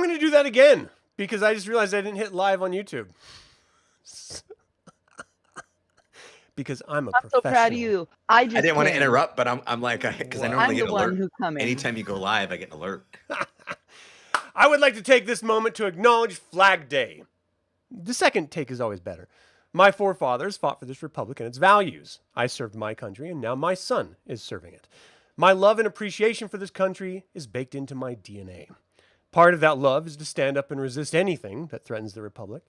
I'm going to do that again because I just realized I didn't hit live on YouTube. Because I'm a professional. So proud of you. I didn't want to interrupt, but I'm like, because I normally get an alert. I'm the one who come in. Anytime you go live, I get an alert. I would like to take this moment to acknowledge Flag Day. The second take is always better. My forefathers fought for this republic and its values. I served my country, and now my son is serving it. My love and appreciation for this country is baked into my DNA. Part of that love is to stand up and resist anything that threatens the republic.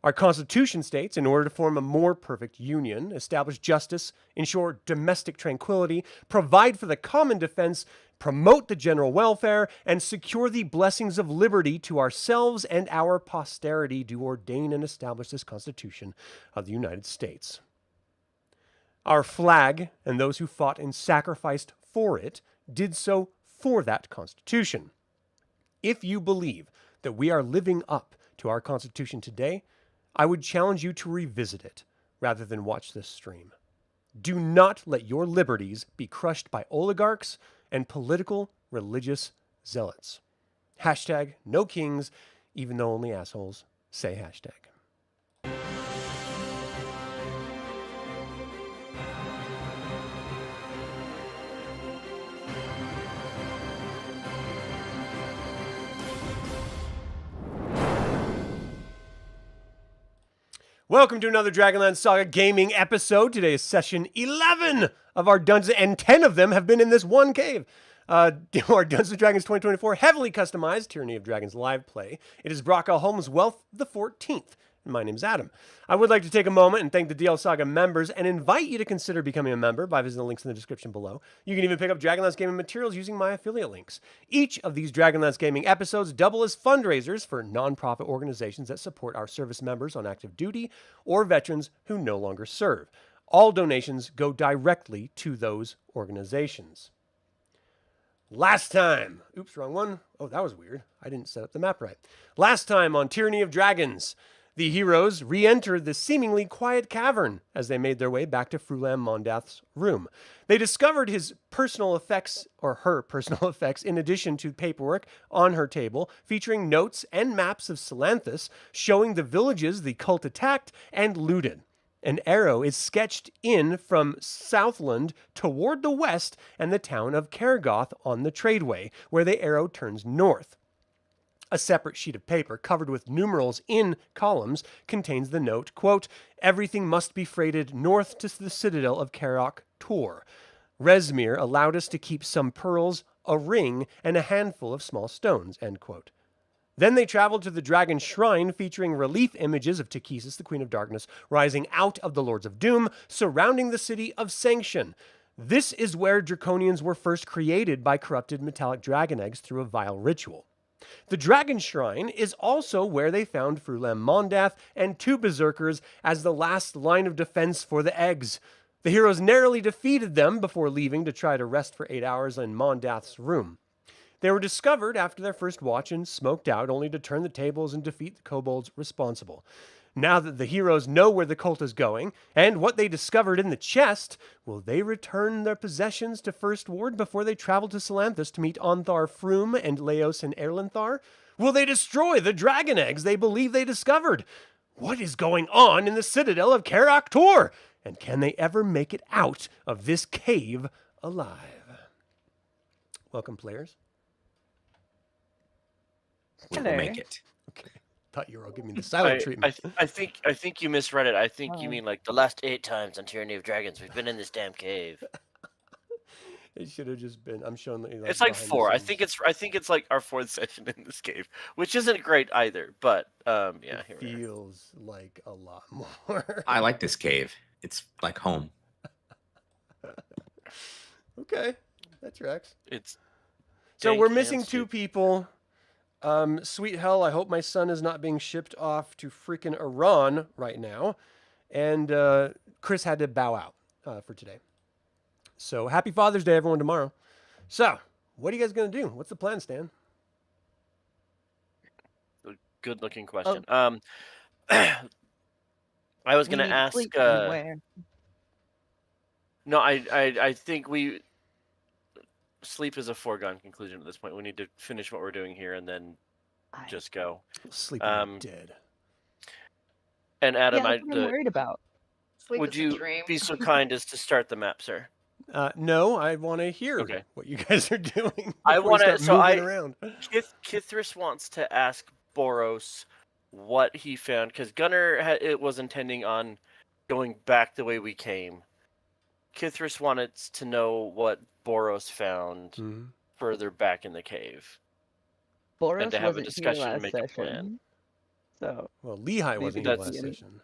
Our Constitution states, in order to form a more perfect union, establish justice, ensure domestic tranquility, provide for the common defense, promote the general welfare, and secure the blessings of liberty to ourselves and our posterity, do ordain and establish this Constitution of the United States. Our flag and those who fought and sacrificed for it did so for that Constitution. If you believe that we are living up to our Constitution today, I would challenge you to revisit it rather than watch this stream. Do not let your liberties be crushed by oligarchs and political religious zealots. Hashtag no kings, even though only assholes say hashtag. Welcome to another DragonLance Saga gaming episode. Today is session 11 of our Dungeons, and 10 of them have been in this one cave. Our Dungeons & Dragons 2024 heavily customized Tyranny of Dragons live play. It is Brockell Holmes' Wealth the 14th. My name's Adam. I would like to take a moment and thank the DL Saga members and invite you to consider becoming a member by visiting the links in the description below. You can even pick up DragonLance gaming materials using my affiliate links. Each of these DragonLance gaming episodes double as fundraisers for nonprofit organizations that support our service members on active duty or veterans who no longer serve. All donations go directly to those organizations. Last time, oops, wrong one. Oh, that was weird. I didn't set up the map right. Last time on Tyranny of Dragons, the heroes re-entered the seemingly quiet cavern as they made their way back to Frulam Mondath's room. They discovered his personal effects, or her personal effects, in addition to paperwork on her table, featuring notes and maps of Salanthus showing the villages the cult attacked and looted. An arrow is sketched in from Southland toward the west and the town of Karagoth on the tradeway, where the arrow turns north. A separate sheet of paper covered with numerals in columns contains the note, quote, "Everything must be freighted north to the citadel of Karak Tor. Resmir allowed us to keep some pearls, a ring, and a handful of small stones," end quote. Then they traveled to the Dragon Shrine featuring relief images of Takesis, the Queen of Darkness, rising out of the Lords of Doom, surrounding the city of Sanction. This is where Draconians were first created by corrupted metallic dragon eggs through a vile ritual. The Dragon Shrine is also where they found Frulam Mondath and two berserkers as the last line of defense for the eggs. The heroes narrowly defeated them before leaving to try to rest for 8 hours in Mondath's room. They were discovered after their first watch and smoked out, only to turn the tables and defeat the kobolds responsible. Now that the heroes know where the cult is going and what they discovered in the chest, will they return their possessions to First Ward before they travel to Salanthus to meet Onthar Froom and Laos and Erlenthar? Will they destroy the dragon eggs they believe they discovered? What is going on in the citadel of Karak Tor? And can they ever make it out of this cave alive? Welcome, players. We will make it. Okay. Thought you were all giving me the silent treatment. I think you misread it. I think you mean like the last 8 times on Tyranny of Dragons we've been in this damn cave. It should have just been. I'm showing that. It's like 4. I think it's like our 4th session in this cave, which isn't great either. But yeah, it feels like a lot more. I like this cave. It's like home. Okay, that tracks. It's so we're missing 2 people. Sweet hell, I hope my son is not being shipped off to freaking Iran right now. And Chris had to bow out for today. So happy Father's Day, everyone, tomorrow. So, what are you guys going to do? What's the plan, Stan? Good looking question. I was going to ask... No, I think sleep is a foregone conclusion at this point. We need to finish what we're doing here and then just go. Sleeping dead. And Adam, Yeah, that's what I'm worried about. Sleep would is a you dream. be so kind as to start the map, sir? No, I want to hear Okay. what you guys are doing. I want to so moving around. Kithris wants to ask Boros what he found, because Gunnar was intending on going back the way we came. Kithris wanted to know what Boros found further back in the cave. Boros and to have a wasn't discussion here and last make a session. plan. So Well, Lehigh wasn't maybe here that's- last session.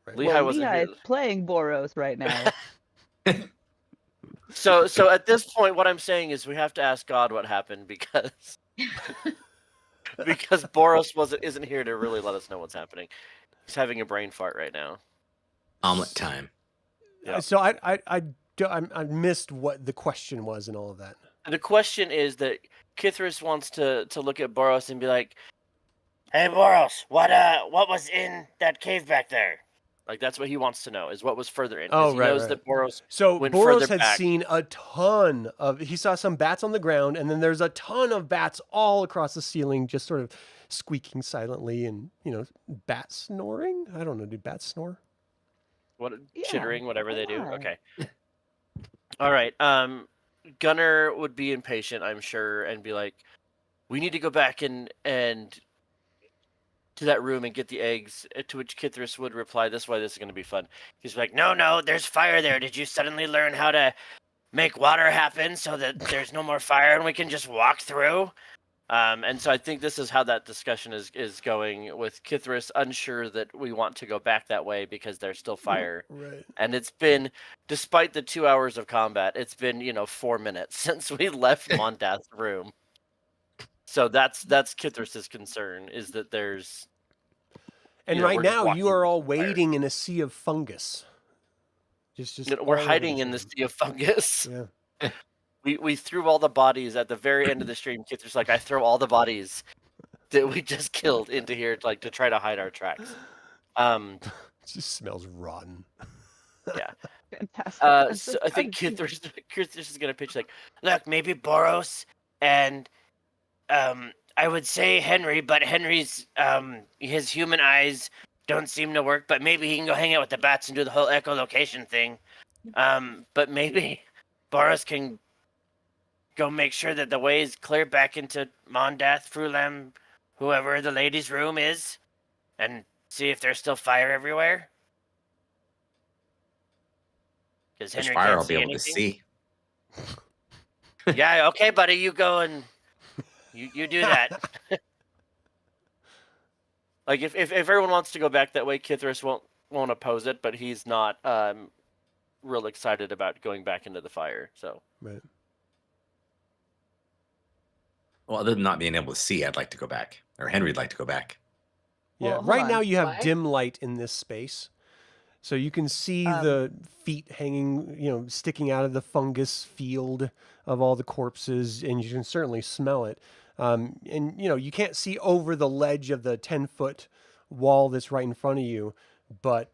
Right. Lehigh wasn't Lehigh here. is playing Boros right now. So at this point, what I'm saying is we have to ask God what happened because Boros isn't here to really let us know what's happening. He's having a brain fart right now. Omelet time. Yeah. So I missed what the question was and all of that. The question is that Kithris wants to look at Boros and be like, "Hey Boros, what was in that cave back there?" Like that's what he wants to know, is what was further in. 'Cause he knows that Boros So went Boros further had back. seen a ton of. He saw some bats on the ground, and then there's a ton of bats all across the ceiling, just sort of squeaking silently, and bat snoring. I don't know. Do bats snore? What Yeah, chittering, whatever they do. yeah. Okay. All right. Gunnar would be impatient, I'm sure, and be like, "We need to go back and to that room and get the eggs." To which Kithris would reply, "This way, this is going to be fun." He's like, "No, there's fire there. Did you suddenly learn how to make water happen so that there's no more fire and we can just walk through?" And so I think this is how that discussion is going, with Kithris unsure that we want to go back that way because there's still fire. Right. And it's been, despite the 2 hours of combat, it's been 4 minutes since we left Mondath's room. So that's Kithris's concern, is that there's. And we're right just now, walking you are all through fire. wading in a sea of fungus. Just We're all over hiding the in the stream. sea of fungus. Yeah. We threw all the bodies at the very end of the stream. Kithris like, I throw all the bodies that we just killed into here, like to try to hide our tracks. It just smells rotten. Yeah. Fantastic. I'm So I think proud of you. Kithris is gonna pitch like, look, maybe Boros and I would say Henry, but Henry's his human eyes don't seem to work. But maybe he can go hang out with the bats and do the whole echolocation thing. But maybe Boros can go make sure that the way is clear back into Mondath, Frulam, whoever the ladies' room is, and see if there's still fire everywhere. Because There's Henry fire can't I'll be see able anything. to see. Yeah, okay, buddy, you go and you do that. Like if everyone wants to go back that way, Kithris won't oppose it, but he's not real excited about going back into the fire. So Right. Well, other than not being able to see, I'd like to go back. Or Henry'd like to go back. Yeah. Well, hold Right on. now, you have Why? dim light in this space. So you can see the feet hanging, sticking out of the fungus field of all the corpses, and you can certainly smell it. And you can't see over the ledge of the 10-foot wall that's right in front of you, but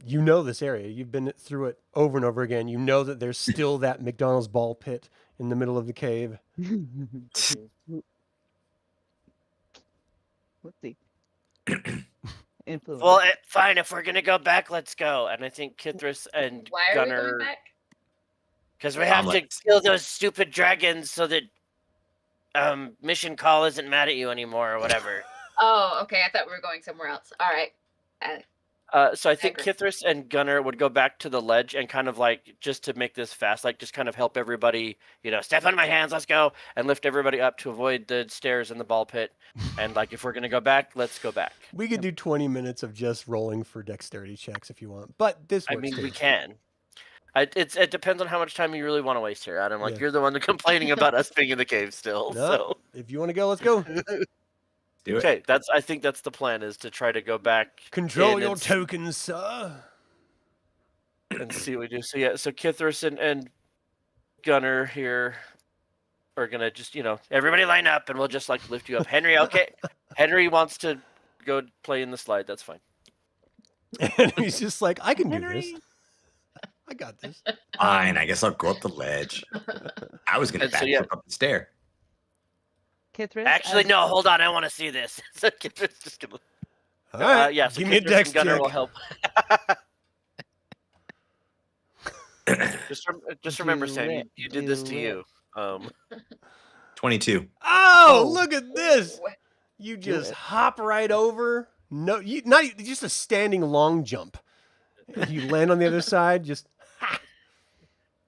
you know this area. You've been through it over and over again. You know that there's still that McDonald's ball pit in the middle of the cave. Let's see. Influence. well, fine. If we're gonna go back, let's go. And I think Kithris and Why are we Gunnar, going back? because we have to Omelets. kill those stupid dragons so that Mission Call isn't mad at you anymore or whatever. Oh, okay. I thought we were going somewhere else. All right. So I think agree. Kithris and Gunnar would go back to the ledge and kind of like, just to make this fast, like just kind of help everybody, step on my hands, let's go, and lift everybody up to avoid the stairs and the ball pit. And like, if we're gonna go back, let's go back. We could do 20 minutes of just rolling for dexterity checks if you want, but this I works mean, too. we can. It depends on how much time you really want to waste here, Adam. Like, Yeah. you're the one complaining about us being in the cave still. No, So if you want to go, let's go. Do it. okay, I think that's the plan, is to try to go back Control in your and tokens, sir. and see what we do. So yeah, so Kithris and Gunnar here are gonna just, everybody line up and we'll just like lift you up. Henry, okay. Henry wants to go play in the slide, that's fine. And he's just like, I can do Henry. this. I got this. Fine, I guess I'll go up the ledge. I was going And to so, backflip yeah. up the stair. Kithris. Actually, as- no. Hold on. I want to see this. So Kithris just gonna. All right, Yeah. So give me a Kithris dex and Gunnar check. will help. Just remember, Sam. You did this to Do you. 22. Oh, Oh. look at this! Ooh. You Do just it. hop right over. No, you not just a standing long jump. You land on the other side. Just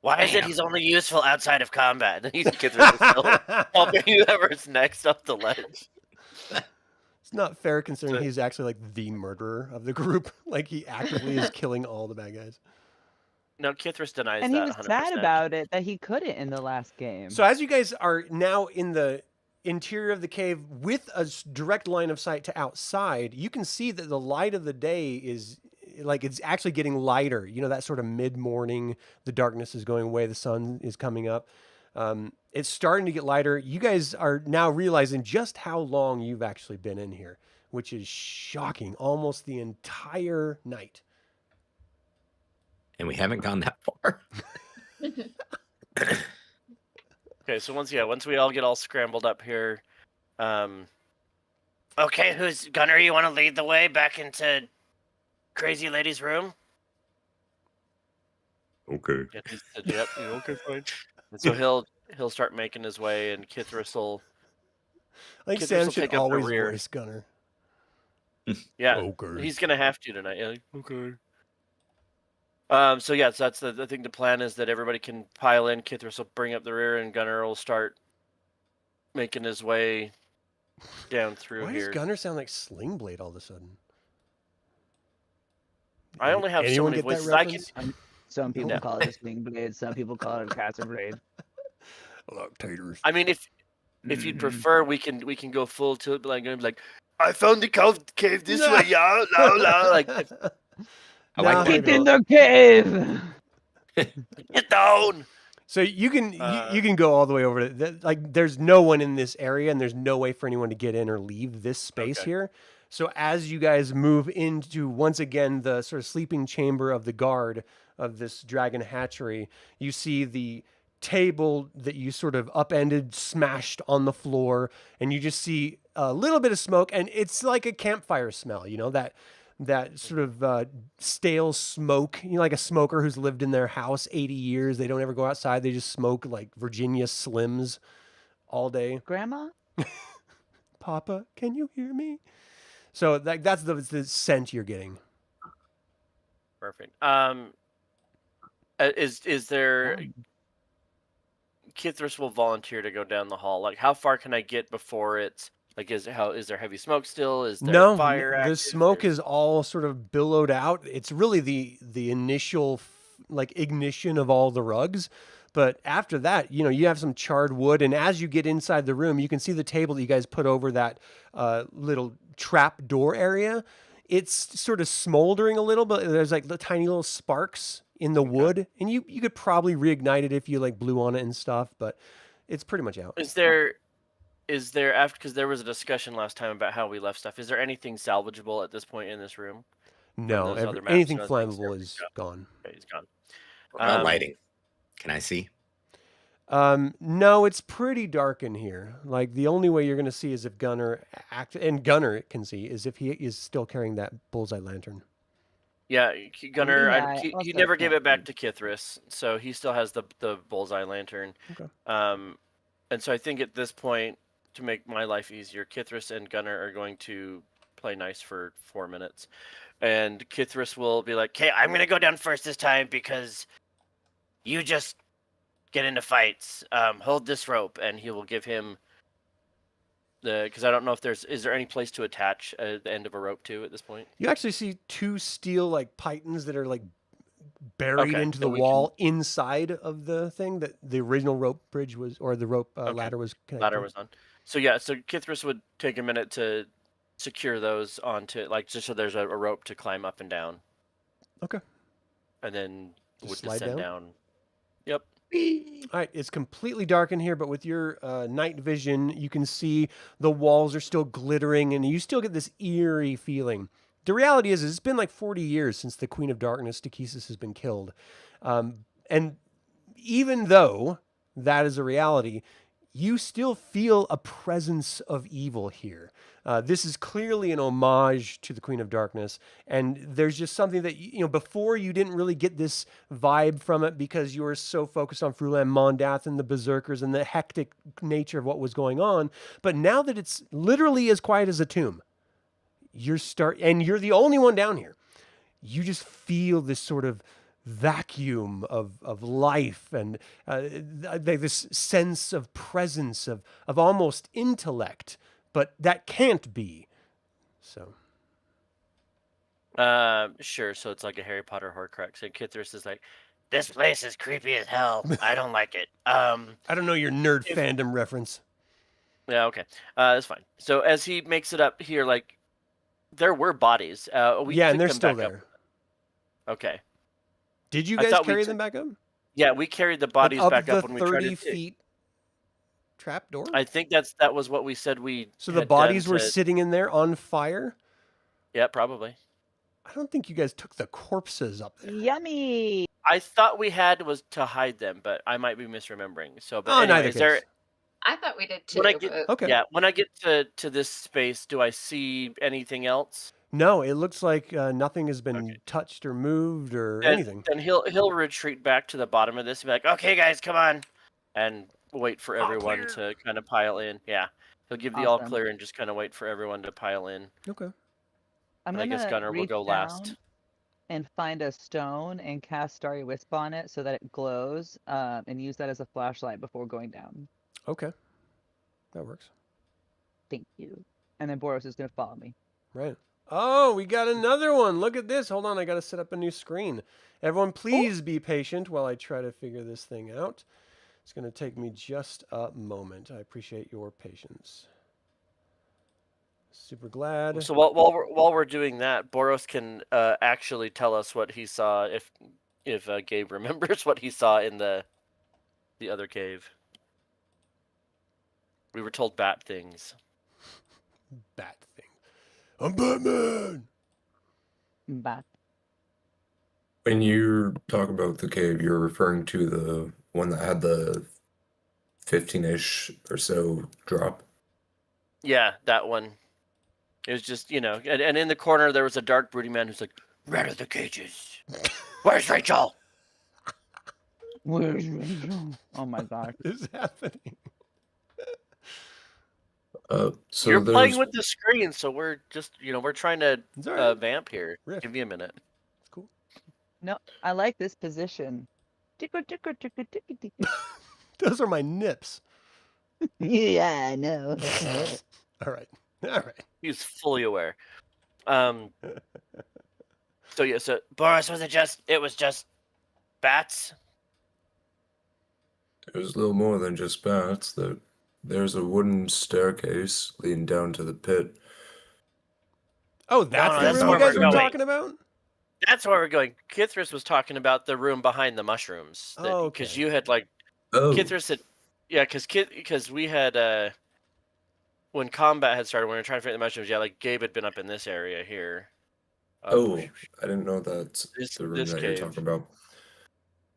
Why is it he's only useful outside of combat? He's Kithris is still helping whoever's next up the ledge. It's not fair considering So- he's actually like the murderer of the group. Like he actively is killing all the bad guys. No, Kithris denies And that. he was 100%. sad about it that he couldn't in the last game. So as you guys are now in the interior of the cave with a direct line of sight to outside, you can see that the light of the day is like it's actually getting lighter. You know, that sort of mid-morning, the darkness is going away, the sun is coming up. It's starting to get lighter. You guys are now realizing just how long you've actually been in here, which is shocking. Almost the entire night. And we haven't gone that far. Okay, so once we all get all scrambled up here, okay, who's Gunnar? You want to lead the way back into Crazy Lady's room? Okay. Yep. He said, yep. Okay, fine. And so he'll start making his way, and Kithris will. I think Kithris Sam will should pick up the always rear. voice Gunnar. Yeah, Okay. he's gonna have to tonight. Yeah. Okay. So yeah, so that's I think the plan is that everybody can pile in. Kithris will bring up the rear, and Gunnar will start making his way down through Why here. does Gunnar sound like Sling Blade all of a sudden? I only have so Anyone many get that voices. I can. reference? Some people No. call it a swing blade. Some people call it a cat's blade. Look, taters. I mean, if you'd prefer, we can go full tilt, like I found the cave this No. way, yeah, no, like I like Nah. that. Get in the cave. get down. So you can you can go all the way over to like there's no one in this area and there's no way for anyone to get in or leave this space Okay. here. So as you guys move into once again the sort of sleeping chamber of the guard of this dragon hatchery, you see the table that you sort of upended smashed on the floor, and you just see a little bit of smoke, and it's like a campfire smell, you know, that sort of stale smoke, you know, like a smoker who's lived in their house 80 years. They don't ever go outside. They just smoke like Virginia Slims all day. Grandma? Papa, can you hear me? So that's the scent you're getting. Perfect. Is there? Kithris will volunteer to go down the hall. Like, how far can I get before it's like? Is there heavy smoke still? Is there No, fire? the active? smoke There's- is all sort of billowed out. It's really the initial like ignition of all the rugs. But after that, you know, you have some charred wood, and as you get inside the room, you can see the table that you guys put over that little trap door area. It's sort of smoldering a little, but there's like the tiny little sparks in the wood, and you could probably reignite it if you like blew on it and stuff, but it's pretty much out. Is there after, because there was a discussion last time about how we left stuff. Is there anything salvageable at this point in this room? No, those other maps anything and other things, flammable everything's is gone. Okay, he's gone. What about Um, lighting? Can I see? No, it's pretty dark in here. Like the only way you're going to see is if Gunnar and Gunnar can see is if he is still carrying that bullseye lantern. Yeah, Gunnar. Yeah, I he also never gave can't it back see. to Kithris, so he still has the bullseye lantern. Okay. And so I think at this point, to make my life easier, Kithris and Gunnar are going to play nice for 4 minutes, and Kithris will be like, "Okay, I'm gonna go down first this time because you just get into fights. Hold this rope," and he will give him because I don't know if is there any place to attach the end of a rope to at this point. You actually see two steel like pythons that are like buried Okay, into so the we wall inside of the thing that the original rope bridge was, or the rope Okay. ladder was connected. Ladder was on. So yeah, so Kithris would take a minute to secure those onto like just so there's a rope to climb up and down. Okay. And then Just would slide descend down? down. Yep. All right, it's completely dark in here, but with your night vision, you can see the walls are still glittering, and you still get this eerie feeling. The reality is it's been like 40 years since the Queen of Darkness, Stakesis, has been killed. And even though that is a reality, you still feel a presence of evil here. This is clearly an homage to the Queen of Darkness, and there's just something that, before you didn't really get this vibe from it because you were so focused on Fruland Mondath and the Berserkers and the hectic nature of what was going on. But now that it's literally as quiet as a tomb, and you're the only one down here, you just feel this sort of vacuum of life and this sense of presence of almost intellect, but that can't be. So Sure. So it's like a Harry Potter Horcrux, and Kithris is like, "This place is creepy as hell. I don't like it." I don't know your nerd fandom reference. Yeah. Okay. That's fine. So as he makes it up here, like, there were bodies. We Yeah, and picked they're them still back up. there. Okay. Did you I guys thought we carry took- them back up? Yeah, we carried the bodies Up back the up when we tried 30 to. feet trap door? I think that was what we said we. So the had bodies done were to- sitting in there on fire? Yeah, probably. I don't think you guys took the corpses up there. Yummy. I thought we had was to hide them, but I might be misremembering. So, but Oh, anyway, neither is there? case. I thought we did too. When I get, but- Okay. Yeah, when I get to this space, do I see anything else? No, it looks like nothing has been Okay. touched or moved or Then- anything. Then he'll retreat back to the bottom of this and be like, "Okay, guys, come on," and wait for everyone to kind of pile in. Yeah, he'll give the all Awesome. clear and just kind of wait for everyone to pile in. Okay. I'm And I gonna guess Gunnar will reach go last. down and find a stone and cast Starry Wisp on it so that it glows, and use that as a flashlight before going down. Okay. That works. Thank you. And then Boros is gonna follow me. Right. Oh, we got another one. Look at this. Hold on. I got to set up a new screen. Everyone, please be patient while I try to figure this thing out. It's going to take me just a moment. I appreciate your patience. Super glad. So while we're doing that, Boros can actually tell us what he saw if Gabe remembers what he saw in the other cave. We were told bat things. Bat thing. I'm Batman. Bat. When you talk about the cave, you're referring to the one that had the 15-ish or so drop. Yeah, that one. It was just, and in the corner there was a dark brooding man who's like, "Rid of the cages. Where's Rachel?" Where's Rachel? Oh my god. What is happening? So You're playing there's- with the screen, so we're just, we're trying to It's all right. vamp here. Riff. Give me a minute. It's cool. No, I like this position. Tickle, tickle, tickle, tickle, tickle. Those are my nips. Yeah, I know. All right. All right. He's fully aware. So yeah, so Boros, it was just bats? It was a little more than just bats. There's a wooden staircase leading down to the pit. Oh, that's no, the that's room where you guys we're were going. talking about? that's where we're going. Kithris was talking about the room behind the mushrooms. Oh, Because okay. you had Oh, Kithris had, yeah, because we had when combat had started, when we were trying to find the mushrooms, yeah, Gabe had been up in this area here. oh, I didn't know that's This- the room this that cave. you're talking about.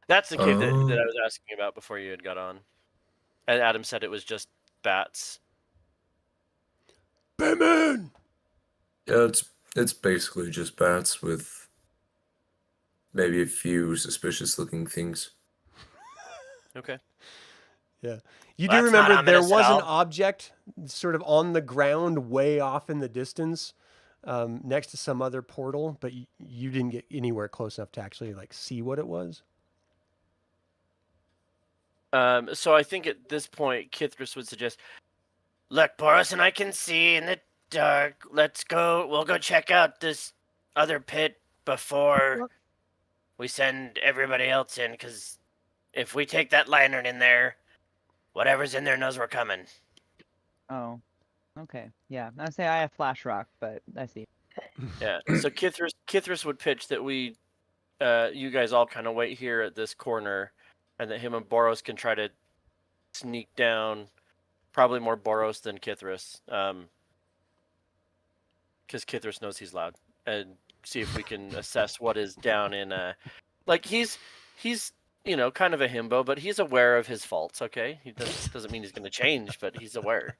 That's the cave that I Oh. was asking about before you had got on. And Adam said it was just bats. Batman! Yeah, it's basically just bats with maybe a few suspicious-looking things. Okay. Yeah. You Well, do that's not remember there ominous at was an all. object sort of on the ground way off in the distance next to some other portal, but you didn't get anywhere close enough to actually see what it was. So I think at this point, Kithris would suggest, Look, Boros and I can see in the dark. Let's go. We'll go check out this other pit before we send everybody else in. Because if we take that lantern in there, whatever's in there knows we're coming. Oh, okay. Yeah, I say I have flash rock, but I see. yeah. So Kithris would pitch that we, you guys all kind of wait here at this corner, and that him and Boros can try to sneak down. Probably more Boros than Kithris, because Kithris knows he's loud, and see if we can assess what is down in. He's kind of a himbo, but he's aware of his faults. Okay, he doesn't mean he's going to change, but he's aware.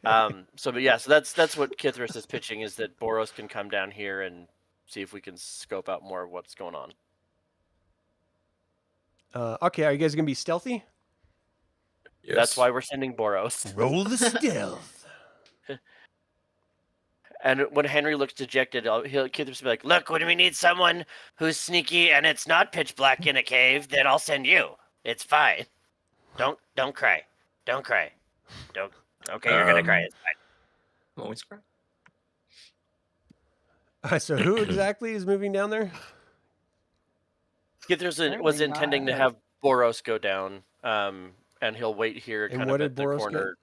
Okay. So that's what Kithris is pitching, is that Boros can come down here and see if we can scope out more of what's going on. Okay, are you guys gonna be stealthy? Yes. That's why we're sending Boros. Roll the stealth. And when Henry looks dejected, Kithris will be like, "Look, when we need someone who's sneaky and it's not pitch black in a cave, then I'll send you. It's fine. Don't cry. Don't cry. Don't. Okay, you're gonna cry. It's fine." I'm always crying. All right, so who exactly is moving down there? Kithris was Apparently intending to not. have Boros go down, and he'll wait here, And kind what of did at the Boros corner.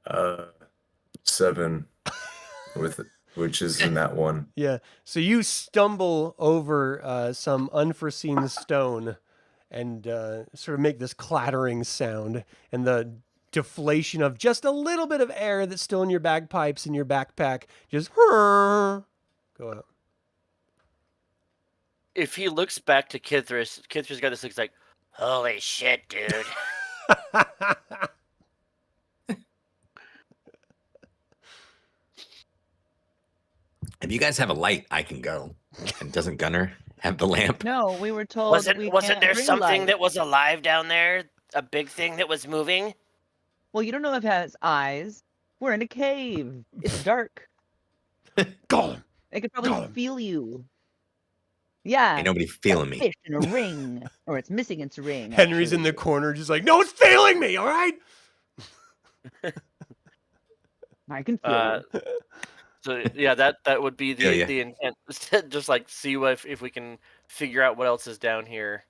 get? 7 which is in that one. Yeah. So you stumble over some unforeseen stone and sort of make this clattering sound, and the deflation of just a little bit of air that's still in your bagpipes in your backpack just go out. If he looks back to Kithris got this looks like, Holy shit, dude. If you guys have a light, I can go. And doesn't Gunnar have the lamp? No, we were told. Wasn't we wasn't can't there bring something light. that was alive down there? A big thing that was moving? Well, you don't know if it has eyes. We're in a cave. It's dark. Got him. It could Got probably him. feel you. Yeah. Ain't nobody got feeling a me. Fish in a ring, or it's missing its ring. Henry's in the actually. corner just like, no, it's failing me, all right? I can feel you. so yeah, that would be Yeah, yeah. the intent. Just like see if we can figure out what else is down here.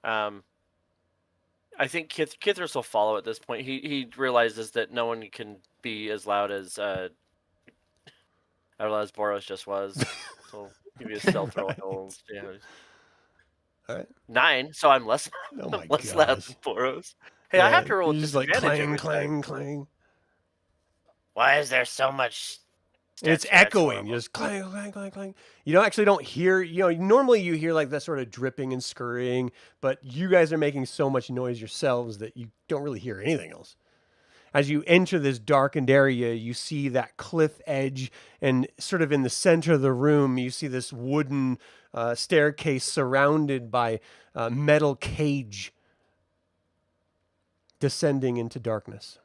I think Kithris will follow at this point. He realizes that no one can be as loud as Boros just was. So give me a stealth roll. Right. Yeah. All right. 9, so I'm less Oh my less loud gosh. than Boros. Hey, I have to roll You're just like disadvantage clang, every clang, time. clang. Why is there so much And it's steps? That's echoing, horrible. just clang, clang, clang, clang. You don't hear, normally you hear like that sort of dripping and scurrying, but you guys are making so much noise yourselves that you don't really hear anything else. As you enter this darkened area, you see that cliff edge, and sort of in the center of the room, you see this wooden staircase surrounded by metal cage descending into darkness.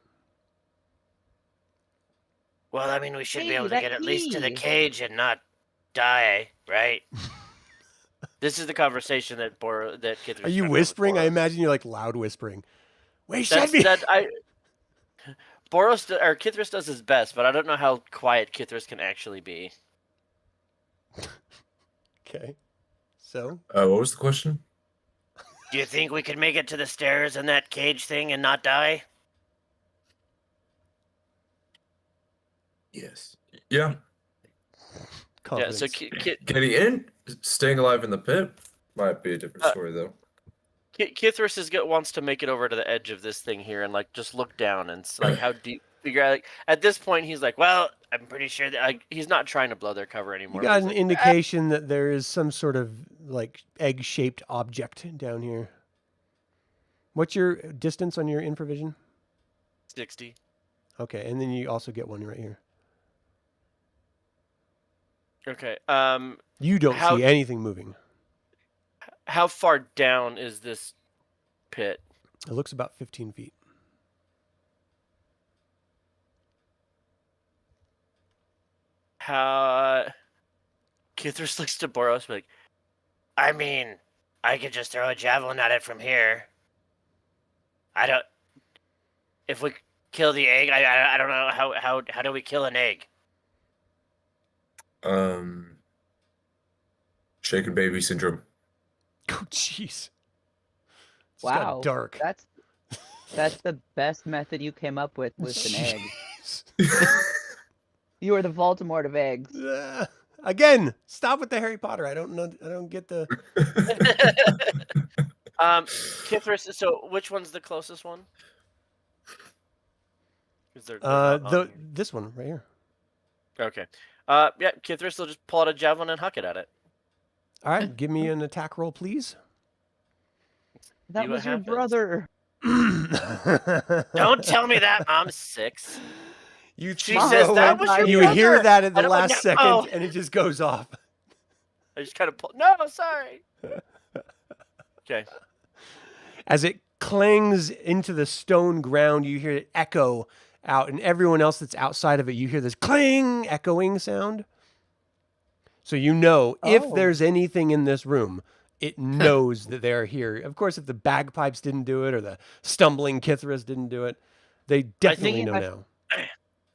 Well, I mean, we should be Hey, able to that get at least to the key. cage and not die, right? This is the conversation that Kithris. Are you whispering? I imagine you're like loud whispering. We should That's be. Kithris does his best, but I don't know how quiet Kithris can actually be. Okay. So What was the question? Do you think we could make it to the stairs in that cage thing and not die? Yes. Yeah. Yeah, so confidence. Getting in, staying alive in the pit might be a different story though. Kithris wants to make it over to the edge of this thing here and like just look down and like how deep. Figure out like at this point he's like, well, I'm pretty sure that he's not trying to blow their cover anymore. You got He's an like, indication that there is some sort of like egg-shaped object down here. What's your distance on your infravision? 60. Okay, and then you also get one right here. Okay. You don't How- see anything moving. How far down is this pit? It looks about 15 feet. Kithris looks to Boros like, I mean, I could just throw a javelin at it from here. I don't. If we kill the egg, I don't know how do we kill an egg? Shaken baby syndrome. Oh, jeez. It's Wow. got dark. That's the best method you came up with an egg. Jeez. You are the Voldemort of eggs. Again, stop with the Harry Potter. I don't know. I don't get the. Kithris. So which one's the closest one? Is there? This one right here. Okay. Yeah. Kithris will just pull out a javelin and huck it at it. All right, give me an attack roll, please. That See was what your happens. brother. Don't tell me that, Mom. 6. You She throw says that it, was your you brother. hear that at the And I'm like, last "No." second, and it just goes off. I just kind of pull. No, sorry. Okay. As it clangs into the stone ground, you hear it echo out, and everyone else that's outside of it, you hear this clang, echoing sound. So you know if Oh. there's anything in this room, it knows that they're here. Of course, if the bagpipes didn't do it or the stumbling Kithras didn't do it, they definitely know my- now.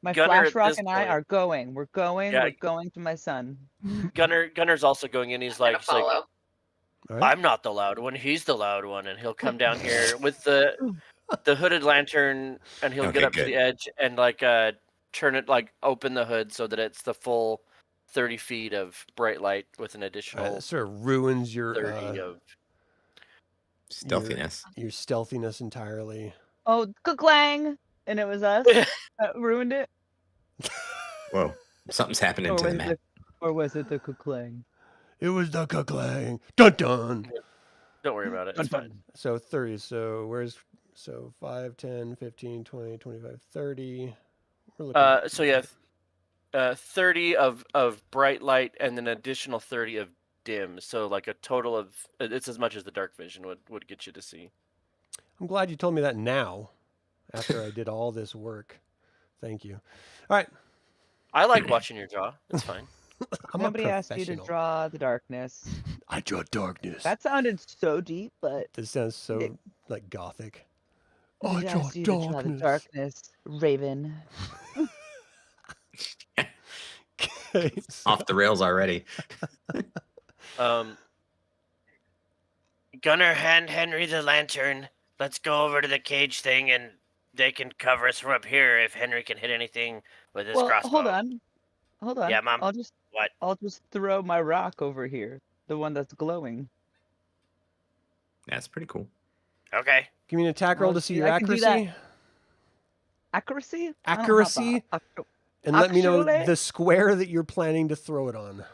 My Gunnar flash at rock this and I point- are going. We're going. Yeah. We're going to my son. Gunner's also going in. He's like, All right. I'm not the loud one. He's the loud one, and he'll come down here with the hooded lantern, and he'll get Okay, up to good. the edge and turn it, open the hood so that it's the full 30 feet of bright light with an additional That sort of ruins your 30 of. Stealthiness. your stealthiness entirely. Oh, clang! And it was us that ruined it. Whoa. Something's happening Or to the was map. it, or was it the clang? It was the clang. Dun dun. Don't worry about it. It's fine. So 30. So 5, 10, 15, 20, 25, 30. We're looking So yeah, 30 of bright light and an additional 30 of dim. So like a total of it's as much as the dark vision would get you to see. I'm glad you told me that now, after I did all this work. Thank you. All right. I like watching your draw. It's fine. I'm Nobody a asked you to professional. draw the darkness. I draw darkness. That sounded so deep, but This sounds so it- like gothic. nobody asked you to draw the darkness, Raven. Okay, so- Off the rails already. Gunnar, hand Henry the lantern. Let's go over to the cage thing, and they can cover us from up here if Henry can hit anything with his Well, crossbow. hold on. Yeah, Mom. What? I'll just throw my rock over here, the one that's glowing. That's pretty cool. Okay. Give me an attack roll I'll to see see- your I can do that. accuracy. Accuracy? I don't have Accuracy? And let me know Actually- the square that you're planning to throw it on.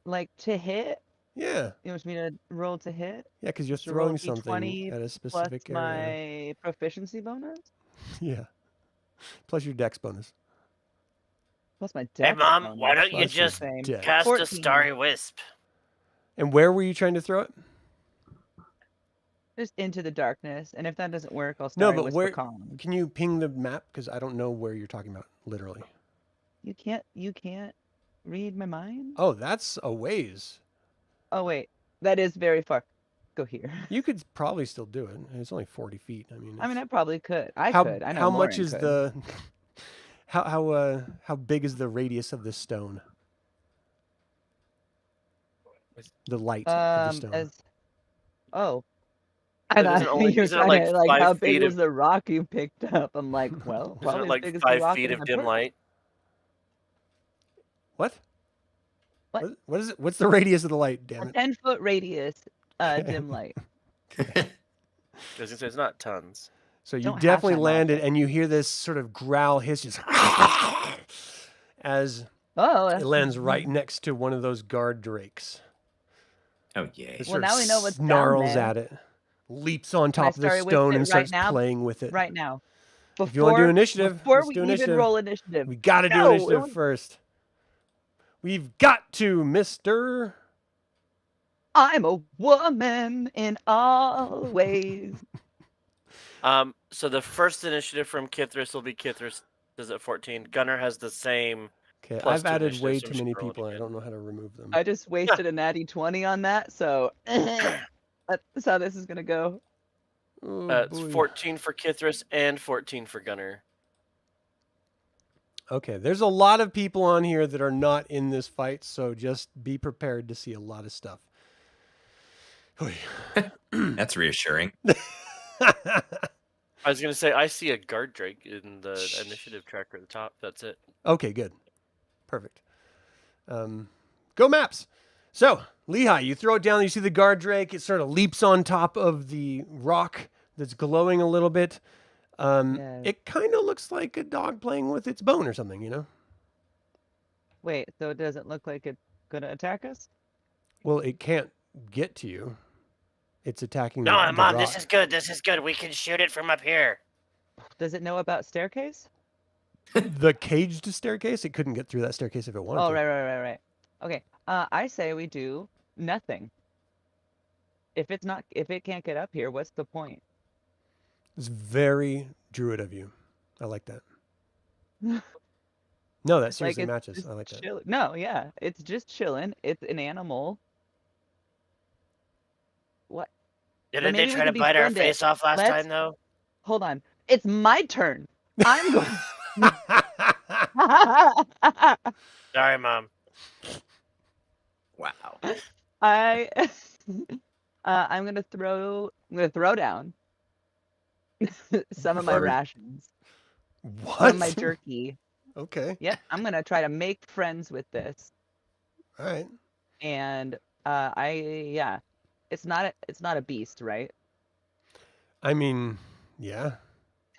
Like to hit? Yeah. You want me to roll to hit? Yeah, because you're So roll throwing something D20 at a Plus specific area. my proficiency bonus? Yeah. Plus your dex bonus. Plus my Hey, dex Mom, bonus. why don't you Plus your just Same. dex. cast 14. a starry wisp? And where were you trying to throw it? Just into the darkness, and if that doesn't work, I'll No, start but with where- Pecan. Can you ping the map? Because I don't know where you're talking about, literally. You can't read my mind? Oh, that's a ways. Oh wait, that is very far. Go here. You could probably still do it. It's only 40 feet. I mean, I mean, I it's- probably could. I how, could. I know how much Lauren is could. the how big is the radius of this stone? The light of the stone. Oh. But And isn't it only- you're isn't it trying like to, like 5 how feet big was of- the rock you picked up? I'm like, well, Isn't probably it as like big as the 5 rock feet in of my dim purse. light? What? What? What is it? What's the radius of the light? Damn A it! 10-foot radius, dim light. I was gonna say, it's not tons. So you Don't hash definitely that landed, logic. and you hear this sort of growl hiss just as Oh, it that's lands right next to one of those guard drakes. Oh, yay. It Well, sort now of we know what's down snarls there. at it, leaps on Can I top of the start with stone, it and right starts now? playing with it. right now. If you want to do initiative, Before let's we do even initiative. roll initiative. We got to do No, initiative it- first. We've got to, Mister. I'm a woman in all ways. So the first initiative from Kithras will be Kithras is at 14. Gunnar has the same. Okay, Plus I've two added initiative, way so too we should many roll it people. I again. don't know how to remove them. I just wasted a natty 20 on that, so that's how this is gonna go. Oh, It's boy. 14 for Kithras and 14 for Gunnar. Okay, there's a lot of people on here that are not in this fight, so just be prepared to see a lot of stuff. Oy. That's reassuring. I was gonna say I see a guard drake in the initiative tracker at the top. That's it. Okay, good. Perfect. Go maps. So, Lehigh, you throw it down, you see the guard drake, it sort of leaps on top of the rock that's glowing a little bit. Yeah. It kind of looks like a dog playing with its bone or something, you know? Wait, so it doesn't look like it's gonna attack us? Well, it can't get to you. It's attacking No, the Mom, rock. this is good. This is good. We can shoot it from up here. Does it know about staircase? The caged staircase? It couldn't get through that staircase if it wanted Oh, to. right. Okay. I say we do nothing. If it can't get up here, what's the point? It's very druid of you. I like that. No, that seriously it's matches. just I like that. No, yeah, it's just chilling. It's an animal. What? Didn't they maybe we try to can bite our befriend it. face off last Let's- time, though? Hold on. It's my turn. I'm going. Sorry, Mom. Wow. I'm gonna throw down some of my Butter. rations, What? some of my jerky. Okay. Yep, I'm gonna try to make friends with this. All right. And it's not a beast, right? I mean, yeah.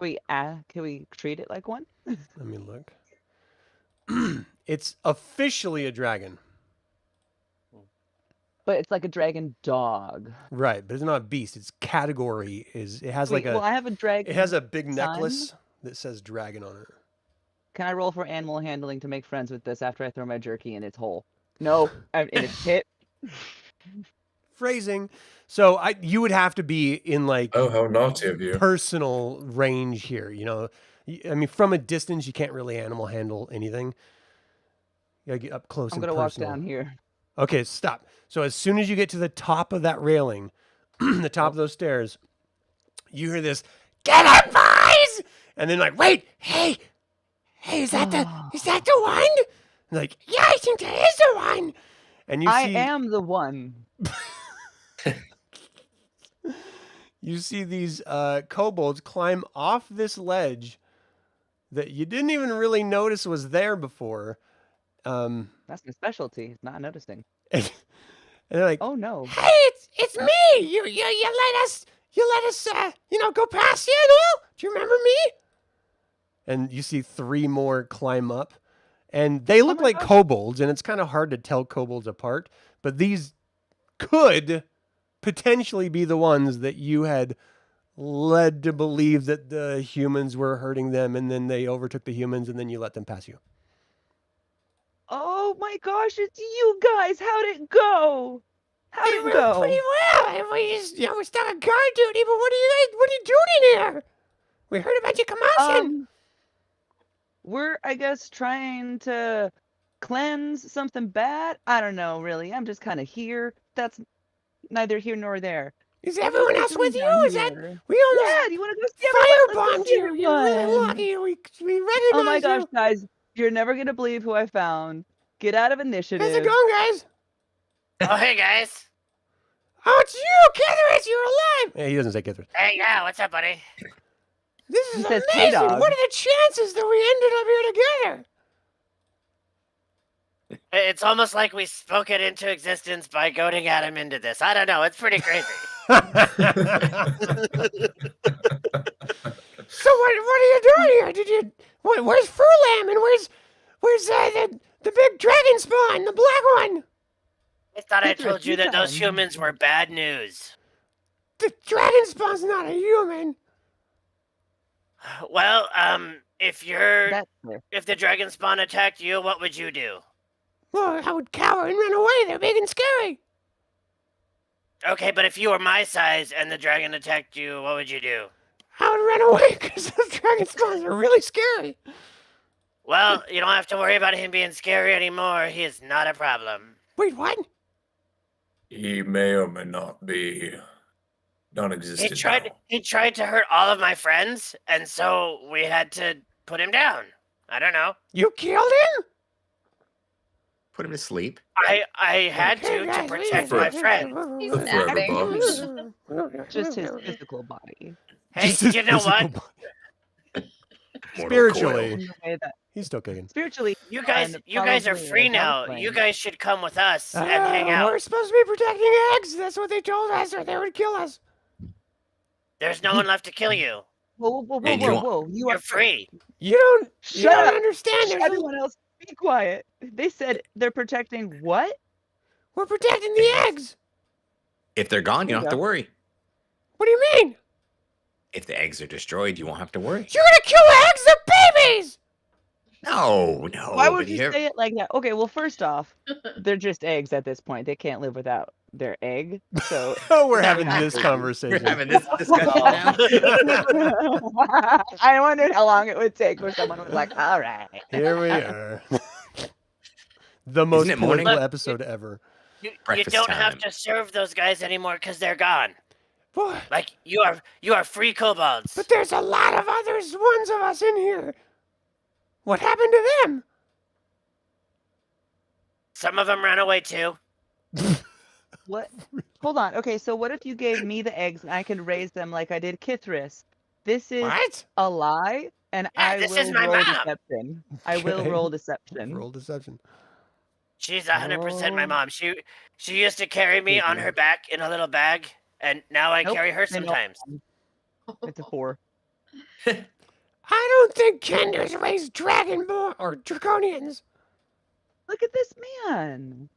Can we treat it like one? Let me look. It's officially a dragon. But it's like a dragon dog. Right, but it's not a beast. Its category is it has Wait, like a well, I have a dragon. it has a big son? necklace that says dragon on it. Can I roll for animal handling to make friends with this after I throw my jerky in its hole? No, in its pit. Phrasing. So you would have to be in like Oh, how naughty of you. personal range here, you know. I mean, from a distance, you can't really animal handle anything. You gotta get up close I'm and gonna personal. walk down here. Okay, stop. So as soon as you get to the top of that railing, the top of those stairs, you hear this, "Get up, boys!" And then like, wait, hey, is that the one? And like, yeah, I think that is the one. And you I see, am the one. you see these kobolds climb off this ledge that you didn't even really notice was there before. That's my specialty. Not noticing. And they're like, Oh no. "Hey, it's me! You let us go past you and all? Do you remember me?" And you see 3 more climb up, and they look my like gosh. kobolds, and it's kind of hard to tell kobolds apart. But these could potentially be the ones that you had led to believe that the humans were hurting them, and then they overtook the humans, and then you let them pass you. Oh my gosh, it's you guys. How'd it go? How'd it go? Pretty well. We just, we're stuck on guard duty, but what are you doing in here? We heard about your commotion. We're, I guess, trying to cleanse something bad. I don't know, really. I'm just kind of here. That's neither here nor there. Is everyone else with you? Is that Here? we almost Yeah, do you want to go see everyone? Let's go firebombed see you? You're really everyone. lucky. We recognize Oh my gosh, you. guys. You're never going to believe who I found. Get out of initiative. How's it going, guys? Oh, hey, guys. Oh, it's you, Kender. You're alive. Hey, he doesn't say Kender. Hey, yeah, what's up, buddy? This is He says amazing. K-Dog. What are the chances that we ended up here together? It's almost like we spoke it into existence by goading Adam into this. I don't know. It's pretty crazy. So what are you doing here? Where's Furlam and where's the big dragon spawn, the black one? I thought I Treacherous, told you you that those tell him. humans were bad news. The dragon spawn's not a human. Well, if That's fair. if the dragon spawn attacked you, what would you do? Well, I would cower and run away. They're big and scary. Okay, but if you were my size and the dragon attacked you, what would you do? I would run away because the dragon spawns are really scary. Well, you don't have to worry about him being scary anymore. He is not a problem. Wait, what? He may or may not be non-existent. He tried to hurt all of my friends, and so we had to put him down. I don't know. You killed him? Put him to sleep. I had to protect my friends. He's The forever napping. bombs. Just his physical body. Hey, Just his you know what? physical body. Mortal Spiritually. In the way that He's still kicking. spiritually, You guys and are probably free a now. dumpling. You guys should come with us and hang out. We're supposed to be protecting eggs. That's what they told us, or they would kill us. There's no one left to kill you. Whoa! Hey, do you want- You You're are free. You don't Shut up. understand. There's Everyone else, be quiet. They said they're protecting what? We're protecting the eggs. If they're gone, you There don't you have to go. worry. What do you mean? If the eggs are destroyed, you won't have to worry. You're gonna kill the eggs and babies! No. Why but would you say it like that? Okay, well, first off, they're just eggs at this point. They can't live without their egg. So Oh, we're having this conversation. We're having this discussion now. I wondered how long it would take where someone was like, "All right." Here we are. The most it morning? political episode ever. You Breakfast don't have time. to serve those guys anymore because they're gone. What? Like you are free kobolds. But there's a lot of others, ones of us in here. What happened to them? Some of them ran away too. What? Hold on. Okay, so what if you gave me the eggs and I could raise them like I did Kithris? This is What? a lie, and Yeah, I this will is my roll mom. deception. I will Okay. roll deception. Roll deception. She's 100% my Oh. mom. She used to carry me on her back in a little bag, and now I Nope, carry her I know. sometimes. It's a 4. I don't think Kender's raised dragonborn or draconians. Look at this man.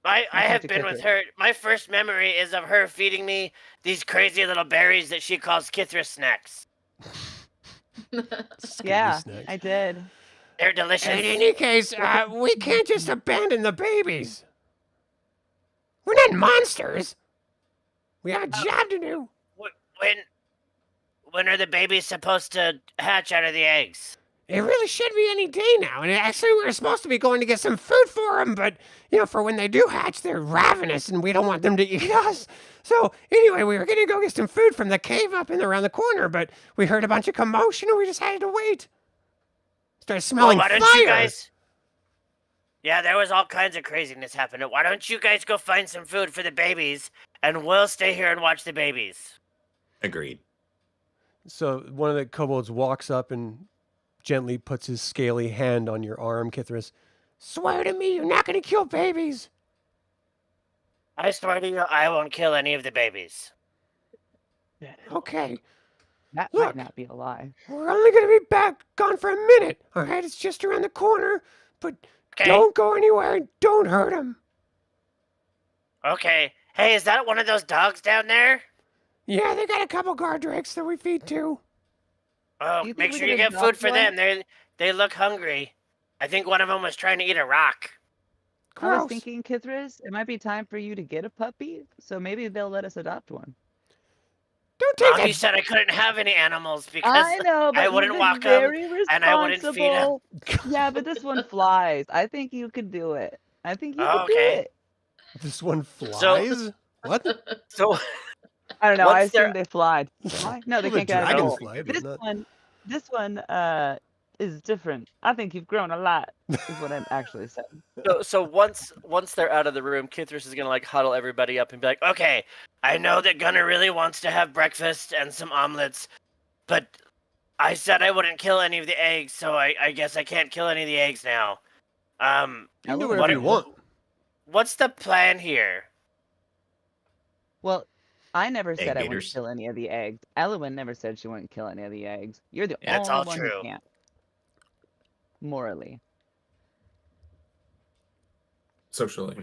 I have have to been cook with it. her. My first memory is of her feeding me these crazy little berries that she calls Kithra snacks. Scary Yeah, snacks. I did. They're delicious. In any case, we can't just abandon the babies. We're not monsters. We have a job to do. When are the babies supposed to hatch out of the eggs? It really should be any day now. And actually, we were supposed to be going to get some food for them, but, for when they do hatch, they're ravenous, and we don't want them to eat us. So, anyway, we were going to go get some food from the cave up and around the corner, but we heard a bunch of commotion, and we decided to wait. Started smelling why don't fire. you guys? Yeah, there was all kinds of craziness happening. Why don't you guys go find some food for the babies, and we'll stay here and watch the babies? Agreed. So one of the kobolds walks up and gently puts his scaly hand on your arm, Kithris. Swear to me you're not going to kill babies. I swear to you, I won't kill any of the babies. Okay. That Look. might not be a lie. We're only going to be gone for a minute. All right, it's just around the corner. But Okay. don't go anywhere and don't hurt him. Okay. Hey, is that one of those dogs down there? Yeah, they got a couple guard drakes that we feed too. Oh, Do you think make we sure could you get adopt food for one? them. They look hungry. I think one of them was trying to eat a rock. I was Gross. thinking, Kithris, it might be time for you to get a puppy, so maybe they'll let us adopt one. Don't take He that. said I couldn't have any animals because I know, but I you've wouldn't been walk 'em, very and I wouldn't feed 'em. responsible. Yeah, but this one flies. I think you could do it. I think you could do Okay. it. This one flies? What? So I don't know. I Once they're- assume they fly. Fly? No, they Well, the can't get out of dragons the fly, but This not... one is different. I think you've grown a lot. Is what I'm actually saying. so once they're out of the room, Kithris is gonna like huddle everybody up and be like, Okay, I know that Gunnar really wants to have breakfast and some omelets, but I said I wouldn't kill any of the eggs, so I guess I can't kill any of the eggs now. You can do What whatever you want. What's the plan here? Well, I never said I wouldn't gators. kill any of the eggs. Elowyn never said she wouldn't kill any of the eggs. You're the Yeah, that's only all one true. who can't. Morally. Socially.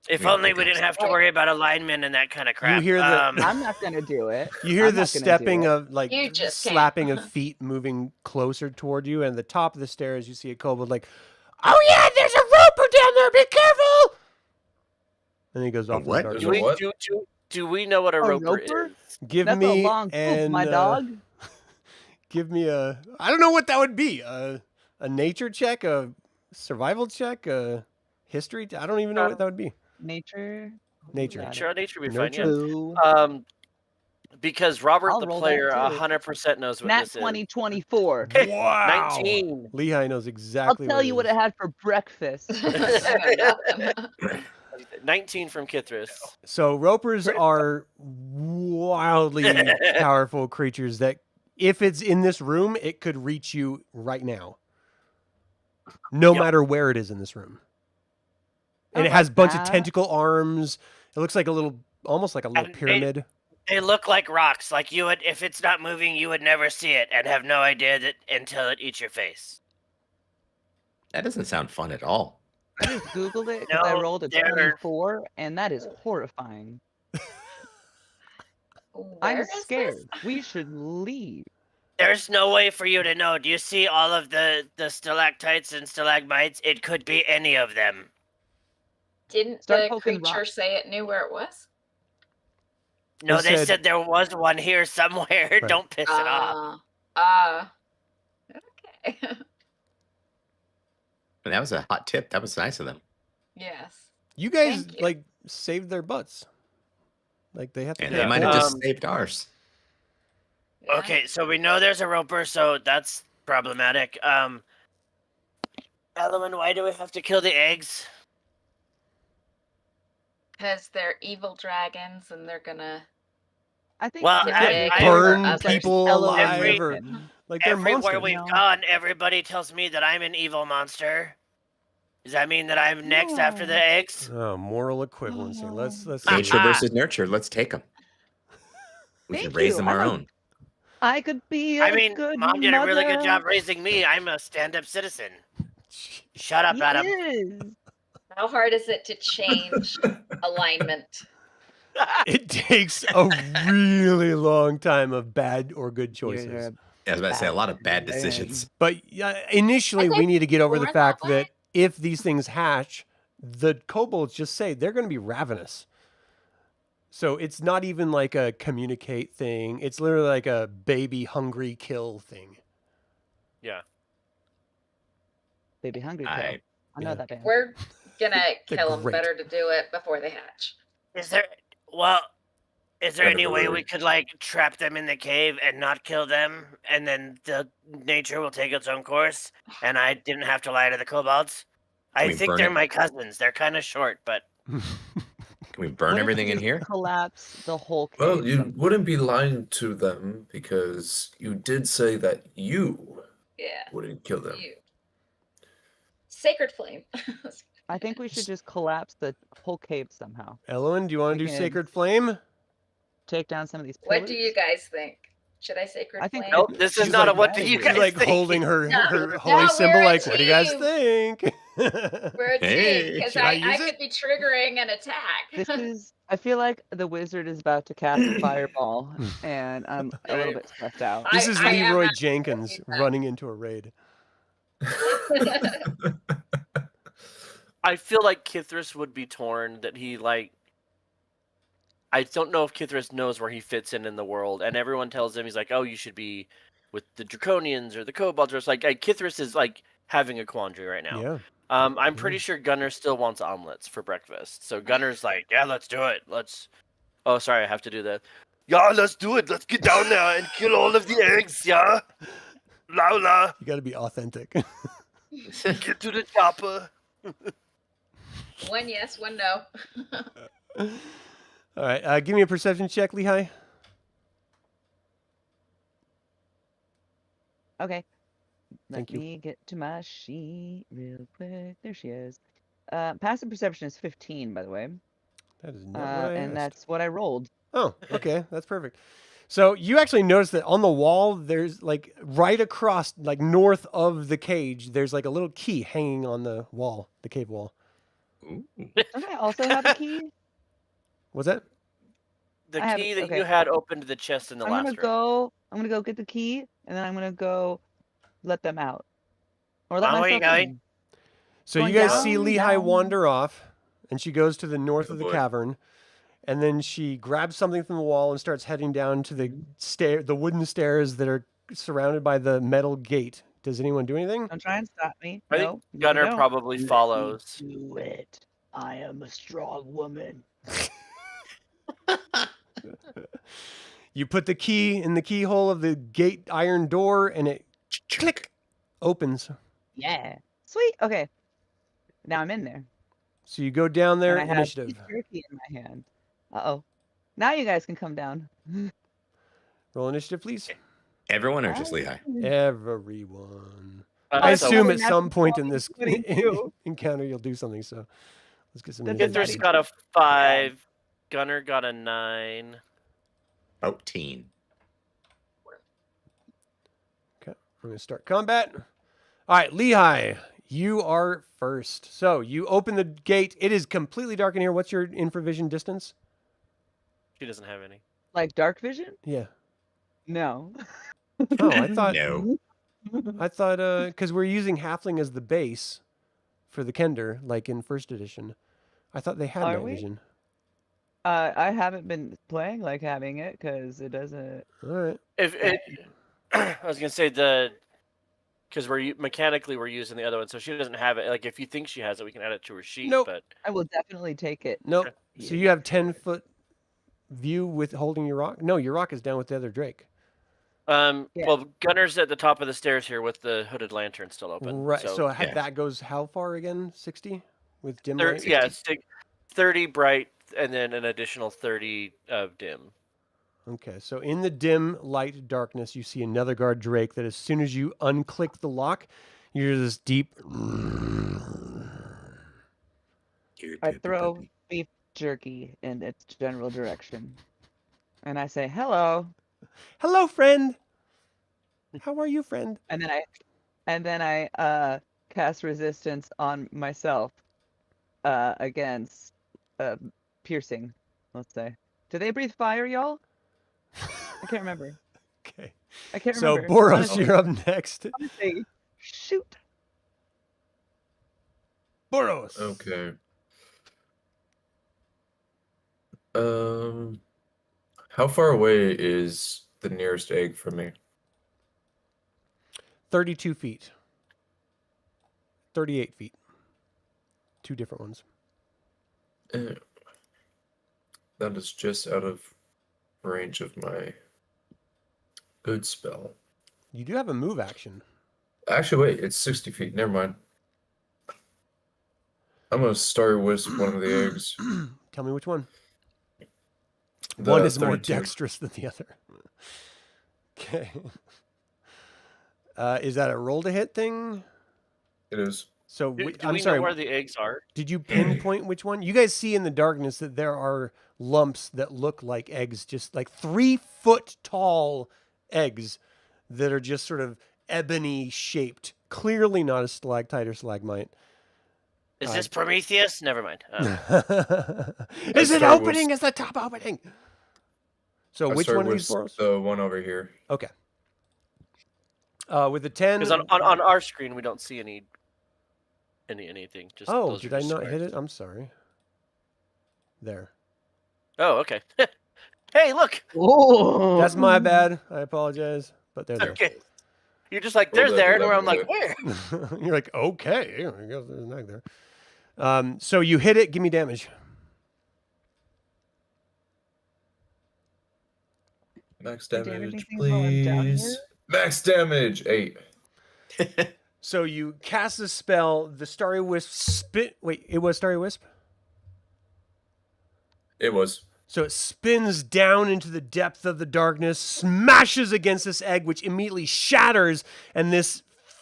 If Yeah, only we because- didn't have to worry about alignment and that kind of crap. hear the- I'm not gonna do it. You hear I'm the not gonna do stepping it. of, like, You just can't. slapping of feet moving closer toward you, and at the top of the stairs, you see a kobold like, oh yeah, there's a roper down there, be careful! And he goes off in the what? dark. There's do a we what? do we know what a roper, roper? is? Give That's me a long poop, my dog. Give me a, I don't know what that would be, a nature check, a survival check, a history, I don't even know what that would be. Nature. Nature. Got it. Sure, nature would be Nurture? fine. Boo. Because Robert I'll the roll that player too. 100% knows what Nat this is. 2024. Wow. 19. Lehigh knows I'll exactly tell you what it it had for breakfast. 19 from Kithris. So ropers are wildly powerful creatures that if it's in this room, it could reach you right now. No Yep. matter where it is in this room. And I it has a like bunch of that. tentacle arms. It looks like a little, almost like a little And they- pyramid. They look like rocks. Like you would, if it's not moving, you would never see it and have no idea that until it eats your face. That doesn't sound fun at all. I just Googled it because I No, rolled a they're- 24, and that is horrifying. I'm Where is scared. this? We should leave. There's no way for you to know. Do you see all of the stalactites and stalagmites? It could be any of them. Didn't Start the poking creature rocks. say it knew where it was? No, They they said- said there was one here somewhere. Right. Don't piss it off. Okay. And that was a hot tip. That was nice of them. Yes. You guys Thank you. like saved their butts. Like they have to. And do they it. might have just Um, saved ours. Yeah. Okay, so we know there's a roper, so that's problematic. Elowyn, why do we have to kill the eggs? Because they're evil dragons and they're gonna. I think Well, that I- they I- burn others. people Elowyn alive, or Dragon. like they're Everywhere monsters. we've No. gone, everybody tells me that I'm an evil monster. Does that mean that I'm next after the No. eggs? Oh, moral equivalency. Let's Nature versus nurture. Let's take them. We can Thank raise you. them I our like- own. I could be a I mean, good Mom did a really good mother. job raising me. I'm a stand-up citizen. Shut up, He Adam. is. How hard is it to change alignment? It takes a really long time of bad or good You're choices. I was about to say a lot of bad Man. decisions. But initially, I we think need to get over the born fact that way. that if these things hatch, the kobolds just say they're going to be ravenous. So it's not even like a communicate thing. It's literally like a baby hungry kill thing. Yeah. Baby Hungry Kill. I- I know yeah. that band. We're gonna They're kill them. great. Better to do it before they hatch. Is there is there Kind of any a way we worry. could like trap them in the cave and not kill them, and then the nature will take its own course, and I didn't have to lie to the kobolds? I we think burn they're it? my cousins. They're kind of short, but Can we burn What if everything we in just here? Collapse the whole cave. Well, you somehow? wouldn't be lying to them because you did say that you Yeah. wouldn't kill them. You. Sacred flame. I think we should just collapse the whole cave somehow. Elowyn, do you want to We do can- Sacred Flame? Take down some of these What pillars. do you guys think? Should I sacred I think- flame? nope. This is She's not like- a what do you She's guys She's like think? holding her, No, her holy no, symbol, we're a like, what do you guys team. think? We're a Hey, team because should I I use could it? be triggering an attack. This is. I feel like the wizard is about to cast a fireball, and I'm a little bit stressed out. This I- is I am Leroy not Jenkins confused now. running into a raid. I feel like Kithris would be torn that he like. I don't know if Kithris knows where he fits in the world, and everyone tells him he's like, "Oh, you should be with the Draconians or the Kobolds." Or it's like Kithris is like having a quandary right now. Yeah. I'm pretty sure Gunnar still wants omelets for breakfast, so Gunnar's like, "Yeah, let's do it. Let's." Oh, sorry, I have to do that. Yeah, let's do it. Let's get down there and kill all of the eggs. Yeah, Laula, You got to be authentic. get to the chopper. One yes, one no. All right. Give me a perception check, Lehigh. Okay. Thank Let you. me get to my sheet real quick. There she is. Passive perception is 15, by the way. That is not what I And asked. that's what I rolled. Oh, okay. That's perfect. So you actually notice that on the wall, there's like right across, like north of the cage, there's like a little key hanging on the wall, the cave wall. Ooh. Don't I also have a key? Was that? The I have- key that okay. you had opened the chest in the I'm last gonna room. go. I'm gonna go get the key, and then I'm gonna go let them out, or let Mom, where you myself going? in. So Going you guys down, see Lehigh down. wander off, and she goes to the north Oh, of the boy. cavern, and then she grabs something from the wall and starts heading down to the the wooden stairs that are surrounded by the metal gate. Does anyone do anything? Don't try and stop me. I No, think no, Gunnar no. probably Let me follows. Do it. I am a strong woman. You put the key in the keyhole of the gate iron door, and it click opens. Yeah. Sweet. Okay. Now I'm in there. So you go down there. And I have Initiative. beef jerky in my hand. Uh-oh. Now you guys can come down. Roll initiative, please. Everyone or just Lehigh? Everyone. Uh, I so assume at Natural some point in this 22. encounter you'll do something. So let's get some. That's initiative. Kithris got a 5. Gunnar got a 9. Oh, teen. Okay, we're gonna start combat. All right, Lehigh, you are first. So you open the gate. It is completely dark in here. What's your infravision distance? She doesn't have any. Like dark vision? Yeah. No. Oh, I thought No. because we're using halfling as the base for the Kender, like in first edition. I thought they had Are night we? vision. I haven't been playing like having it because it doesn't. All right. If it, I was gonna say because mechanically we're using the other one, so she doesn't have it. Like if you think she has it, we can add it to her sheet. Nope. But I will definitely take it. Nope. Yeah. So you have 10-foot view with holding your rock? No, your rock is down with the other Drake. Yeah. well, Gunnar's at the top of the stairs here with the hooded lantern still open. Right. So yeah. that goes how far again? 60 with dim Thir- light? yeah, it's 30 bright and then an additional 30 of dim. Okay, so in the dim light darkness, you see another guard Drake that as soon as you unclick the lock, you hear this deep. I throw beef jerky in its general direction, and I say hello, Hello, friend. How are you, friend? and then I cast resistance on myself against piercing. Let's say. Do they breathe fire, y'all? I can't remember. Okay. I can't So remember. Boros, Honestly, you're up next. honestly, shoot. Boros. Okay. How far away is the nearest egg from me? 32 feet. 38 feet. Two different ones. That is just out of range of my good spell. You do have a move action. Actually, wait, it's 60 feet. Never mind. I'm gonna Starry Wisp one of the eggs. Tell me which one. The One is more 32. dexterous than the other. Okay. Is that a roll to hit thing? It is. So Do I'm we sorry. know where the eggs are? Did you pinpoint which one? You guys see in the darkness that there are lumps that look like eggs, just like 3-foot tall eggs that are just sort of ebony shaped. Clearly not a stalactite or stalagmite. Is this Prometheus? Never mind. Is it start opening? with- Is the top opening? So I which Starry one of these, Wisp Boros? the one over here. Okay. With the 10. Because on our screen we don't see anything. Just Oh, those are did I just not hit squares. it? I'm sorry. There. Oh, okay. Hey, look. Oh, That's my bad. I apologize. But they're there. Okay. You're just like, Hold they're it, there, and let where me I'm like, look. where? You're like, okay. I guess there's an egg there. So you hit it. Give me damage. Max Am I damage, damaging things while I'm down please. here? Max damage, 8. So you cast the spell. The Starry Wisp spin. Wait, it was Starry Wisp? It was. So it spins down into the depth of the darkness, smashes against this egg, which immediately shatters, and this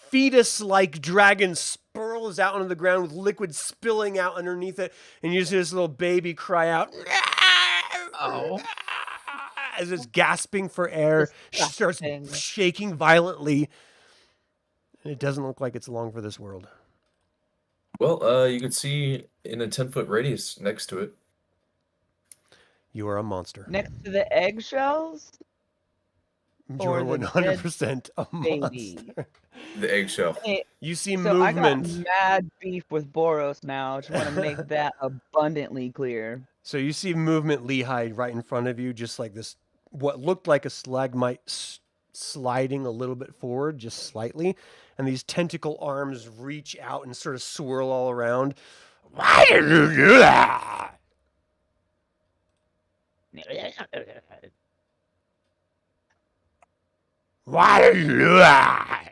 fetus-like dragon spurls out onto the ground with liquid spilling out underneath it, and you see this little baby cry out. Oh. As it's gasping for air, she starts Disgusting. shaking violently, and it doesn't look like it's long for this world. Well, you can see in a 10-foot radius next to it. You are a monster. Next to the eggshells, You are or the 100% a baby. monster. The eggshell. Hey, You see so I got movement. mad beef with Boros now. Just want to make that abundantly clear. So you see movement, Lehigh, right in front of you, just like this, what looked like a stalagmite sliding a little bit forward, just slightly. And these tentacle arms reach out and sort of swirl all around. Why did you do that? Why did you do that?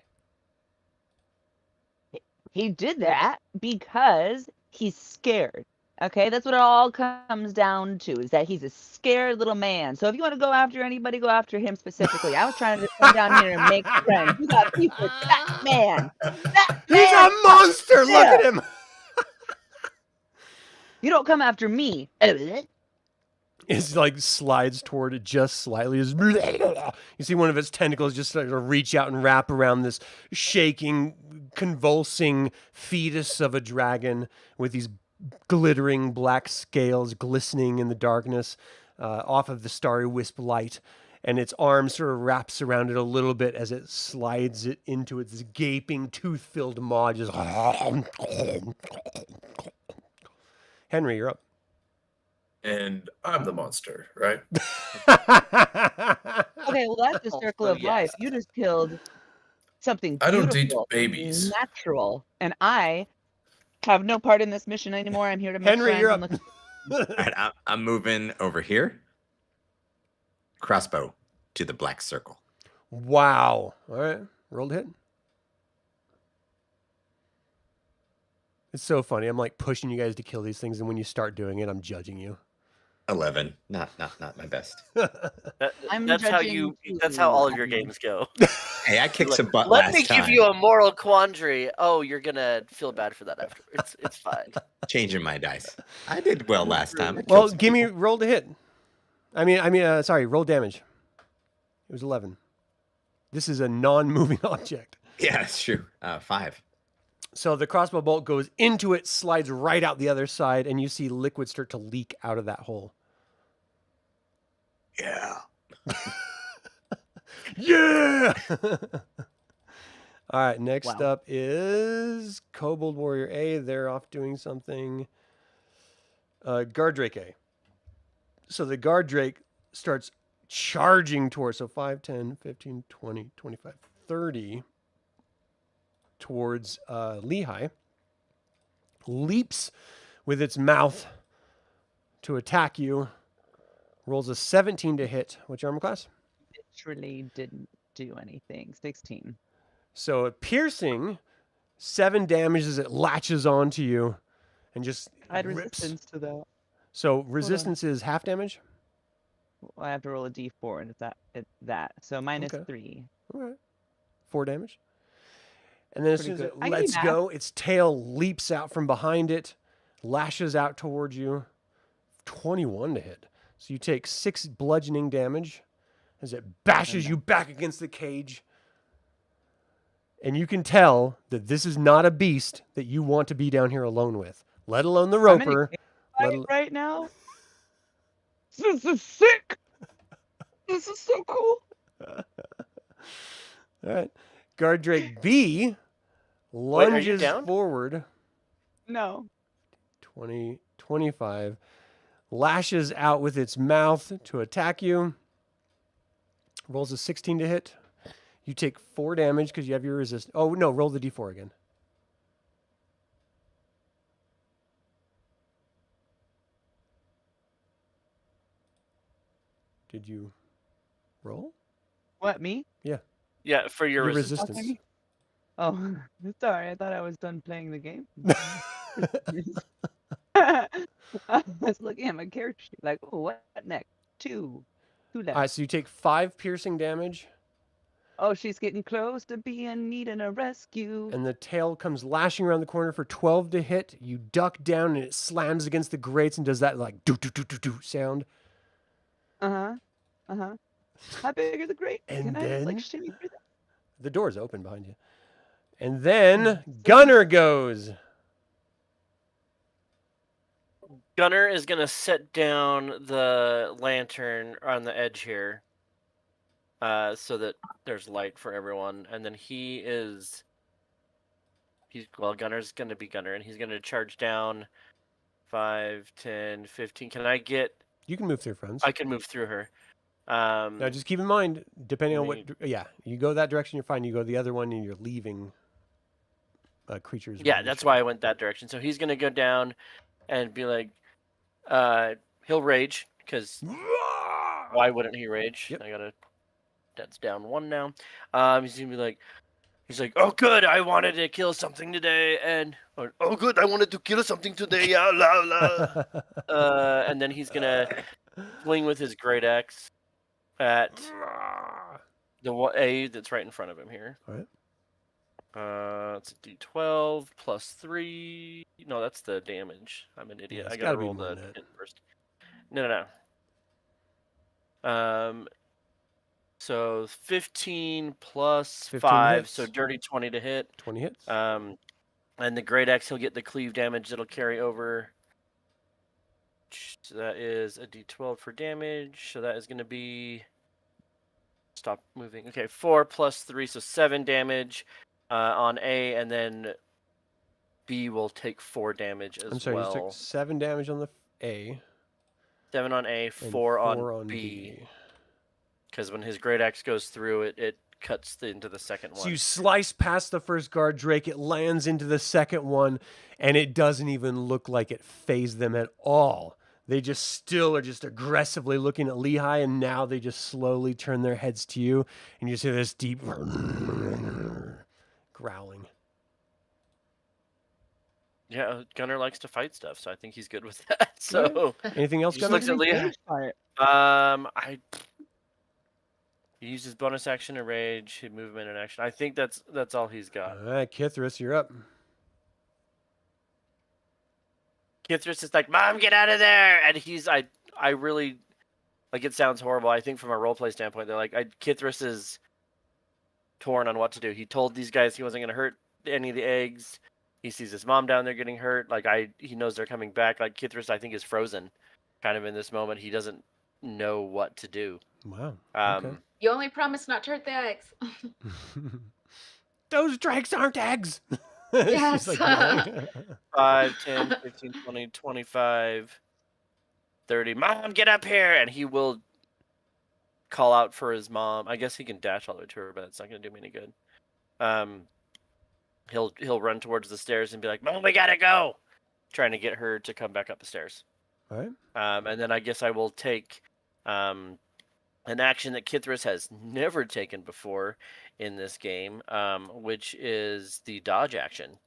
He did that because he's scared. Okay, that's what it all comes down to, is that he's a scared little man. So if you want to go after anybody, go after him specifically. I was trying to just come down here and make friends. You got beef with that man. That He's man. a monster! Look at him! You don't come after me. It's like slides toward it just slightly. You see one of its tentacles just sort of reach out and wrap around this shaking, convulsing fetus of a dragon with these glittering black scales glistening in the darkness. off of the starry wisp light, and its arm sort of wraps around it a little bit as it slides it into its gaping, tooth-filled maw. Just Henry, you're up. And I'm the monster, right? Okay, well that's the circle of life. You just killed something I don't eat beautiful, babies. natural, and I have no part in this mission anymore. I'm here to make Henry, friends you're and up. look. All right, I'm moving over here. Crossbow to the black circle. Wow. All right. Roll to hit. It's so funny. I'm like pushing you guys to kill these things, and when you start doing it, I'm judging you. 11. Not my best. I'm That's how judging That's how all of your you. games go. Hey, I kicked some butt Let last me time. give you a moral quandary. Oh, you're gonna feel bad for that afterwards. It's fine. Changing my dice. I did well last time. I killed Well, some give me people. roll to hit. Sorry, roll damage. It was 11. This is a non-moving object. Yeah, that's true. 5. So the crossbow bolt goes into it, slides right out the other side, and you see liquid start to leak out of that hole. Yeah. Yeah! All right, next Wow. up is Kobold Warrior A. They're off doing something. Guard Drake A. So the Guard Drake starts charging towards, so 5, 10, 15, 20, 25, 30 towards Lehigh. Leaps with its mouth to attack you. Rolls a 17 to hit. What's your armor class? Literally didn't do anything. 16. So piercing, 7 damage as it latches onto you and just I had rips. resistance to that. So resistance is half damage? I have to roll a d4, and it's that. So minus Okay. 3. All right. 4 damage. And then as Pretty soon as good. it I can lets do go, its tail leaps out from behind it, lashes out towards you. 21 to hit. So you take 6 bludgeoning damage as it bashes you back against the cage. And you can tell that this is not a beast that you want to be down here alone with, let alone the I'm in a roper. cage let fight al- right now. This is sick. This is so cool. All right. Guard Drake B Wait, are you lunges down? forward. No. 20, 25. Lashes out with its mouth to attack you. Rolls a 16 to hit. You take 4 damage because you have your resist. Oh, no, roll the d4 again. Did you roll? What, me? Yeah, for your Your resistance. resistance. Oh, sorry. I thought I was done playing the game. I was looking at my character sheet like, oh, what next? 2 left. All right, so you take 5 piercing damage, Oh, she's getting close to being needing a rescue. and the tail comes lashing around the corner for 12 to hit. You duck down, and it slams against the grates and does that like do sound. Uh-huh. How big are the grates? And Can I like then- shimmy through them? The door's open behind you. And then Gunnar goes. Gunnar is gonna set down the lantern on the edge here, so that there's light for everyone. And then Gunnar's gonna be Gunnar, and he's gonna charge down 5, 10, 15. Can I get? You can move through, friends. I can move through her. Now, just keep in mind, depending on Need- what, you go that direction, you're fine. You go the other one, and you're leaving creatures. Yeah, range. that's why I went that direction. So he's gonna go down and be like, he'll rage because why wouldn't he rage? Yep. That's down 1 now. He's gonna be like, oh good, I wanted to kill something today, oh good, I wanted to kill something today, yeah, la la. And then he's gonna swing with his great axe at the A that's right in front of him here. All right. It's a D12 plus 3. No, that's the damage. I'm an idiot. Yeah, it's I gotta gotta be roll more the than that. hit first. No. So 15 plus 15 5, so hits. dirty 20 to hit. 20 hits. And the great axe, he'll get the cleave damage that'll carry over damage. So that is a d12 for damage. So that is going to be... Stop moving. Okay, 4 plus 3, so 7 damage on A, and then B will take 4 damage as I'm sorry, you well. took 7 damage on the A. 7 on A, and 4 on on B. Because when his great axe goes through, it cuts into the second one. So you slice past the first guard drake, it lands into the second one, and it doesn't even look like it phased them at all. They just still are just aggressively looking at Lehigh, and now they just slowly turn their heads to you, and you just hear this deep growling. Yeah, Gunnar likes to fight stuff, so I think he's good with that. So Anything else, He just Gunnar? looks at Lehigh. He uses bonus action and rage, movement and action. I think that's all he's got. All right, Kithris, you're up. Kithris is like, "Mom, get out of there!" And he's I really like. It sounds horrible. I think from a roleplay standpoint, they're like, Kithris is torn on what to do. He told these guys he wasn't going to hurt any of the eggs. He sees his mom down there getting hurt. Like he knows they're coming back. Like Kithris, I think, is frozen, kind of in this moment. He doesn't know what to do. Wow. Okay. You only promised not to hurt the eggs. Those drakes aren't eggs. Yes. She's like, 5, 10, 15, 20, 25, 30. Mom, get up here! And he will call out for his mom. I guess he can dash all the way to her, but it's not going to do me any good. He'll run towards the stairs and be like, "Mom, we gotta go!" Trying to get her to come back up the stairs. all right. And then I guess I will take an action that Kithris has never taken before in this game, which is the dodge action.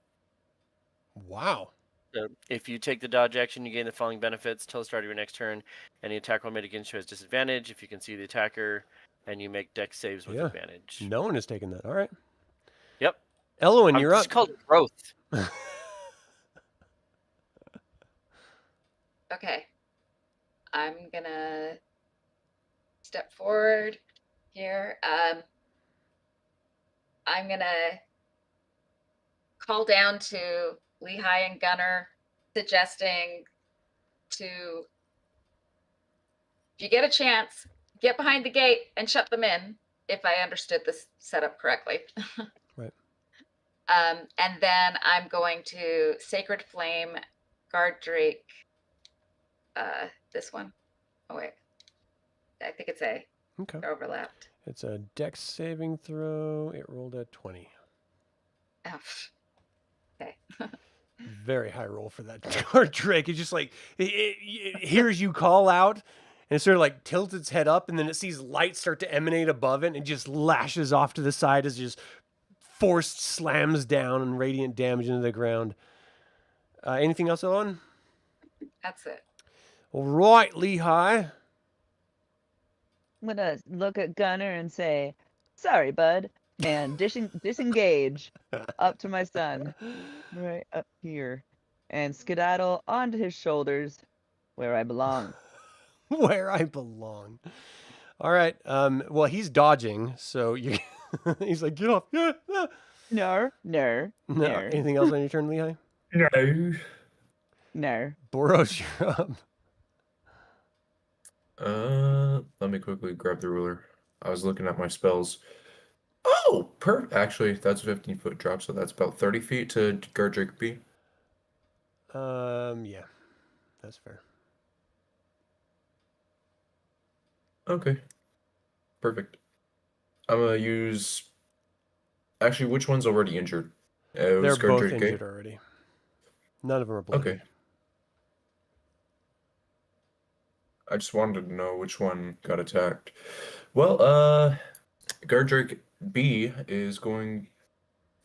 Wow. So if you take the dodge action, you gain the following benefits till the start of your next turn. Any attack roll made against you has disadvantage if you can see the attacker, and you make dex saves with Yeah. advantage. No one has taken that. All right. Yep. Elowyn, you're up. It's called growth. Okay. I'm gonna step forward here. I'm gonna call down to Lehigh and Gunnar, suggesting to, if you get a chance, get behind the gate and shut them in, if I understood this setup correctly. Right. And then I'm going to Sacred Flame, Guard Drake, this one. Oh, wait. I think it's A. Okay. They're overlapped. It's a dex saving throw. It rolled a 20. Oh. Okay. Very high roll for that guard drake. It's just like, it hears you call out, and it sort of like tilts its head up, and then it sees light start to emanate above it, and it just lashes off to the side as it just forced slams down and radiant damage into the ground. Anything else, Elowyn? That's it. All right, Lehigh. I'm gonna look at Gunnar and say, "Sorry, bud," and disengage up to my son, right up here, and skedaddle onto his shoulders, where I belong. Where I belong. All right. Well, he's dodging, so you. He's like, get off. Yeah. No. No. Anything else on your turn, Lehigh? No. Boros, you're up. Let me quickly grab the ruler. I was looking at my spells. Oh, actually, that's a 15-foot drop, so that's about 30 feet to guard Drake B. Yeah, that's fair. Okay, perfect. I'm gonna use. Actually, which one's already injured? It They're was guard both Drake A? injured already. None of them are bloody. Okay. I just wanted to know which one got attacked. Well, guard Drake B is going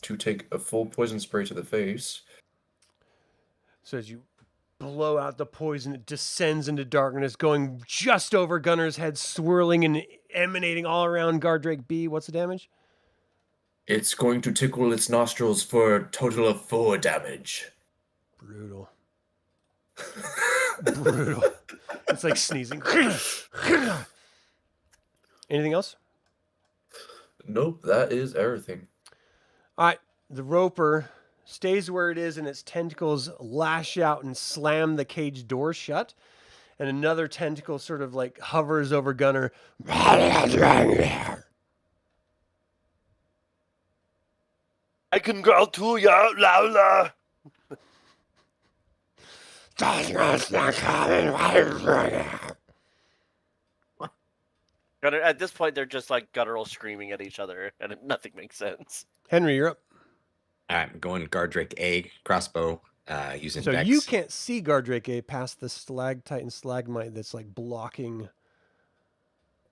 to take a full poison spray to the face. So as you blow out the poison, it descends into darkness, going just over Gunnar's head, swirling and emanating all around guard Drake B. What's the damage? It's going to tickle its nostrils for a total of 4 damage. Brutal. Brutal. It's like sneezing. Anything else? Nope, that is everything. All right. The roper stays where it is, and its tentacles lash out and slam the cage door shut. and another tentacle sort of like hovers over Gunnar. I can growl too, yeah, Lola. Gunnar, at this point, they're just like guttural screaming at each other, and nothing makes sense. Henry, you're up. All right, I'm going Gardrake A, crossbow, using So Vex. you can't see Gardrake A past the stalactite and stalagmite that's like blocking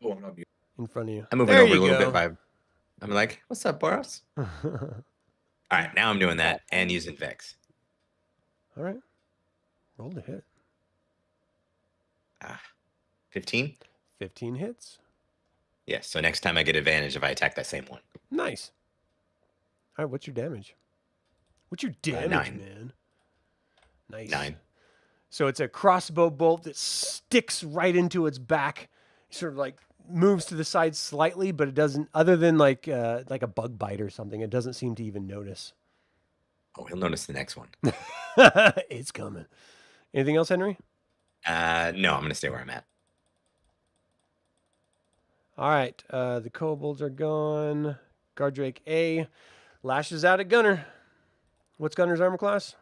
Oh, I'm not muted. in front of you. I'm moving There over a you little go. bit by. I'm like, what's up, Boros? All right, now I'm doing that and using Vex. All right. Roll to hit. 15? 15 hits. Yes, so next time I get advantage if I attack that same one. Nice. All right, what's your damage? What's your damage, 9. man? Nice. 9. So it's a crossbow bolt that sticks right into its back. Sort of like moves to the side slightly, but it doesn't, other than like a bug bite or something, it doesn't seem to even notice. Oh, he'll notice the next one. It's coming. Anything else, Henry? No, I'm going to stay where I'm at. All right. The kobolds are gone. Gardrake A lashes out at Gunnar. What's Gunnar's armor class?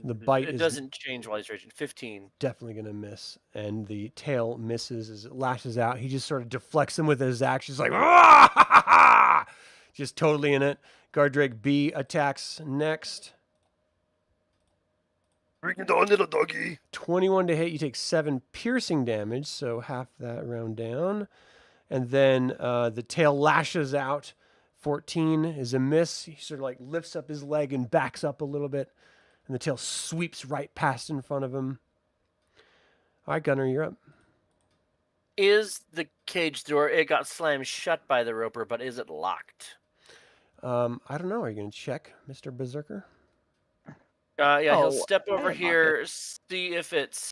The bite It is doesn't change while he's raging. 15. definitely going to miss. And the tail misses as it lashes out. He just sort of deflects him with his axe. He's like, "Ah!" Just totally in it. Gardrake B attacks next. Bring it on, little doggy. 21 to hit. You take 7 piercing damage, so half that round down. And then the tail lashes out. 14 is a miss. He sort of like lifts up his leg and backs up a little bit. And the tail sweeps right past in front of him. All right, Gunnar, you're up. Is the cage door, it got slammed shut by the roper, but is it locked? I don't know. Are you going to check, Mr. Berserker? Yeah, he'll Oh, step I over didn't lock here, see if it's...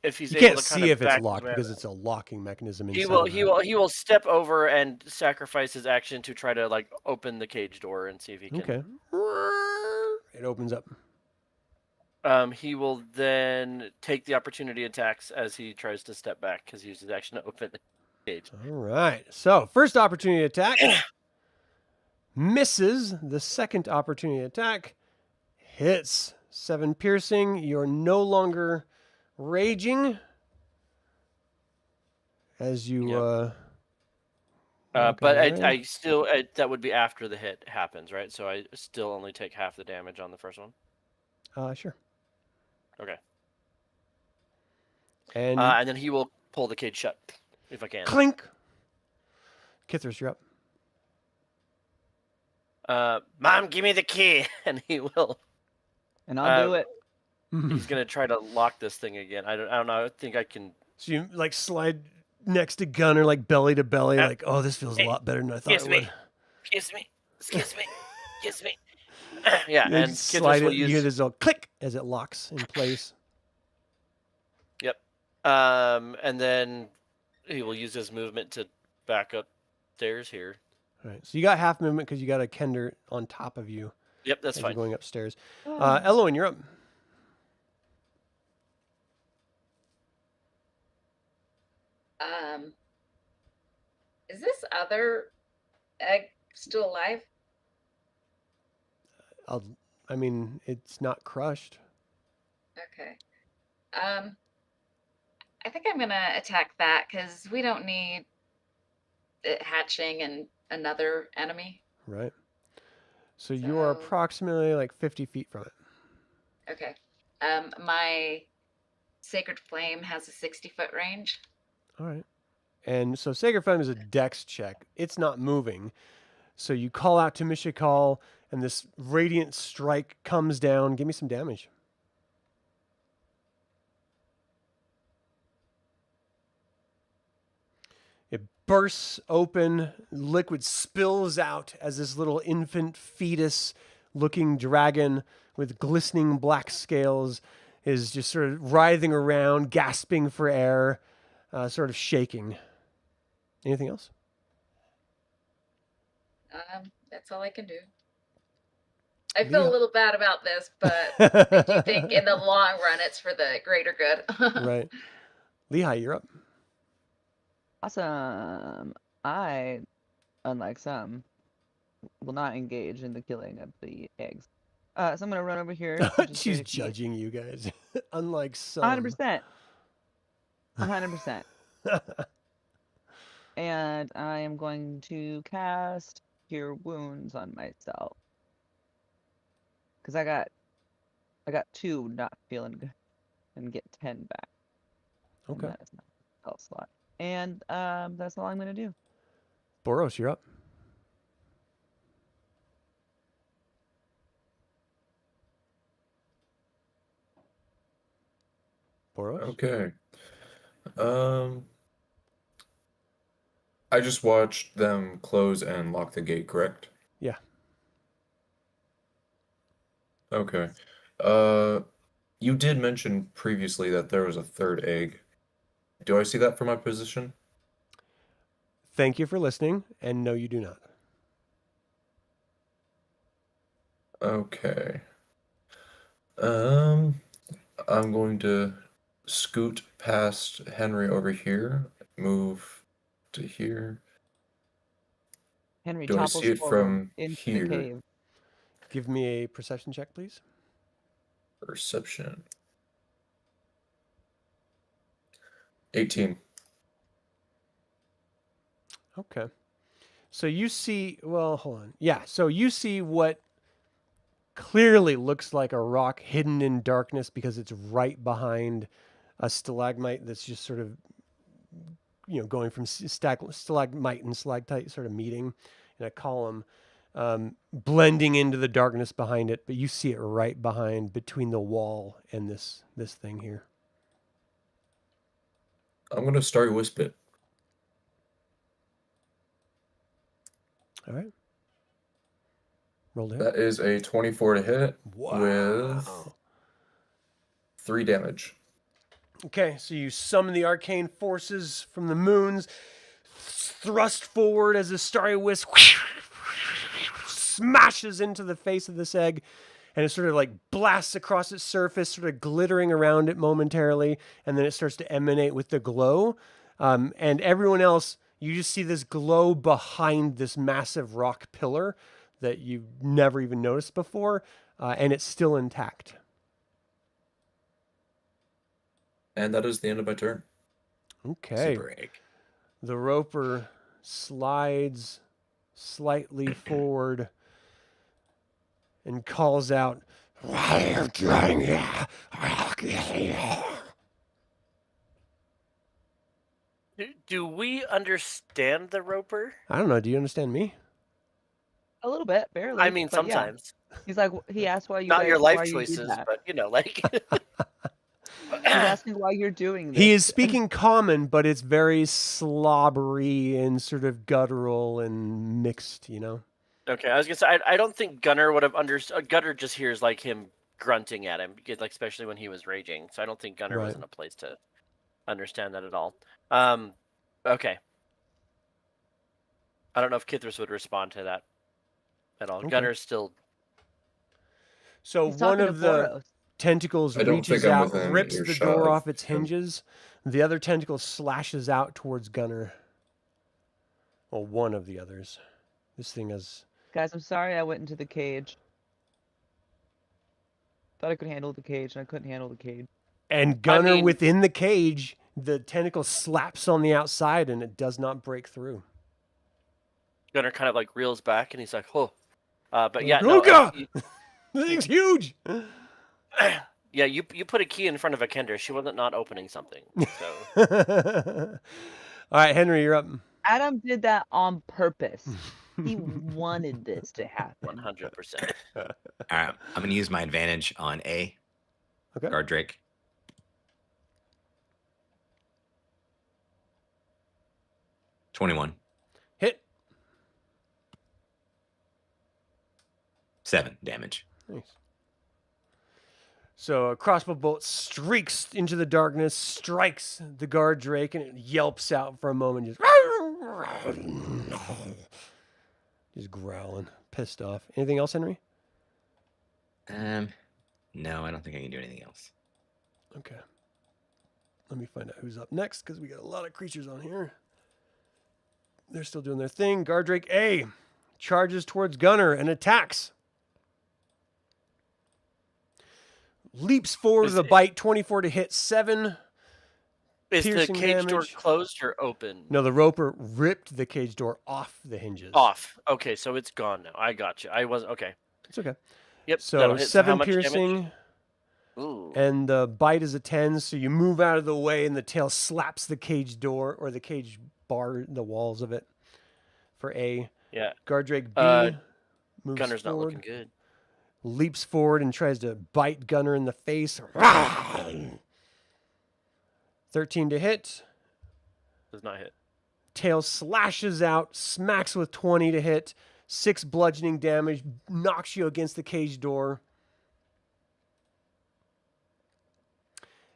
If he's You able can't to kind see of if it's back locked him out. because it's a locking mechanism inside. He will step over and sacrifice his action to try to like open the cage door and see if he can. Okay. It opens up. He will then take the opportunity attacks as he tries to step back because he used his action to open the cage. All right. So, first opportunity attack misses. The second opportunity attack hits. 7 piercing. You're no longer raging as you Yep. walk But away. I still that would be after the hit happens, right? So I still only take half the damage on the first one. Sure. Okay. And And then he will pull the cage shut if I can. clink. Kithris, you're up. Mom, give me the key, and he will. And I'll do it. He's gonna try to lock this thing again. I don't know. I think I can. So you like slide next to Gunnar, like belly to belly, like, oh, this feels a Hey, lot better than I thought it kiss me. would. Kiss me, kiss me, kiss me. Yeah, You and slide Kithris will it, you hear use. this little click as it locks in place. Yep. And then he will use his movement to back upstairs here. All right. So you got half movement because you got a Kender on top of you. Yep, that's as you're fine. going upstairs. Elowyn, you're up. Is this other egg still alive? I mean, it's not crushed. Okay. I think I'm gonna attack that because we don't need it hatching and another enemy. Right. So you are So- approximately like 50 feet from it. Okay. My Sacred Flame has a 60-foot range. All right. And so Sacred Flame is a dex check. It's not moving. So you call out to Mishakal, and this radiant strike comes down. Give me some damage. It bursts open. Liquid spills out as this little infant fetus-looking dragon with glistening black scales is just sort of writhing around, gasping for air, sort of shaking. Anything else? That's all I can do. I feel Yeah. a little bad about this, but I do think in the long run it's for the greater good. Right. Lehigh, you're up. Awesome. I, unlike some, will not engage in the killing of the eggs. So I'm gonna run over here. She's judging you guys. Unlike some. 100%. 100%. And I am going to cast Cure Wounds on myself. Because I got 2 not feeling good. And get 10 back. And Okay. that is not a spell slot. And that's all I'm gonna do. Boros, you're up. Boros? Okay. I just watched them close and lock the gate, correct? Yeah. Okay. You did mention previously that there was a third egg. Do I see that from my position? Thank you for listening, and no, you do not. Okay. I'm going to scoot past Henry over here, move to here. Henry Do I topples see it forward from into here? the cave. Give me a perception check, please. Perception. 18. Okay. So you see, well, hold on. Yeah, so you see what clearly looks like a rock hidden in darkness because it's right behind a stalagmite that's just sort of, going from stalagmite and stalactite sort of meeting in a column, blending into the darkness behind it. But you see it right behind, between the wall and this thing here. I'm going to Starry Wisp it. All right. Roll to hit. That is a 24 to hit Wow. with 3 damage. Okay, so you summon the arcane forces from the moons, thrust forward as a starry wisp smashes into the face of this egg, and it sort of like blasts across its surface, sort of glittering around it momentarily, and then it starts to emanate with the glow. And everyone else, you just see this glow behind this massive rock pillar that you've never even noticed before, and it's still intact. And that is the end of my turn. Okay. Super egg. The roper slides slightly forward and calls out, "What are you doing here? Do we understand the roper? I don't know. Do you understand me? A little bit, barely. I mean, but yeah. sometimes. He's like, he asked why you Not guys, your life why you did choices, that. but like. He's asking why you're doing this. He is speaking common, but it's very slobbery and sort of guttural and mixed, Okay, I was gonna say I don't think Gunnar would have understood. Gunnar just hears like him grunting at him, because, like, especially when he was raging. So I don't think Gunnar was Right. in a place to understand that at all. Okay. I don't know if Kithris would respond to that at all. Okay. Gunnar's still. So He's one talking to of the Boros. tentacles I don't reaches think I'm out, within rips the earshot door of off its him. hinges. The other tentacle slashes out towards Gunnar. Well, one of the others. This thing has... Guys, I'm sorry I went into the cage. Thought I could handle the cage, and I couldn't handle the cage. And Gunnar mean- within the cage, the tentacle slaps on the outside and it does not break through. Gunnar kind of like reels back and he's like, "Oh," but yeah, no, Ruka! This thing's huge! yeah, you put a key in front of a Kender. She wasn't not opening something. So All right, Henry, you're up. Adam did that on purpose. He wanted this to happen. 100%. All right, I'm going to use my advantage on A. Okay. Guard Drake. $21. Hit. 7 damage. Nice. So a crossbow bolt streaks into the darkness, strikes the guard drake, and it yelps out for a moment, just growling, pissed off. Anything else, Henry? No, I don't think I can do anything else. Okay. Let me find out who's up next because we got a lot of creatures on here. They're still doing their thing. Gardrake A charges towards Gunnar and attacks. Leaps forward with a bite, 24 to hit, 7 Is the piercing cage door damage. closed or open? No, the roper ripped the cage door off the hinges. Off. Okay, so it's gone now. I got you. I was okay. It's okay. Yep. So that'll hit. So 7 how much piercing, damage? Ooh. and the bite is a 10. So you move out of the way, and the tail slaps the cage door or the cage bar, the walls of it. For A. Yeah. Gardrake B moves Gunner's not forward, looking good. leaps forward and tries to bite Gunnar in the face. 13 to hit. Does not hit. Tail slashes out, smacks with 20 to hit, 6 bludgeoning damage, knocks you against the cage door.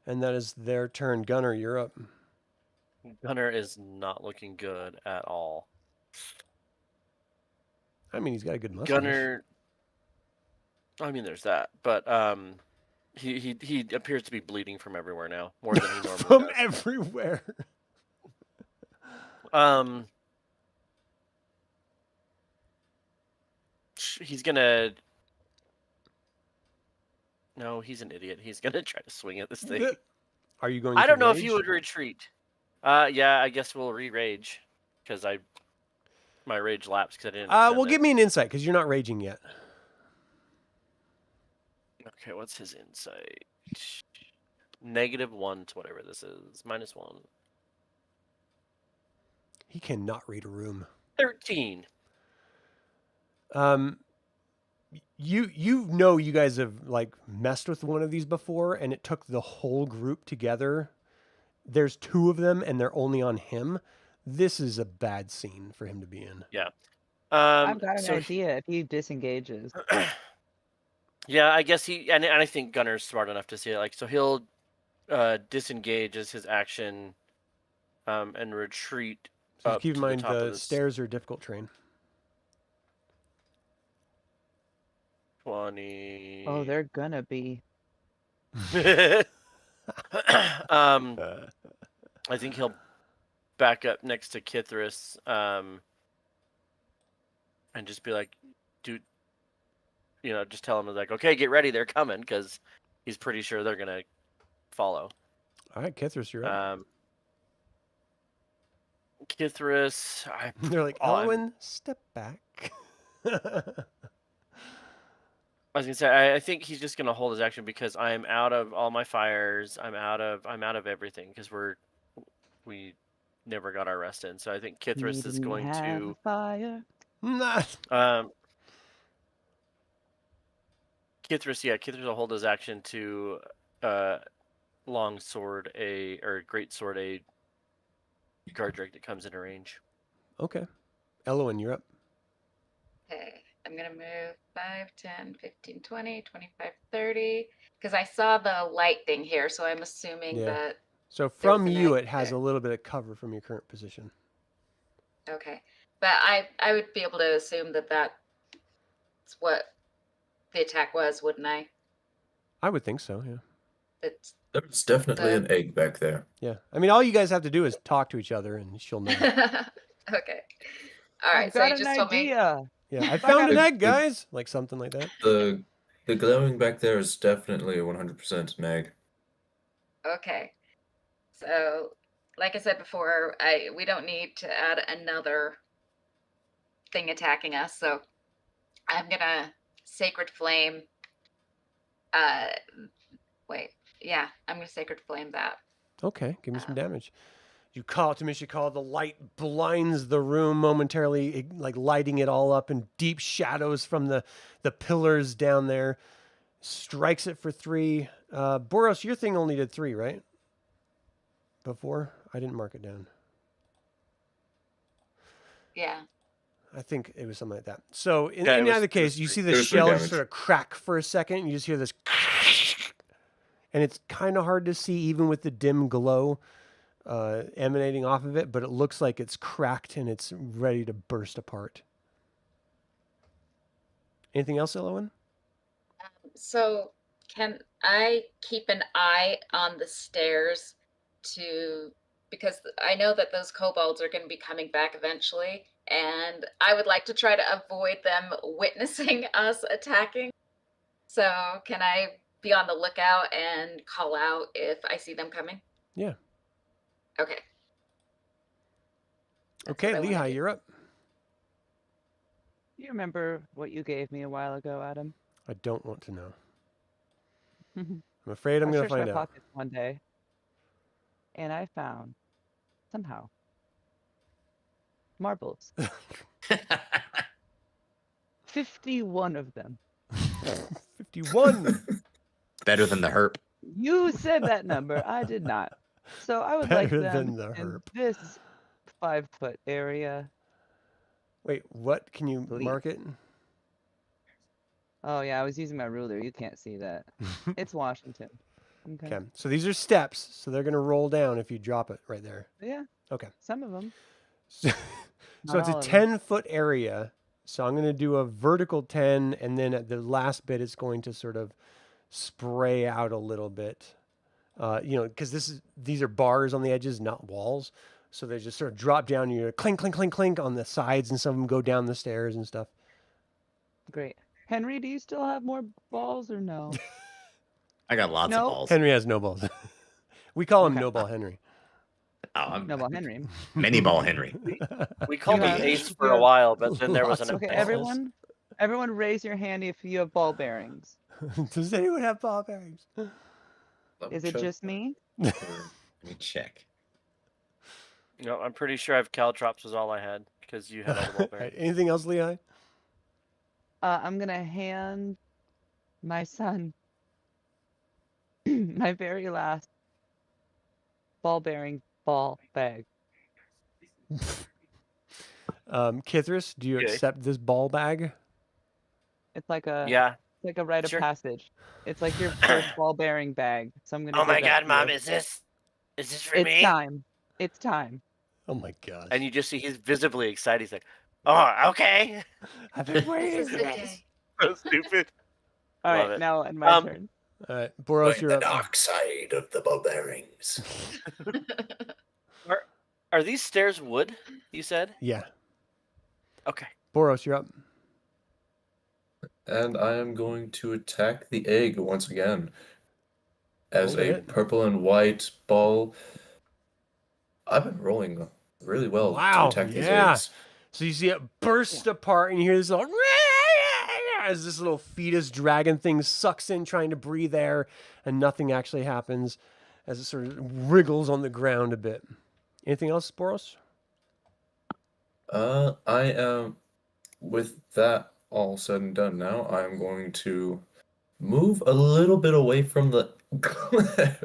And that is their turn. Gunnar, you're up. Gunner is not looking good at all. I mean, he's got a good mustache. Gunner. I mean, there's that, but he appears to be bleeding from everywhere now, more than he normally From does. everywhere. He's gonna. No, he's an idiot. He's gonna try to swing at this thing. Are you going I to don't know if rage? you would retreat. Yeah, I guess we'll re-rage because my rage lapsed because I didn't. Well, send it. give me an insight because you're not raging yet. Okay, what's his insight? -1 to whatever this is. -1. He cannot read a room. 13. You guys have like messed with one of these before, and it took the whole group together. There's 2 of them, and they're only on him. This is a bad scene for him to be in. Yeah. I've got an so idea if he disengages. yeah, I guess and I think Gunner's smart enough to see it. Like, so he'll disengage as his action, and retreat. So up keep in to mind the, top of the this stairs are difficult terrain. 20. Oh, they're gonna be. I think he'll back up next to Kithris, and just be like, dude, just tell him like, okay, get ready, they're coming, because he's pretty sure they're gonna follow. All right, Kithris, you're up. Kithris, They're like, Elowyn, step back. I was gonna say, I think he's just gonna hold his action because I'm out of all my fires. I'm out of everything because we never got our rest in. So I think Kithris is going to fire. Kithris will hold his action to long sword or great sword a Gardrake that comes into range. Okay. Elowyn, you're up. Okay, I'm going to move 5, 10, 15, 20, 25, 30. Because I saw the light thing here, so I'm assuming that... So from an you, egg it has there. a little bit of cover from your current position. Okay. But I would be able to assume that that's what the attack was, wouldn't I? I would think so, yeah. It's There's definitely an egg back there. Yeah. I mean, all you guys have to do is talk to each other, and she'll know. Okay. All right, I've so got you an just told me... idea. Yeah, I found an egg, guys! Like something like that. The glowing back there is definitely 100% an egg. Okay. So, like I said before, we don't need to add another thing attacking us. So, I'm gonna Sacred Flame. I'm gonna Sacred Flame that. Okay, give me some damage. You call it to Mishakal. The light blinds the room momentarily, like lighting it all up in deep shadows from the pillars down there. Strikes it for 3. Boros, your thing only did 3, right? Before? I didn't mark it down. Yeah. I think it was something like that. So in Yeah, it was- either it case, was you three. see the It was 3 shell damage. sort of crack for a second. And you just hear this, and it's kind of hard to see even with the dim glow emanating off of it. But it looks like it's cracked and it's ready to burst apart. Anything else, Elowyn? So can I keep an eye on the stairs because I know that those kobolds are going to be coming back eventually, and I would like to try to avoid them witnessing us attacking. So can I be on the lookout and call out if I see them coming? Yeah. Okay. Okay, what I wanna Lehigh, do. you're up. Do you remember what you gave me a while ago, Adam? I don't want to know. I I'm afraid I'm was going to searching find my out. pockets one day, and I found, somehow, marbles. 51 of them. 51. Better than the herp. You said that number. I did not. So I would like Better them than the in herp. this 5-foot area. Wait, what? Can you Please. mark it? Oh yeah, I was using my ruler. You can't see that. It's Washington. Okay. Okay, so these are steps, so they're going to roll down if you drop it right there. Yeah. Okay. Some of them. So, Not it's a all of them. 10-foot area. So I'm going to do a vertical 10, and then at the last bit, it's going to sort of spray out a little bit. Because these are bars on the edges, not walls. So they just sort of drop down. And you clink, clink, clink, clink on the sides, and some of them go down the stairs and stuff. Great. Henry, do you still have more balls or no? I got lots No. of balls. Henry has no balls. We call him Okay. No Ball Henry. Oh, I'm No, well, Henry. many ball Henry. We called You him have- Ace you for a have- while, but then there was an Lots of Okay, balls. everyone raise your hand if you have ball bearings. Does anyone have ball bearings? Let me Is it check just me? Let me check. No, I'm pretty sure I've caltrops was all I had because you had all the ball All right, bearings. anything else, Lehigh? I'm gonna hand my son my very last ball bearing ball bag. Kithris, do you Okay. accept this ball bag? It's like a Yeah. rite sure. of passage. It's like your first ball bearing bag. So I'm gonna. Oh give my that God, to Mom, you. is this for It's me? time. It's time. Oh my gosh. And you just see he's visibly excited. He's like, "Oh, okay." I've been This waiting is for the this. day. So stupid. All Love right, it. now and my Um, turn. All right, Boros, Join you're the up. dark side of the ball bearings. Are these stairs wood? You said. Yeah. Okay. Boros, you're up. And I am going to attack the egg once again. As Roll a it. purple and white ball. I've been rolling really well Wow, to attack these yeah. eggs. So you see it burst apart, and you hear this little as this little fetus dragon thing sucks in, trying to breathe air, and nothing actually happens as it sort of wriggles on the ground a bit. Anything else, Boros? I am, with that all said and done now, I am going to move a little bit away from the cliff.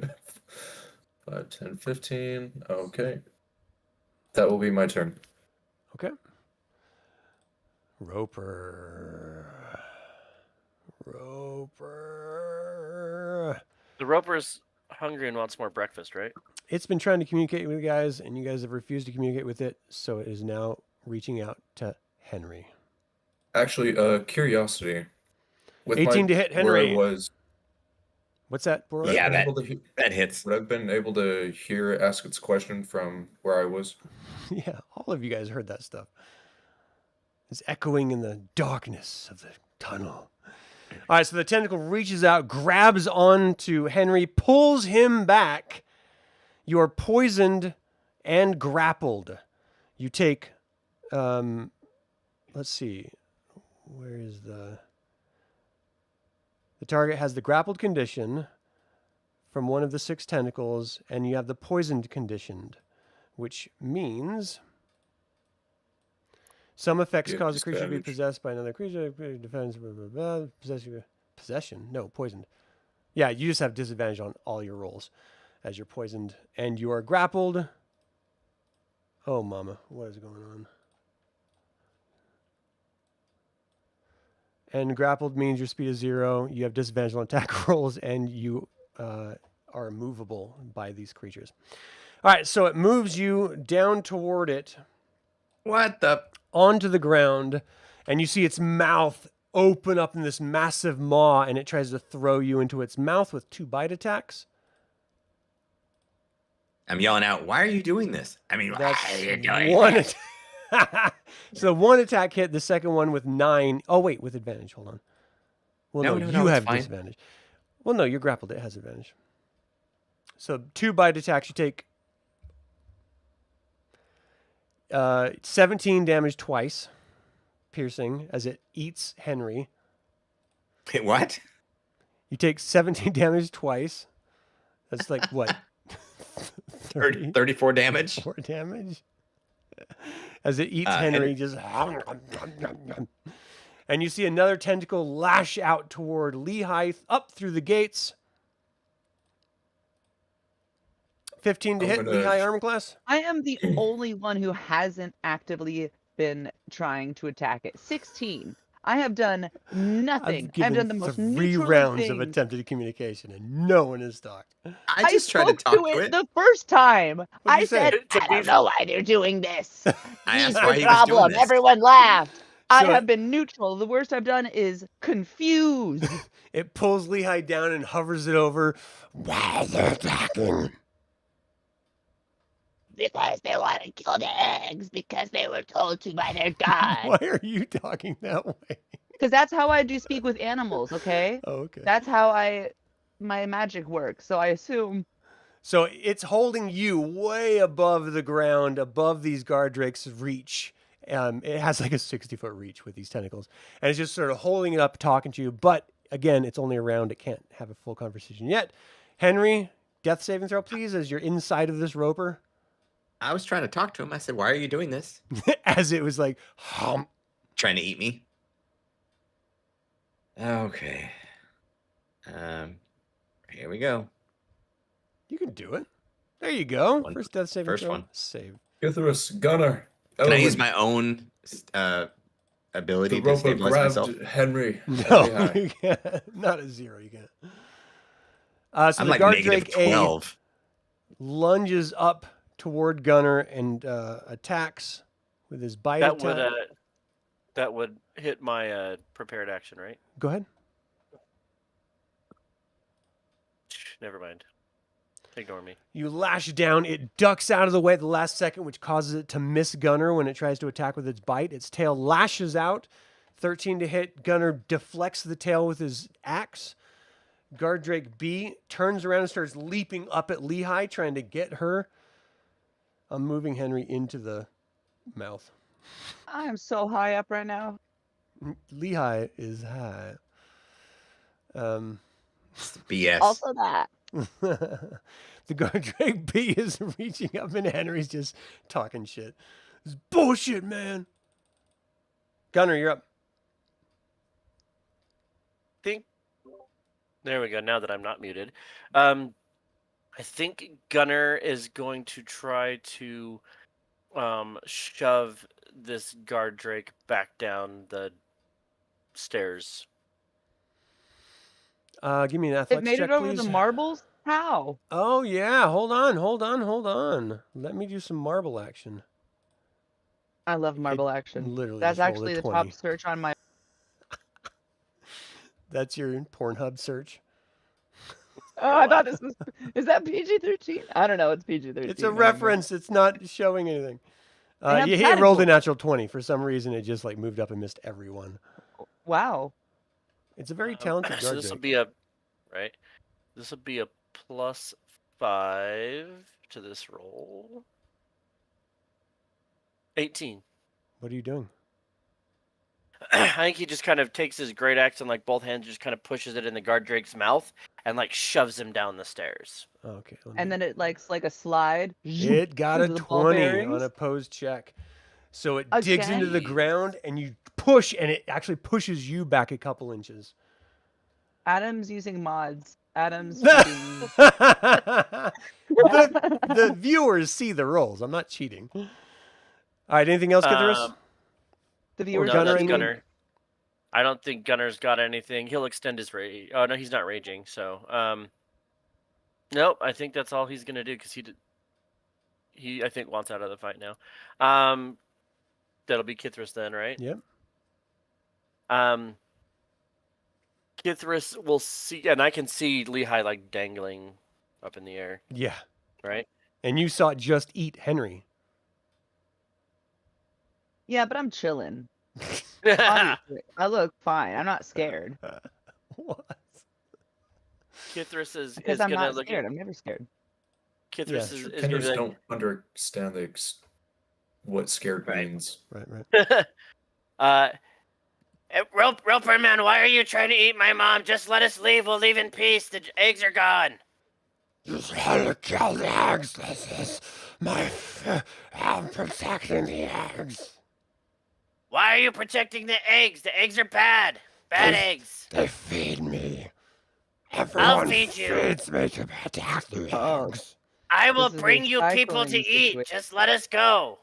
5, 10, 15. Okay. That will be my turn. Okay. Roper. The Roper's hungry and wants more breakfast, right? It's been trying to communicate with you guys, and you guys have refused to communicate with it, so it is now reaching out to Henry. Actually, curiosity. With 18 to hit where Henry. I was, What's that, Boros? would I Yeah, been that- able to he- That hits. would I have been able to ask its question from where I was? Yeah, all of you guys heard that stuff. It's echoing in the darkness of the tunnel. All right, so the tentacle reaches out, grabs onto Henry, pulls him back. You are poisoned and grappled. You take, let's see, where is the target has the grappled condition from one of the 6 tentacles, and you have the poisoned conditioned, which means some effects Yeah, cause a creature to be disadvantage. possessed by another creature. Defense, possession. No, poisoned. Yeah, you just have disadvantage on all your rolls as you're poisoned and you are grappled. Oh, mama, what is going on? And grappled means your speed is 0. You have disadvantage on attack rolls, and you are movable by these creatures. All right, so it moves you down toward it What the? onto the ground, and you see its mouth open up in this massive maw, and it tries to throw you into its mouth with 2 bite attacks. I'm yelling out, why are you doing this? I mean, That's why are you doing one this? attack. So 1 attack hit, the second one with 9. Oh, wait, with advantage. Hold on. Well, No, you it's have fine. disadvantage. Well, no, you're grappled. It has advantage. So 2 bite attacks. You take 17 damage twice, piercing, as it eats Henry. Wait, what? You take 17 damage twice. That's like, what? 34 damage? 4 damage? As it eats Henry- Henry, just... And you see another tentacle lash out toward Lehigh, up through the gates. 15 to I'm hit, gonna- Lehigh armor class. I am the only one who hasn't actively been trying to attack it. 16. I have done nothing. I've done the most 3 neutral rounds things. of attempted communication, and no one has talked. I just tried to spoke talk to it. the first time. What'd I you say? said, I don't know why they're doing this. I He's asked the why he was doing problem. this. Everyone laughed. I So- have been neutral. The worst I've done is confused. It pulls Lehigh down and hovers it over. Why are they attacking? Because they want to kill the eggs because they were told to by their god. Why are you talking that way? Because that's how I do speak with animals, okay? Oh, okay. That's how my magic works. So I assume So it's holding you way above the ground, above these guard drakes' reach. It has like a 60-foot reach with these tentacles. And it's just sort of holding it up, talking to you. But again, it's only around. It can't have a full conversation yet. Henry, death saving throw, please, as you're inside of this roper. I was trying to talk to him. I said, why are you doing this? As it was like, hum. Trying to eat me? Okay. Here we go. You can do it. There you go. One- First death saving first throw. one. Save. Ithorus, Gunnar. Can I use Elowyn. my own ability The to roper stabilize grabbed myself? Henry. No, Lehigh. you can't. Not a 0. You can't. So I'm the like guard negative drake 12. lunges up toward Gunnar and attacks with his bite attack. That would hit my prepared action, right? Go ahead. Never mind. Ignore me. You lash down. It ducks out of the way at the last second, which causes it to miss Gunnar when it tries to attack with its bite. Its tail lashes out. 13 to hit. Gunnar deflects the tail with his axe. Guard Drake B turns around and starts leaping up at Lehigh, trying to get her. I'm moving Henry into the mouth. I am so high up right now. Lehigh is high. BS. Also that. The guard Drake B is reaching up and Henry's just talking shit. This is bullshit, man. Gunnar, you're up. There we go. Now that I'm not muted, I think Gunnar is going to try to shove this guard drake back down the stairs. Give me an It athletics made check, it over please. the marbles? How? Oh, yeah. Hold on. Let me do some marble action. I love marble action. Literally That's just rolled actually a the 20. top search on my. That's your Pornhub search. Oh, I thought this was. Is that PG-13? I don't know. It's PG-13. It's a reference. It's not showing anything. I have You rolled a tentacles. natural 20. For some reason, it just like moved up and missed everyone. Wow. It's a very talented So guard this will drake. be a right. This will be a +5 to this roll. 18. What are you doing? I think he just kind of takes his great axe and like both hands just kind of pushes it in the guard drake's mouth and like shoves him down the stairs. Okay. And then it likes like a slide. It got a into the ball 20 bearings. on a opposed check. So it digs into the Again. ground and you push, and it actually pushes you back a couple inches. Adam's using mods. Adam's. the viewers see the rolls. I'm not cheating. All right. Anything else, Kithorus? The viewers. No, Gunnar, that's I mean? Gunnar. I don't think Gunner's got anything. He'll extend his rage. Oh no, he's not raging. So, nope. I think that's all he's gonna do because he I think wants out of the fight now. That'll be Kithris then, right? Yep. Kithris will see, and I can see Lehigh like dangling up in the air, Yeah. right? And you saw it just eat Henry. Yeah, but I'm chilling. Obviously, I look fine. I'm not scared What? Kithris is because I'm gonna not look scared. at I'm never scared. Kithris Yeah. is gonna Kenders be like, don't understand what scared Right. means. Right. Roper man, why are you trying to eat my mom? Just let us leave. We'll leave in peace. The eggs are gone. You had to kill the eggs. This is I'm protecting the eggs. Why are you protecting the eggs? The eggs are bad. Bad eggs. They feed me. I'll feed you. feeds me to protect the Oh. eggs. I will This is a bring you people to cycling eat. situation. Just let us go.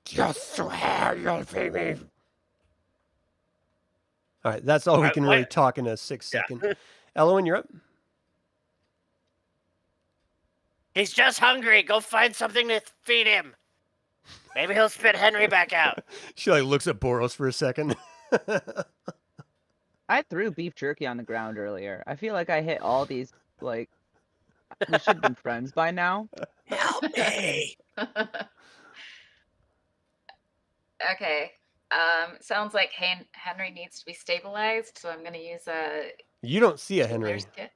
Just swear you'll feed me. All right, that's all we can really what? talk in a 6-second. Elowyn, you're up. He's just hungry. Go find something to feed him. Maybe he'll spit Henry back out. She like looks at Boros for a second. I threw beef jerky on the ground earlier. I feel like I hit all these, like, we should have been friends by now. Help me. Okay. Sounds like Henry needs to be stabilized, so I'm gonna use a You don't see a Henry, healer's kit.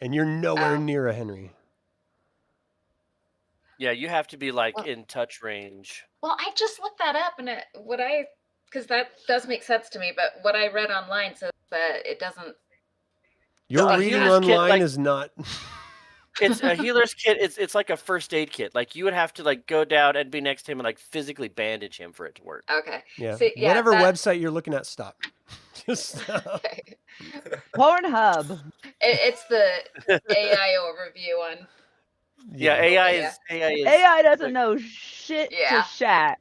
and you're nowhere Oh. near a Henry. yeah, you have to be like Well- in touch range. Well, I just looked that up, and because that does make sense to me, but what I read online says that it doesn't. Your a reading healer's kit, online like- is not. It's a healer's kit. It's like a first aid kit. Like you would have to like go down and be next to him and like physically bandage him for it to work. Okay. Yeah. See, yeah, Whatever that- website you're looking at, stop. Just stop. Okay. Pornhub. It's the AI overview one. Yeah, AI Yeah. is AI is. AI doesn't know shit Yeah. to chat.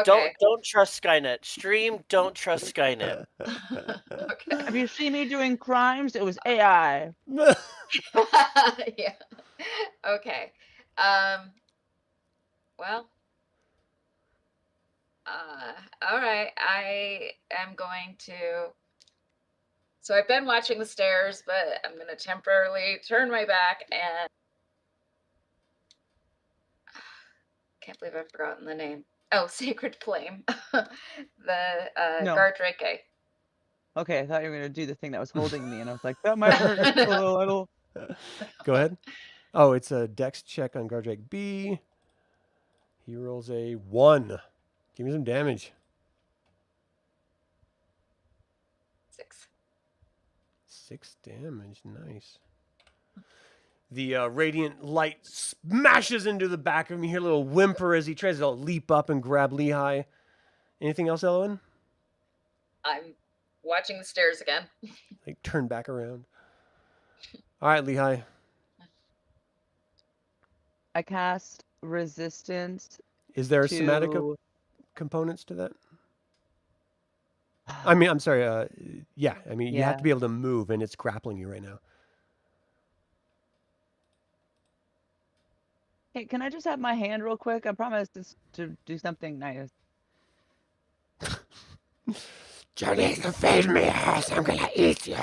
Okay. Don't trust Skynet. Stream. Don't trust Skynet. Okay. Have you seen me doing crimes? It was AI. Yeah. Okay. Well. All right. I am going to. So I've been watching the stairs, but I'm going to temporarily turn my back and. Can't believe I've forgotten the name. Oh, Sacred Flame. The No. guard Drake. Okay, I thought you were gonna do the thing that was holding me, and I was like, that might hurt a little. Go ahead. Oh, it's a dex check on Gardrake B. He rolls a 1. Give me some damage. 6. 6 damage. Nice. The radiant light smashes into the back of him. You hear a little whimper as he tries to leap up and grab Lehigh. Anything else, Elowyn? I'm watching the stairs again. Like, turn back around. All right, Lehigh. I cast resistance Is there somatic to. components to that? I mean, I'm sorry. Yeah, I mean, you have Yeah. to be able to move, and it's grappling you right now. Hey, can I just have my hand real quick? I promise to do something nice. You need to feed me, ass. I'm gonna eat you.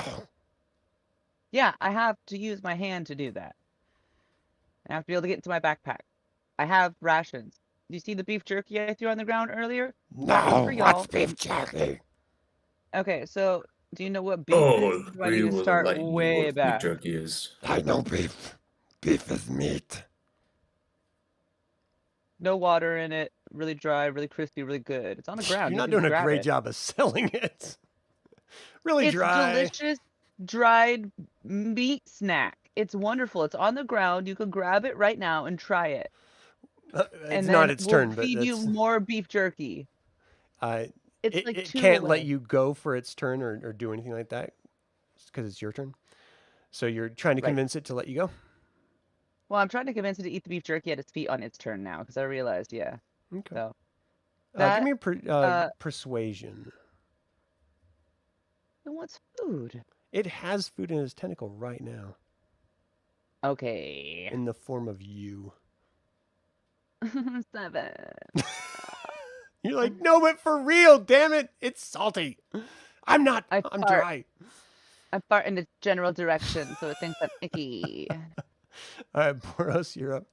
Yeah, I have to use my hand to do that. I have to be able to get into my backpack. I have rations. Do you see the beef jerky I threw on the ground earlier? No, for y'all. what's beef jerky? Okay, so do you know what beef Oh, is? Do I we need to will start enlighten you way what back? beef jerky is. I know beef. Beef is meat. No water in it. Really dry, really crispy, really good. It's on the ground. You're You not can doing a grab great it. job of selling it. Really It's dry. delicious, dried meat snack. It's wonderful. It's on the ground. You could grab it right now and try it. It's And not then its we'll turn, but feed you that's, more beef jerky. It's it, like it 2 can't away. let you go for its turn or do anything like that because it's your turn. So you're trying to Right. convince it to let you go. Well, I'm trying to convince it to eat the beef jerky at its feet on its turn now because I realized, yeah. Okay. So Give me a uh, persuasion. it wants food. It has food in its tentacle right now Okay. in the form of you. 7. You're like, no, but for real, damn it, it's salty. I'm not. I I'm fart. dry. I fart in its general direction, so it thinks I'm icky. All right, Boros, you're up.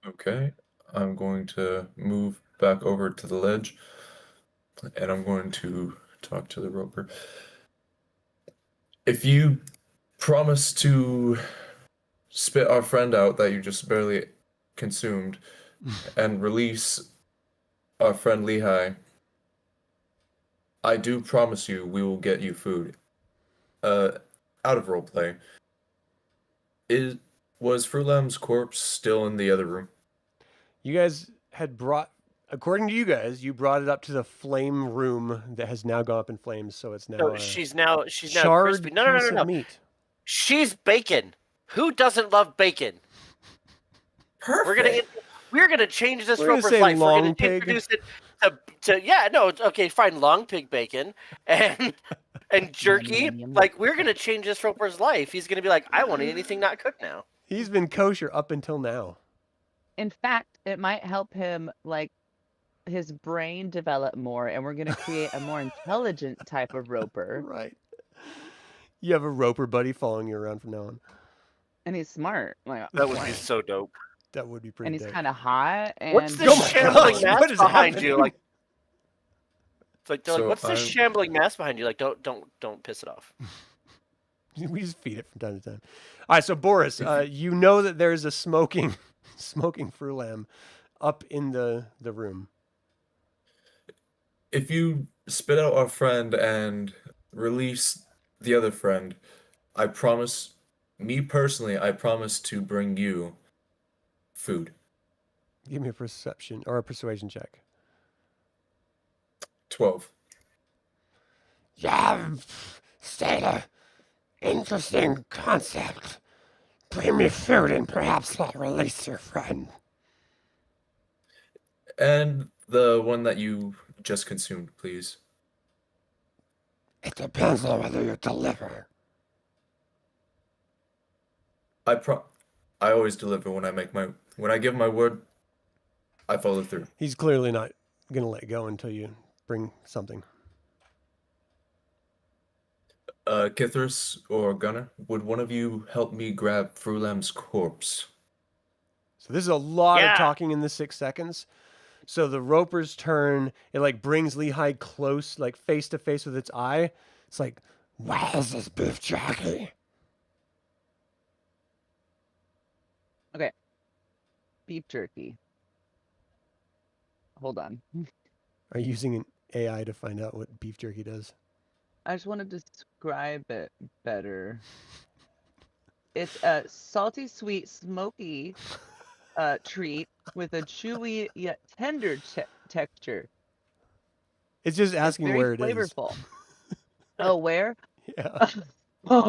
Okay, I'm going to move back over to the ledge, and I'm going to talk to the roper. If you promise to spit our friend out that you just barely consumed and release our friend Lehigh, I do promise you we will get you food. Out of roleplay, was Frulam's corpse still in the other room? You guys had brought, according to you guys, you brought it up to the flame room that has now gone up in flames. So it's now So a she's now charred crispy. No, piece of meat. She's bacon. Who doesn't love bacon? Perfect. We're gonna change this We're gonna roper's say life. We're long gonna pig. introduce it to okay, fine, long pig bacon and jerky. Like, we're gonna change this roper's life. He's gonna be like, I want anything not cooked now. He's been kosher up until now. In fact, it might help him, like, his brain develop more, and we're going to create a more intelligent type of roper. Right. You have a roper buddy following you around from now on. And he's smart. Like, That would be so dope. That would be pretty and he's dope. kind of hot. And What's Oh this my shambling gosh, mass what is behind happening? you? Like, it's like, they're So like, what's this I'm- shambling mass behind you? Like, don't piss it off. We just feed it from time to time. All right, so Boris, you know that there's a smoking Frulam up in the room. If you spit out our friend and release the other friend, I promise, me personally, I promise to bring you food. Give me a perception or a persuasion check. 12. Yeah, Stata. Interesting concept. Bring me food and perhaps I'll release your friend. And the one that you just consumed, please. It depends on whether you deliver. I always deliver when I give my word, I follow through. He's clearly not going to let go until you bring something. Kithris or Gunnar, would one of you help me grab Frulam's corpse? So this is a lot Yeah. of talking in the 6 seconds. So the roper's turn, it like brings Lehigh close, like face to face with its eye. It's like, why is this beef jerky? beef jerky. Hold on. Are you using an AI to find out what beef jerky does? I just want to describe it better. It's a salty, sweet, smoky treat with a chewy yet tender texture. It's just It's asking very where it is. flavorful. Oh, where? Yeah.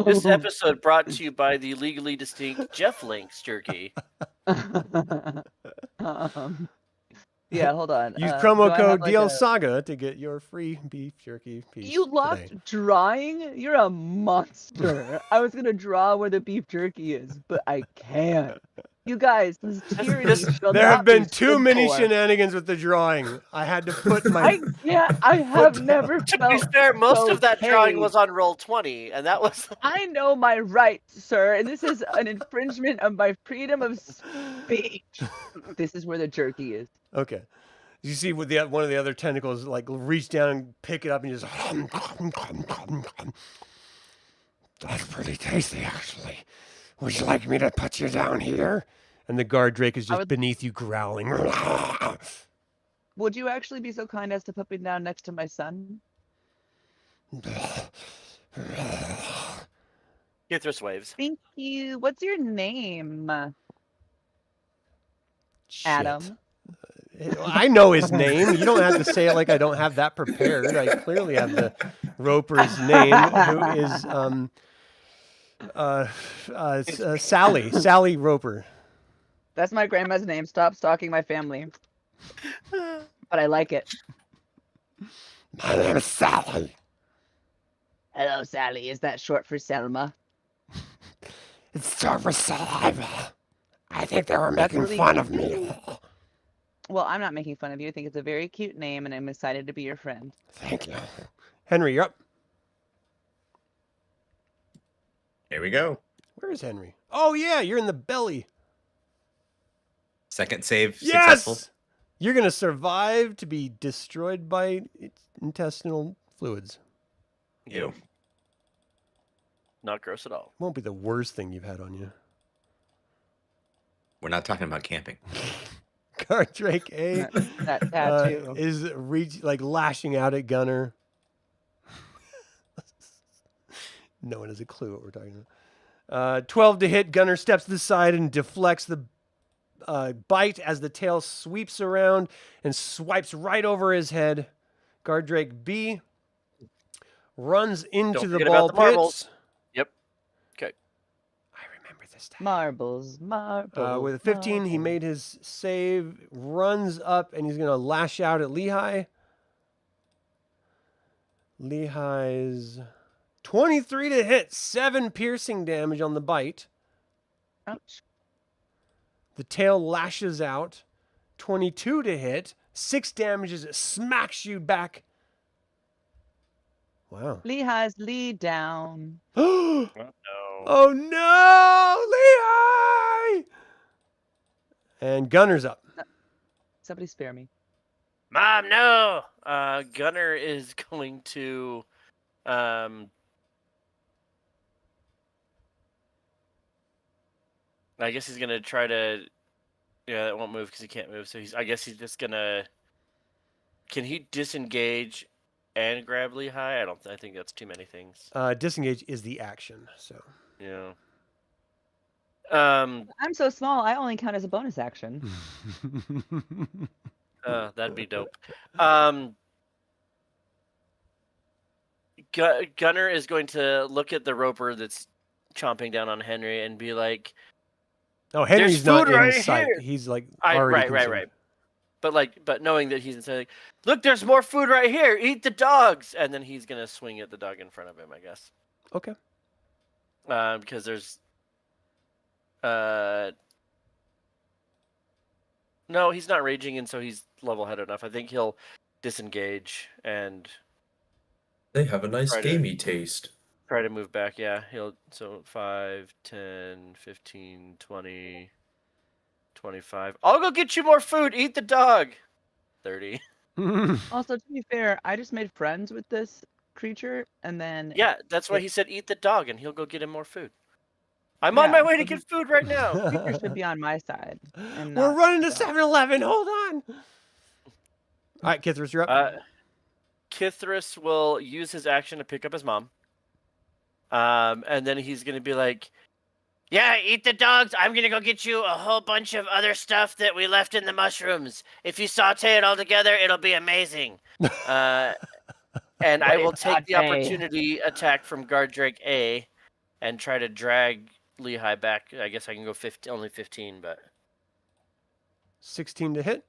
This episode brought to you by the legally distinct Jeff Links jerky. Yeah, hold on. Use Do promo I code have, like, DL a- Saga to get your free beef jerky piece. You locked today. drawing? You're a monster. I was gonna draw where the beef jerky is, but I can't. You guys, this tyranny shall There not have been be too stood many for. shenanigans with the drawing. I had to put my. I can't. I have down. never To be felt. fair, most of that drawing okay. was on roll 20, and that was I know my rights, sir, and this is an infringement of my freedom of speech. This is where the jerky is. Okay. You see, with the one of the other tentacles, like reach down and pick it up and just. That's pretty tasty, actually. Would you like me to put you down here? And the guard drake is I just would- beneath you, growling. Would you actually be so kind as to put me down next to my son? Kithris waves. Thank you. What's your name? Shit. Adam. I know his name. You don't have to say it like I don't have that prepared. I clearly have the roper's name, who is Sally Roper. That's my grandma's name. Stop stalking my family. But I like it. My name is Sally. Hello, Sally. Is that short for Selma? It's short for saliva. I think they were That's making really fun of me. Well, I'm not making fun of you. I think it's a very cute name, and I'm excited to be your friend. Thank you. Henry, you're up. Here we go. Where is Henry? Oh, yeah, you're in the belly. Second save Yes! successful. You're going to survive to be destroyed by its intestinal fluids. Ew. Not gross at all. Won't be the worst thing you've had on you. We're not talking about camping. Gardrake A That tattoo. is lashing out at Gunnar. No one has a clue what we're talking about. 12 to hit. Gunnar steps to the side and deflects the bite as the tail sweeps around and swipes right over his head. Gardrake B runs into Don't the forget ball about the marbles. pits. Yep. Okay. I remember this time. Marbles. With a 15, he made his save, runs up, and he's going to lash out at Lehigh. Lehigh's 23 to hit, 7 piercing damage on the bite. Ouch. The tail lashes out, 22 to hit, 6 damage as it smacks you back. Wow. Lehigh's lead down. Oh No. no, Lehigh! And Gunnar's up. Somebody spare me. Mom, no. Gunnar is going to I guess he's gonna try to. Yeah, that won't move because he can't move. So I guess he's just gonna. Can he disengage and grab Lehigh? I think that's too many things. Disengage is the action, so. Yeah. I'm so small, I only count as a bonus action. That'd be dope. Gunnar is going to look at the roper that's chomping down on Henry and be like, Oh, Henry's There's not food in right sight. here. He's already right. consumed. But knowing that he's inside, like, look, there's more food right here. Eat the dogs, and then he's gonna swing at the dog in front of him, I guess. Okay. Because there's, no, he's not raging, and so he's level-headed enough. I think he'll disengage and They have a nice Try to- gamey taste. try to move back. Yeah, so 5, 10, 15, 20, 25. I'll go get you more food. Eat the dog. 30. Also, to be fair, I just made friends with this creature, and then Yeah, that's why he said eat the dog, and he'll go get him more food. I'm on my Yeah, way to so get food right now. creature should be on my side. And We're not running to the dog. 7-Eleven. Hold on. All right, Kithris, you're up. Kithris will use his action to pick up his mom. And then he's going to be like, yeah, eat the dogs. I'm going to go get you a whole bunch of other stuff that we left in the mushrooms. If you saute it all together, it'll be amazing. And I will take the Saute. opportunity attack from Gardrake A and try to drag Lehigh back. I guess I can go only 15, but 16 to hit.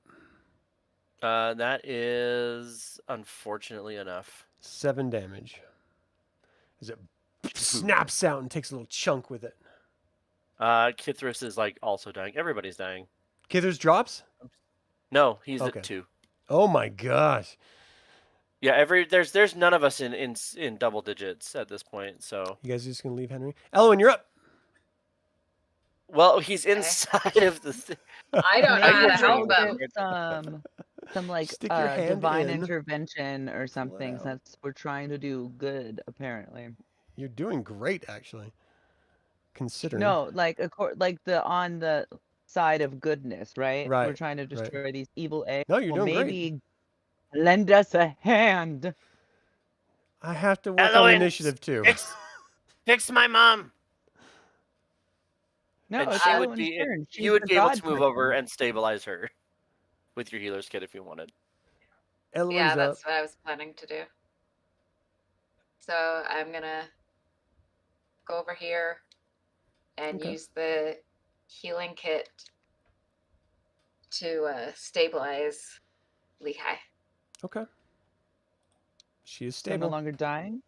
that is unfortunately enough. 7 damage. As it snaps out and takes a little chunk with it. Kithris is like also dying. Everybody's dying. Kithris drops? No, he's Okay. at 2. Oh my gosh. Yeah, there's none of us in double digits at this point. So You guys are just going to leave Henry? Elowyn, you're up. well, he's inside of the. I don't know how to Maybe help we'll them. get some like Stick your hand divine in. intervention or something. Wow. Since we're trying to do good, apparently. You're doing great, actually. Considering. No, like on the side of goodness, right? Right, We're trying to destroy these evil eggs. No, you're Well, doing great. maybe lend us a hand. I have to work on Elowyn, initiative too. Fix my mom. No, And it's she would Elowyn's be. turn. She's You would the be able god to move person. over and stabilize her with your healer's kit if you wanted. Elowyn's Yeah, up. that's what I was planning to do. So I'm gonna go over here and Okay. use the healing kit to stabilize Lehigh. Okay. She is So I'm no stable. longer dying.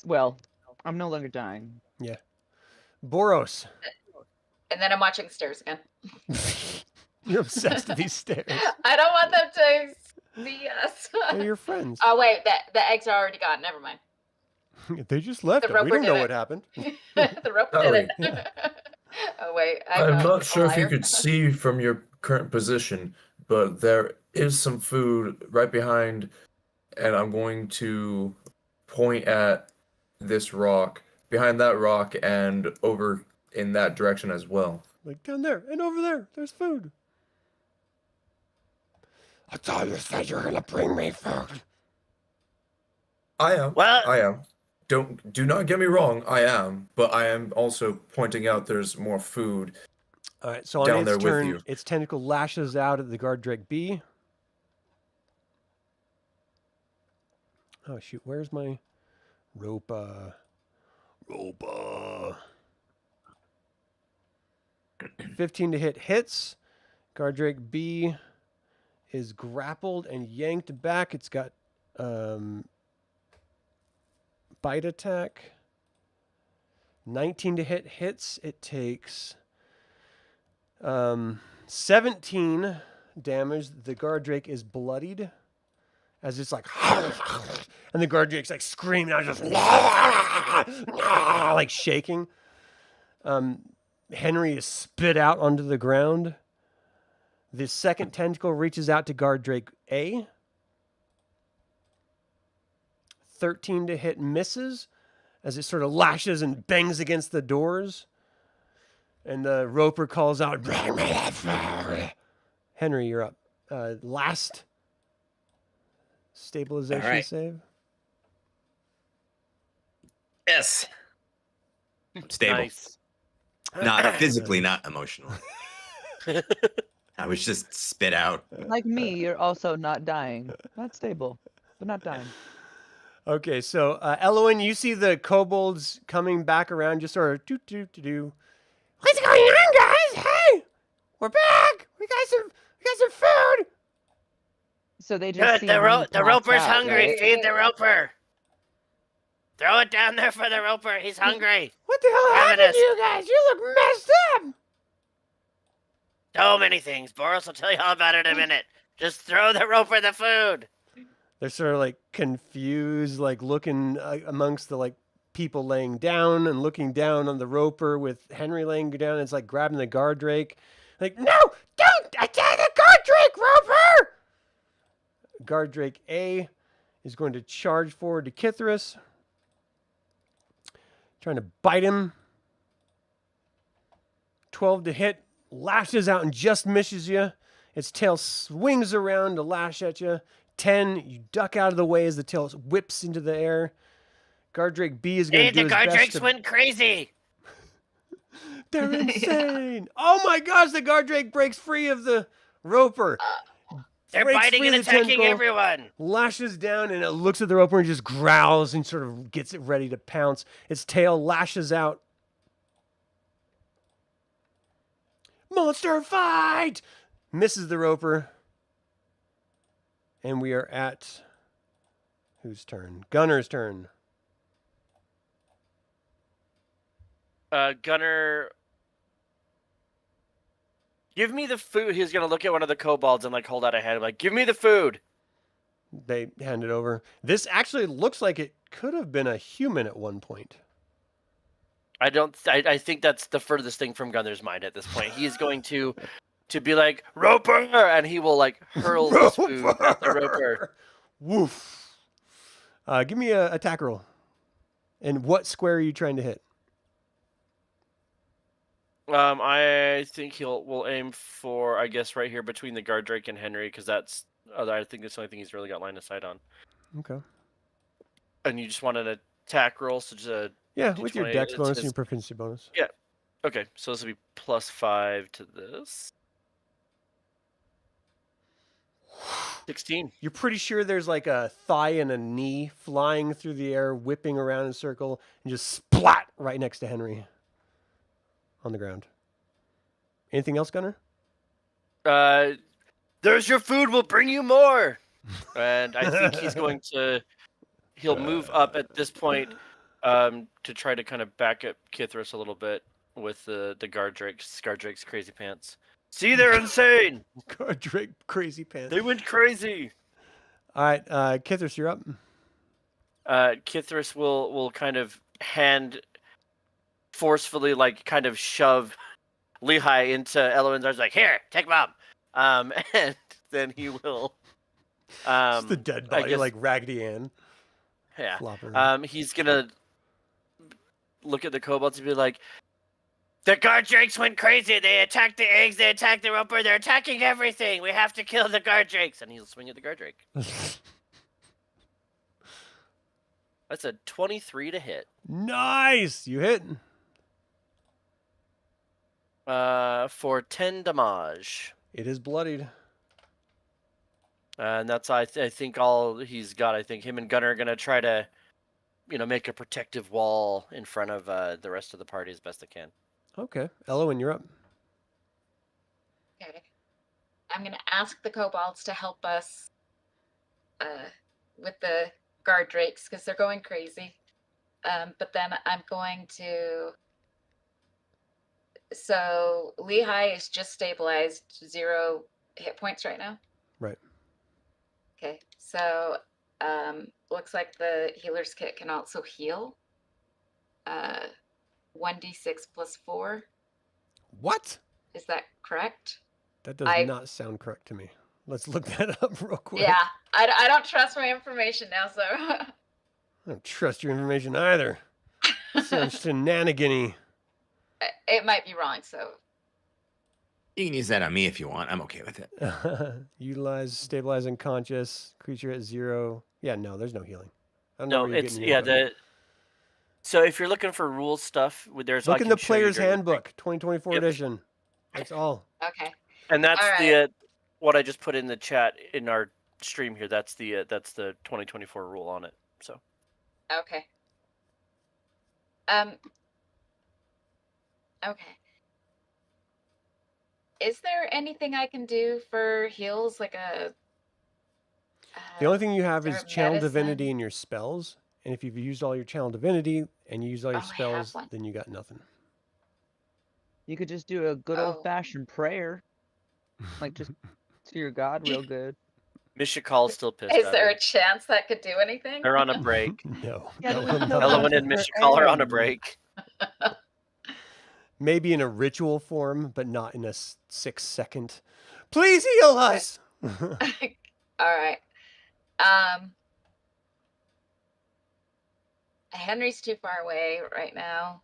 Well, I'm no longer dying. Boros. And then I'm watching the stairs again. You're obsessed with these stairs. I don't want them to see us. They're your friends. Oh wait, the eggs are already gone. Never mind. They just left. The We roper don't know did what it. happened. The roper did it. Oh wait, I'm not a sure if you liar. could see from your current position, but there is some food right behind, and I'm going to point at this rock, behind that rock, and over in that direction as well. Like down there and over there. There's food. I thought you said you were gonna bring me food. I am. Well- I am. Do not get me wrong, I am, but I am also pointing out there's more food. All right, so on Down its there with turn, you. its tentacle lashes out at the guard Drake B. Oh shoot, where's my rope? Rope. 15 to hit hits. Guard Drake B is grappled and yanked back. It's got bite attack. 19 to hit hits. It takes 17 damage. The guard Drake is bloodied as it's like, and the guard Drake's like screaming out, just like shaking. Henry is spit out onto the ground. The second tentacle reaches out to guard Drake A. 13 to hit misses as it sort of lashes and bangs against the doors. And the roper calls out, "Bring me that food." Henry, you're up. Last stabilization All right. save. Yes. Stable. Nice. Not physically, not emotionally. I was just spit out. Like me, you're also not dying. Not stable, but not dying. Okay, so Elowyn, you see the kobolds coming back around, just sort of do. What's going on, guys? Hey, we're back. We got some food. So they just Good. see The him pass roper's out, hungry. right? Feed the roper. Throw it down there for the roper. He's hungry. What the hell happened Ravenous. to you guys? You look messed up. So many things. Boros will tell you all about it in a minute. Just throw the roper the food. They're sort of like confused, like looking amongst the like people laying down and looking down on the roper with Henry laying down. It's like grabbing the guard Drake. Like, no, don't attack the guard Drake, roper! Guard Drake A is going to charge forward to Kithris. Trying to bite him. 12 to hit. Lashes out and just misses you. Its tail swings around to lash at you. 10, you duck out of the way as the tail whips into the air. Guard Drake B is going Hey, to do the his guard best drakes to... went crazy. They're insane. Oh my gosh, the guard Drake breaks free of the roper. They're Breaks biting free and of the attacking tentacle, everyone. lashes down, and it looks at the roper and just growls and sort of gets it ready to pounce. Its tail lashes out. Monster fight! Misses the roper. And we are at... whose turn? Gunnar's turn. Gunnar, give me the food. He's gonna look at one of the kobolds and like hold out a hand, like, give me the food. They hand it over. This actually looks like it could have been a human at one point. I think that's the furthest thing from Gunnar's mind at this point. He's going to be like, roper, and he will like hurl this food at the roper. Woof. Give me a attack roll. And what square are you trying to hit? I think we'll aim for, I guess, right here between the guard Drake and Henry, because that's I think that's the only thing he's really got line of sight on. Okay. And you just want an attack roll, so just a Yeah, with your D20, dex it's bonus and his- your proficiency bonus. okay. So this will be +5 to this. 16. You're pretty sure there's like a thigh and a knee flying through the air, whipping around in a circle, and just splat right next to Henry on the ground. Anything else, Gunnar? There's your food. We'll bring you more. And I think he's going to. He'll move up at this point to try to kind of back up Kithris a little bit with the guard Drake's crazy pants. See, they're insane. God, Drake, crazy pants. They went crazy. All right, Kithris, you're up. Kithris will kind of hand forcefully, like, kind of shove Lehi into Elowyn's arms, like, here, take Mom. And then he will. Just the dead I body, guess- like Raggedy Ann. Yeah. Flopping around. He's gonna look at the kobolds and be like, the guard drakes went crazy. They attacked the eggs. They attacked the roper. They're attacking everything. We have to kill the guard drakes. And he'll swing at the guard drake. That's a 23 to hit. Nice! You hit. For 10 damage. It is bloodied. And that's, I think, all he's got. I think him and Gunnar are going to try to, make a protective wall in front of the rest of the party as best they can. Okay. Elowyn, you're up. Okay. I'm gonna ask the kobolds to help us with the guard drakes because they're going crazy. But then I'm going to. So Lehi is just stabilized, 0 hit points right now. Right. Okay. So looks like the healer's kit can also heal. 1d6 plus 4. What? Is that correct? That does not sound correct to me. Let's look that up real quick. Yeah, I don't trust my information now, so. I don't trust your information either. Sounds shenanigan-y. It might be wrong, so. You can use that on me if you want. I'm okay with it. Utilize, stabilize unconscious, creature at 0. Yeah, no, there's no healing. I don't know No, where you're it's, getting your info. So if you're looking for rule stuff, there's. Look I in can the show you player's during the handbook, 2024 Yep. edition. That's all. Okay. And that's All the what I just put in the chat in our stream here. That's the 2024 rule on it. So Okay. Okay. Is there anything I can do for heals, like a? The only thing you have is is there channel medicine? divinity in your spells, and if you've used all your channel divinity and you use all your Oh, I have spells, one. then you got nothing. You could just do a good Oh. old-fashioned prayer, like just to your god, real good. Mishakal's still pissed. Is at there her. a chance that could do anything? They're on a break. No. Yeah, no, there's no, no no. Elowyn and for Mishakal are on a Aaron. break. Maybe in a ritual form, but not in a 6-second. Please heal us. All right. Henry's too far away right now.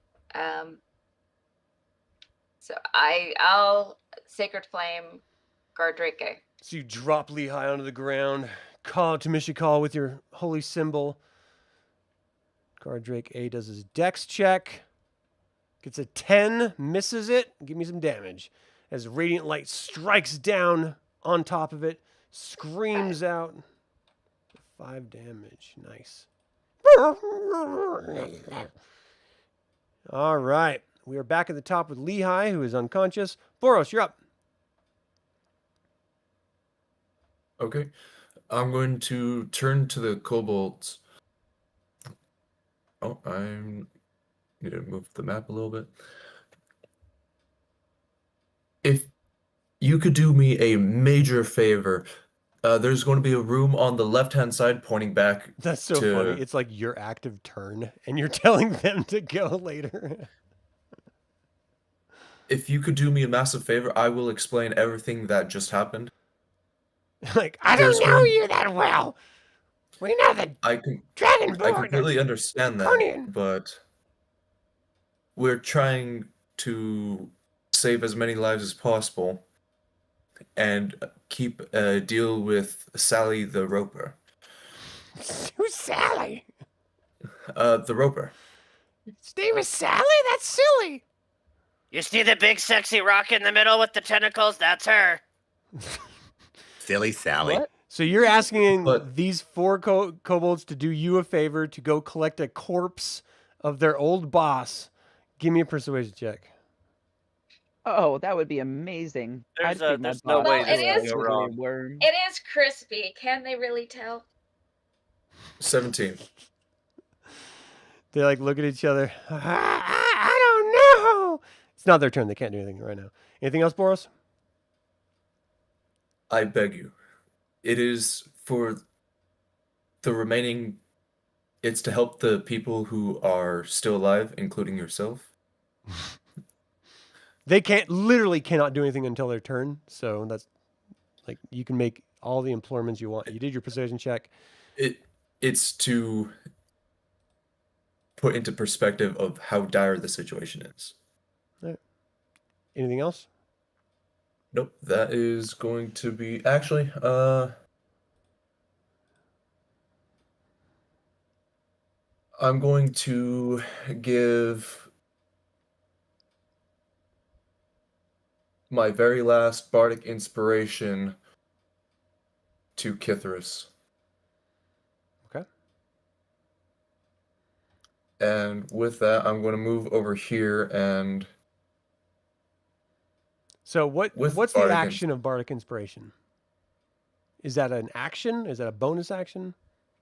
So I'll Sacred Flame guard Drake. So you drop Lehi onto the ground, call out to Mishakal with your holy symbol. Guard Drake A does his dex check. Gets a 10, misses it. Give me some damage. As radiant light strikes down on top of it, screams out. 5 damage. Nice. All right. We are back at the top with Lehi, who is unconscious. Boros, you're up. Okay. I'm going to turn to the kobolds. Oh, I need to move the map a little bit. If you could do me a major favor, there's going to be a room on the left-hand side pointing back. That's so to- funny. It's like your active turn, and you're telling them to go later. If you could do me a massive favor, I will explain everything that just happened. Like, I don't There's know one- you that well. We know the I Dragonborn. completely understand Draconian. that, but we're trying to save as many lives as possible and keep a deal with Sally the Roper. Who's Sally? The Roper. His name is Sally? That's silly. You see the big sexy rock in the middle with the tentacles? That's her. Silly Sally. What? So you're asking But- these 4 kobolds to do you a favor to go collect a corpse of their old boss. Give me a persuasion check. Oh, that would be amazing. There's I'd feed my there's no dog way to this a can go wiggly wrong. worm. It is crispy. Can they really tell? 17. They like look at each other. I don't know. It's not their turn. They can't do anything right now. Anything else, Boros? I beg you. It is for the remaining. It's to help the people who are still alive, including yourself. They literally cannot do anything until their turn. So that's like, you can make all the implorements you want. You did your persuasion check. It's to put into perspective of how dire the situation is. Anything else? Nope, that is going to be actually I'm going to give my very last bardic inspiration to Kithris. Okay. And with that, I'm going to move over here and So with what's the Bardic action of Bardic Inspiration? Is that an action? Is that a bonus action?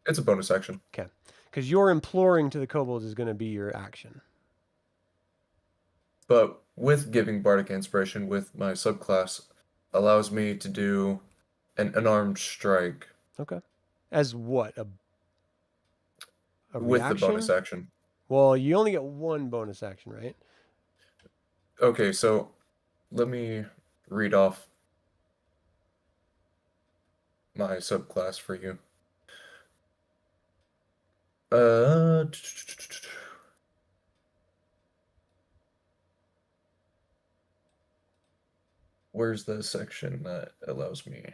it's a bonus action. Okay. Because your imploring to the kobolds is going to be your action. But with giving bardic inspiration with my subclass allows me to do an unarmed strike Okay. As what? A with the reaction? bonus action. Well, you only get one bonus action, right? Okay, so let me read off my subclass for you. Where's the section that allows me?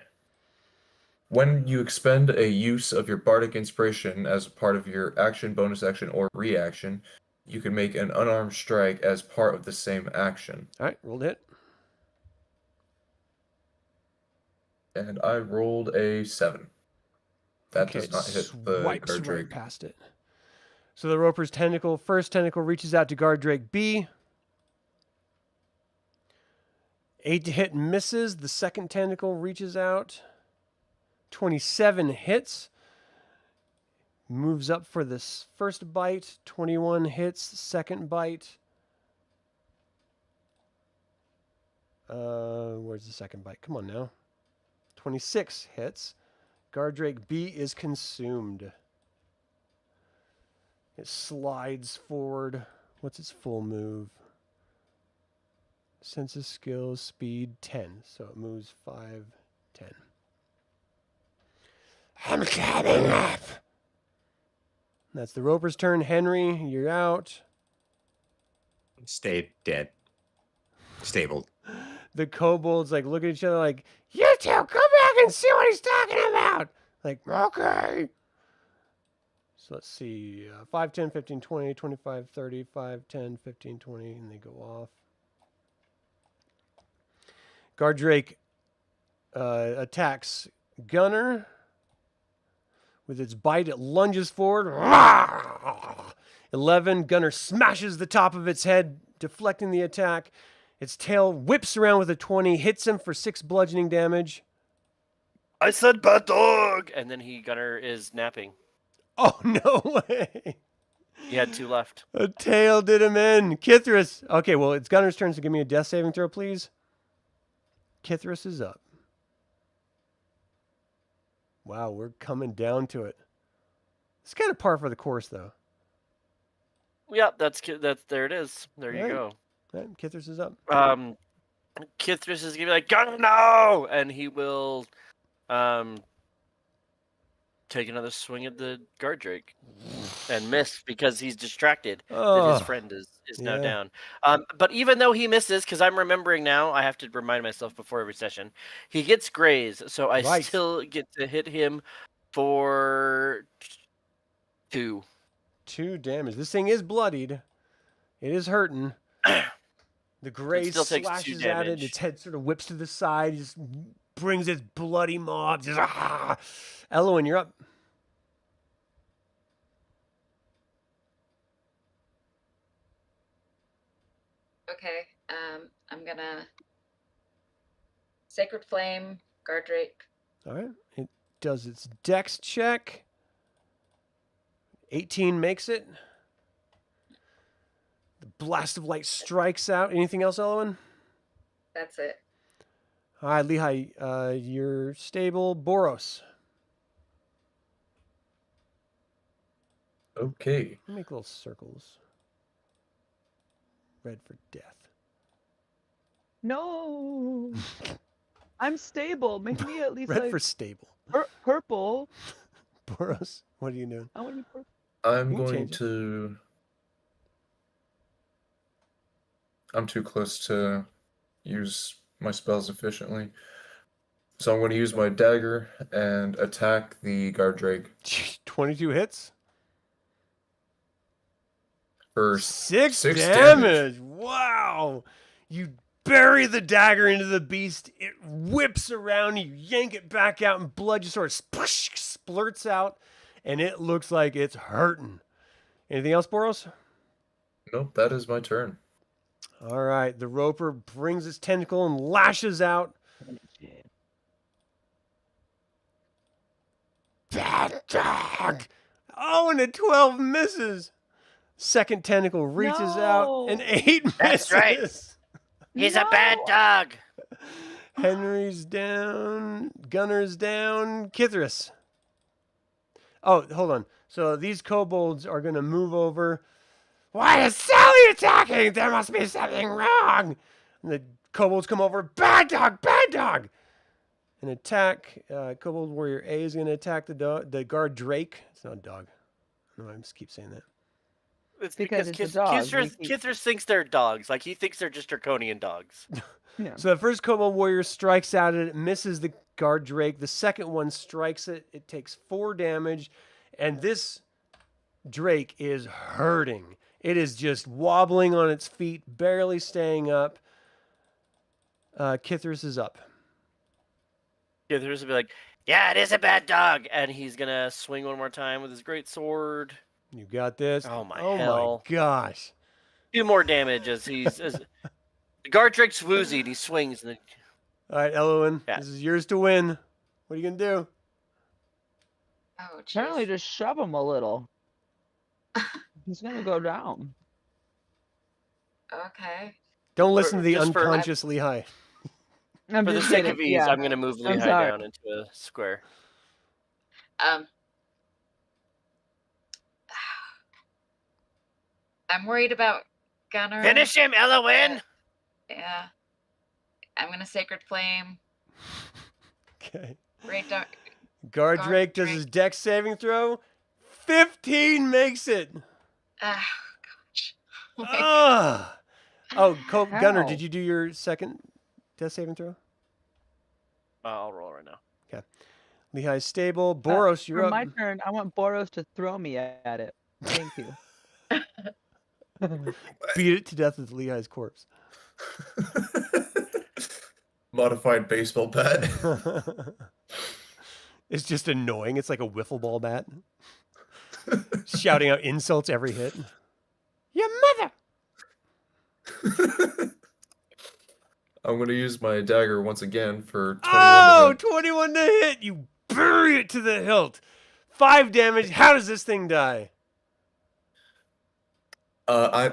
When you expend a use of your bardic inspiration as part of your action, bonus action, or reaction, you can make an unarmed strike as part of the same action. All right, rolled hit. And I rolled a 7. That does not hit the swipes guard right drake. past it. So the Roper's first tentacle reaches out to guard drake B. 8 to hit and misses. The second tentacle reaches out. 27 hits. Moves up for this first bite. 21 hits. Second bite. Where's the second bite? Come on now. 26 hits. Guard drake B is consumed. It slides forward. What's its full move? Senses, skills, speed 10. So it moves 5, 10. I'm coming up. That's the Roper's turn. Henry, you're out. Stay dead. Stable. The kobolds like look at each other like, you two, come back and see what he's talking about. Like, okay. So let's see. 5, 10, 15, 20, 25, 30, 5, 10, 15, 20, and they go off. Guard drake attacks Gunnar. With its bite, it lunges forward. 11. Gunnar smashes the top of its head, deflecting the attack. Its tail whips around with a 20, hits him for 6 bludgeoning damage. I said bad dog, and then Gunnar is napping. Oh, no way. He had 2 left. A tail did him in. Kithris. Okay, well, it's Gunnar's turn, so give me a death saving throw, please. Kithris is up. Wow, we're coming down to it. It's kind of par for the course, though. Yeah, that's there it is. There you Right. go. All right, Kithris is up. Kithris is gonna be like, Gunnar, no, and he will take another swing at the guard drake and miss because he's distracted that his friend is now down. But even though he misses, because I'm remembering now, I have to remind myself before every session, he gets grazed, so I still get to hit him for 2. 2 damage. This thing is bloodied. It is hurting. The graze still takes 2 slashes at it. damage. Its head sort of whips to the side. Just brings its bloody maw. Just, Elowyn, you're up. Okay. I'm gonna Sacred Flame, Guard Drake. All right. It does its dex check. 18 makes it. The blast of light strikes out. Anything else, Elowyn? That's it. All right, Lehigh, you're stable. Boros. Okay. Make little circles. Red for death. No. I'm stable. Make me at least Red like for stable. purple. Boros, what are you doing? I want to be purple. I'm You can going change it. to. I'm too close to use my spells efficiently. So I'm going to use my dagger and attack the guard drake 22 hits. for Six six damage. Wow. You bury the dagger into the beast. It whips around. You yank it back out, and blood just sort of splurts out, and it looks like it's hurting. Anything else, Boros? Nope, that is my turn. All right. The roper brings its tentacle and lashes out. Bad dog. Oh, and a 12 misses. Second tentacle reaches out, and 8 misses. That's right. He's a bad dog. Henry's down. Gunnar's down. Kithris. Oh, hold on. So these kobolds are going to move over. Why is Sally attacking? There must be something wrong. And the kobolds come over. Bad dog, bad dog. And attack. Kobold Warrior A is going to attack the guard Drake. It's not a dog. No, I just keep saying that. It's Because because it's a dog. Kithris thinks they're dogs. Like, he thinks they're just draconian dogs. Yeah. So the first Kobold Warrior strikes at it, misses the guard Drake. The second one strikes it. It takes 4 damage. And this Drake is hurting. It is just wobbling on its feet, barely staying up. Kithris is up. Kithris will be like, yeah, it is a bad dog. And he's going to swing one more time with his great sword. You got this. Oh, my Oh hell. my gosh. 2 more damage as he's... the guard Drake's woozy and he swings. And All right, Elowyn, Yeah. this is yours to win. What are you going to do? Oh, Apparently, jeez. just shove him a little. He's gonna go down. Okay. Don't listen to the just for- unconscious Lehigh. I'm for the just sake kidding. of ease, Yeah. I'm going to move Lehigh sorry. down into a square. I'm worried about Gunnar. Finish him, Elowyn! Yeah. I'm gonna Sacred Flame. Okay. Right down. Guard Guard Drake does Drake. his dex saving throw. 15 makes it. Ah, gosh. Oh my Ah. Oh, Gunnar, How? did you do your second dex saving throw? I'll roll right now. Lehigh's stable. Boros, you're For up. my turn, I want Boros to throw me at it. Thank you. Beat it to death with Lehigh's corpse. Modified baseball bat. It's just annoying. It's like a wiffle ball bat. Shouting out insults every hit. Your mother! I'm going to use my dagger once again for 21 Oh, to hit. 21 to hit. You bury it to the hilt. 5 damage. How does this thing die? I'm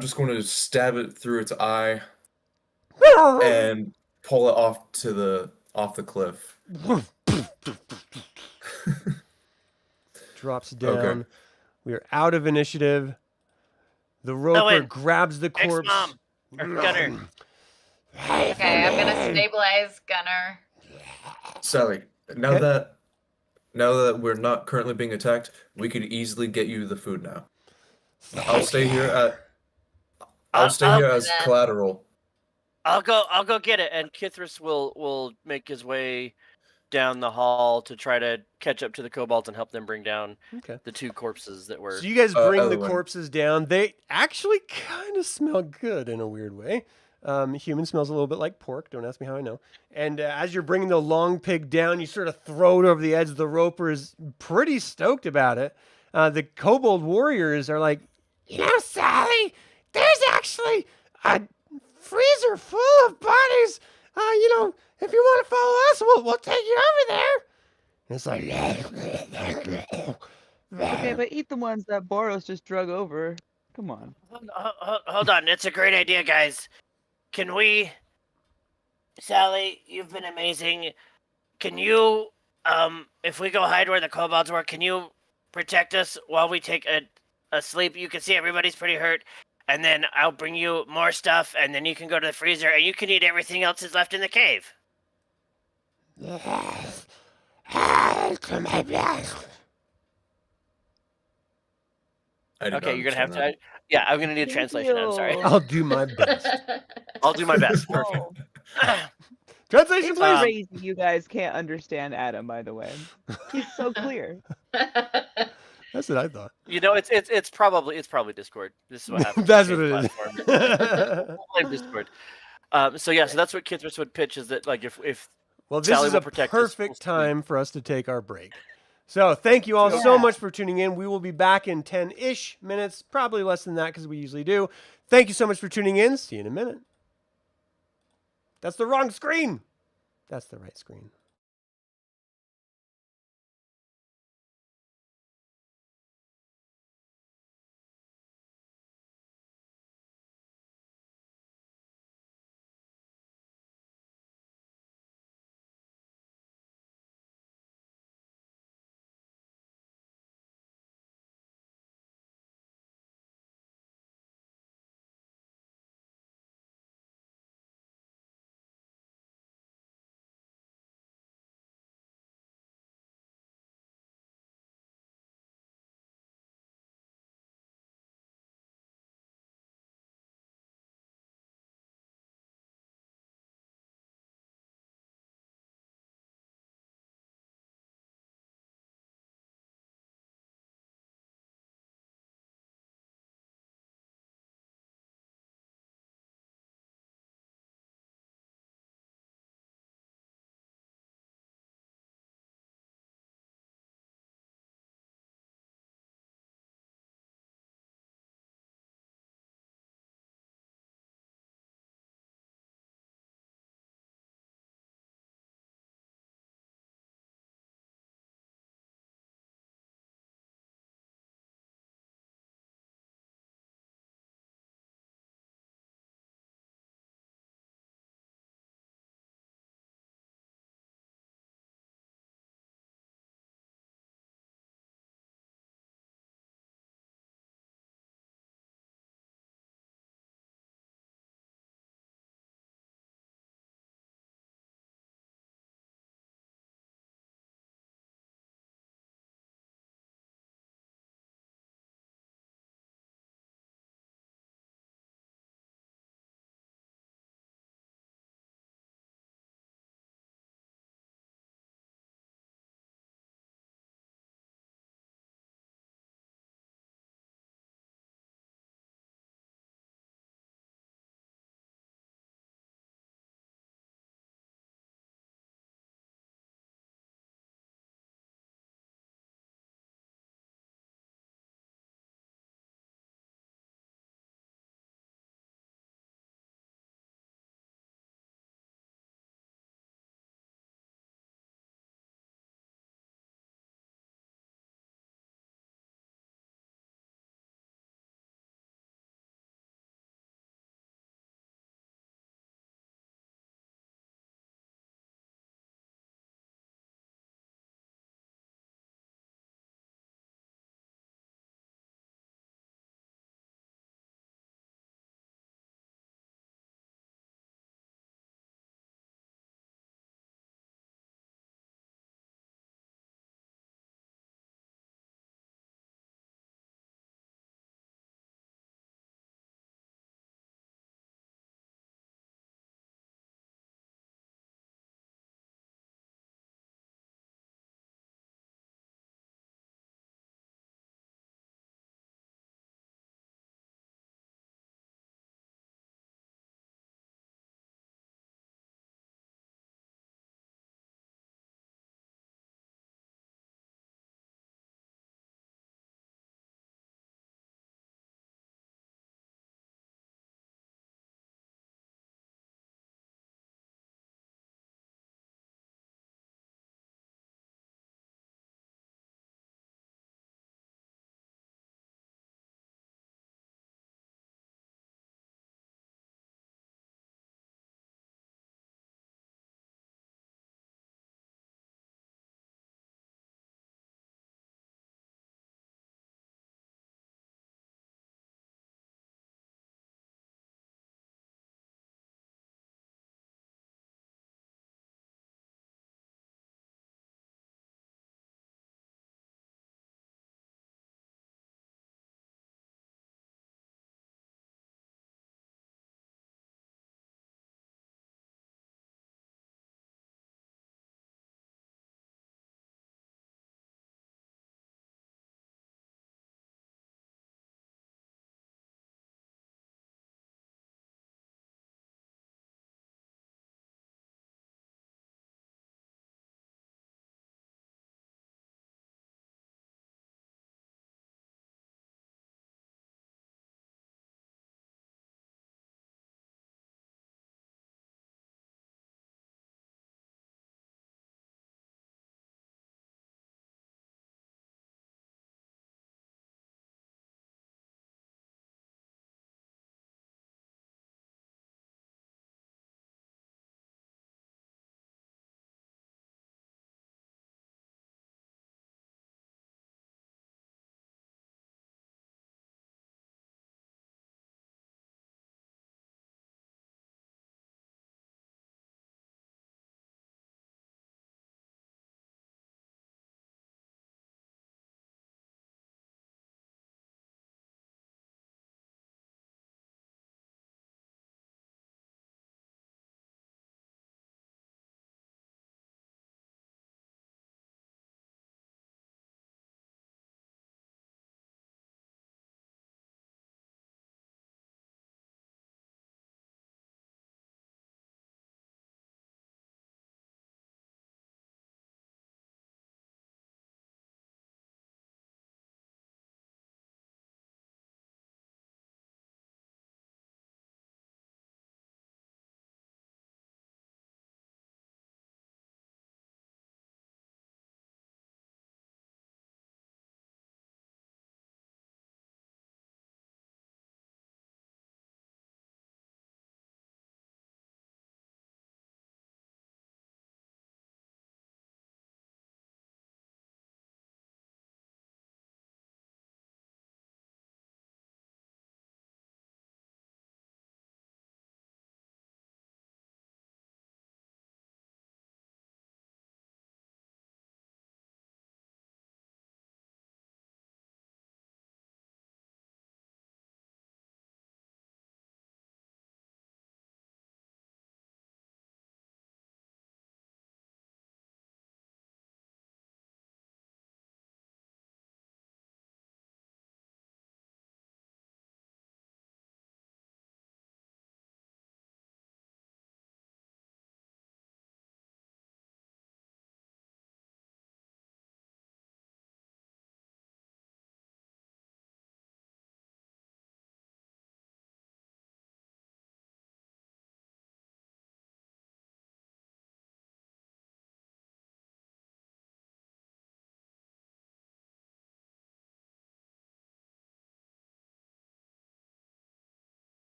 just going to stab it through its eye and pull it off the cliff. Drops down. Okay. We are out of initiative. The roper Owen, grabs the corpse. Ex-mom, or Gunnar. Okay, I'm gonna stabilize Gunnar. Sally, now Okay. that we're not currently being attacked, we could easily get you the food now. I'll stay here as Then- collateral. I'll go get it, and Kithris will make his way down the hall to try to catch up to the kobolds and help them bring down Okay. the 2 corpses that were. So you guys bring the Elowyn. corpses down. They actually kind of smell good in a weird way. Human smells a little bit like pork. Don't ask me how I know. And as you're bringing the long pig down, you sort of throw it over the edge. The roper is pretty stoked about it. The kobold warriors are like, you know, Sally, there's actually a freezer full of bodies. If you want to follow us, we'll take you over there. And it's like, Okay, but eat the ones that Boros just drug over. Come on. Hold on, it's a great idea, guys. Can we Sally, you've been amazing. Can you, if we go hide where the kobolds were, can you protect us while we take a sleep? You can see everybody's pretty hurt, and then I'll bring you more stuff, and then you can go to the freezer, and you can eat everything else that's left in the cave. Yes. Hail to my blast. I did Okay, not you're gonna have understand to. Yeah, I'm gonna need a Thank translation. I'm sorry. you. I'll do my best. I'll do my best. Perfect. Oh, Translation, it's please. crazy you guys can't understand Adam, by the way. He's so clear. That's what I thought. You know, it's probably Discord. This is what happens. That's We what it change is. platforms. We'll blame Discord. So that's what Kithris would pitch is that like if Well, this Sally is will a protect us, we'll perfect sleep. time for us to take our break. So thank you all so Yeah. much for tuning in. We will be back in 10-ish minutes, probably less than that because we usually do. Thank you so much for tuning in. See you in a minute. That's the wrong screen. That's the right screen.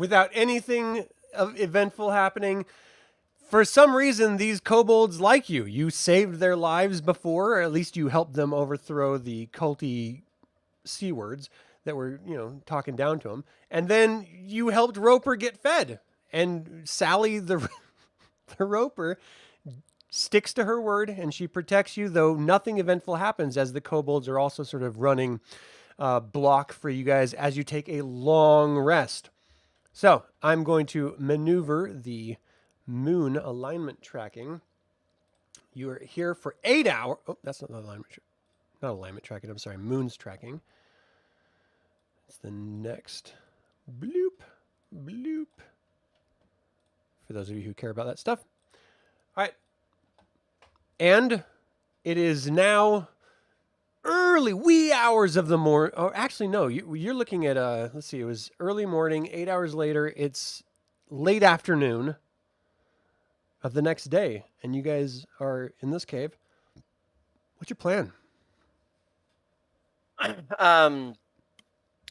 without anything eventful happening. For some reason, these kobolds like you. You saved their lives before, or at least you helped them overthrow the culty C words that were, talking down to him. And then you helped Roper get fed. And Sally, the Roper, sticks to her word, and she protects you, though nothing eventful happens, as the kobolds are also sort of running block for you guys as you take a long rest. So I'm going to maneuver the moon alignment tracking. You are here for 8 hours. Oh, that's not alignment. Not alignment tracking. I'm sorry. Moon's tracking. It's the next bloop, bloop. For those of you who care about that stuff. All right. And it is now early, wee hours of the morning. Oh, actually, no. You're looking at, let's see, it was early morning. 8 hours later, it's late afternoon of the next day. And you guys are in this cave. What's your plan?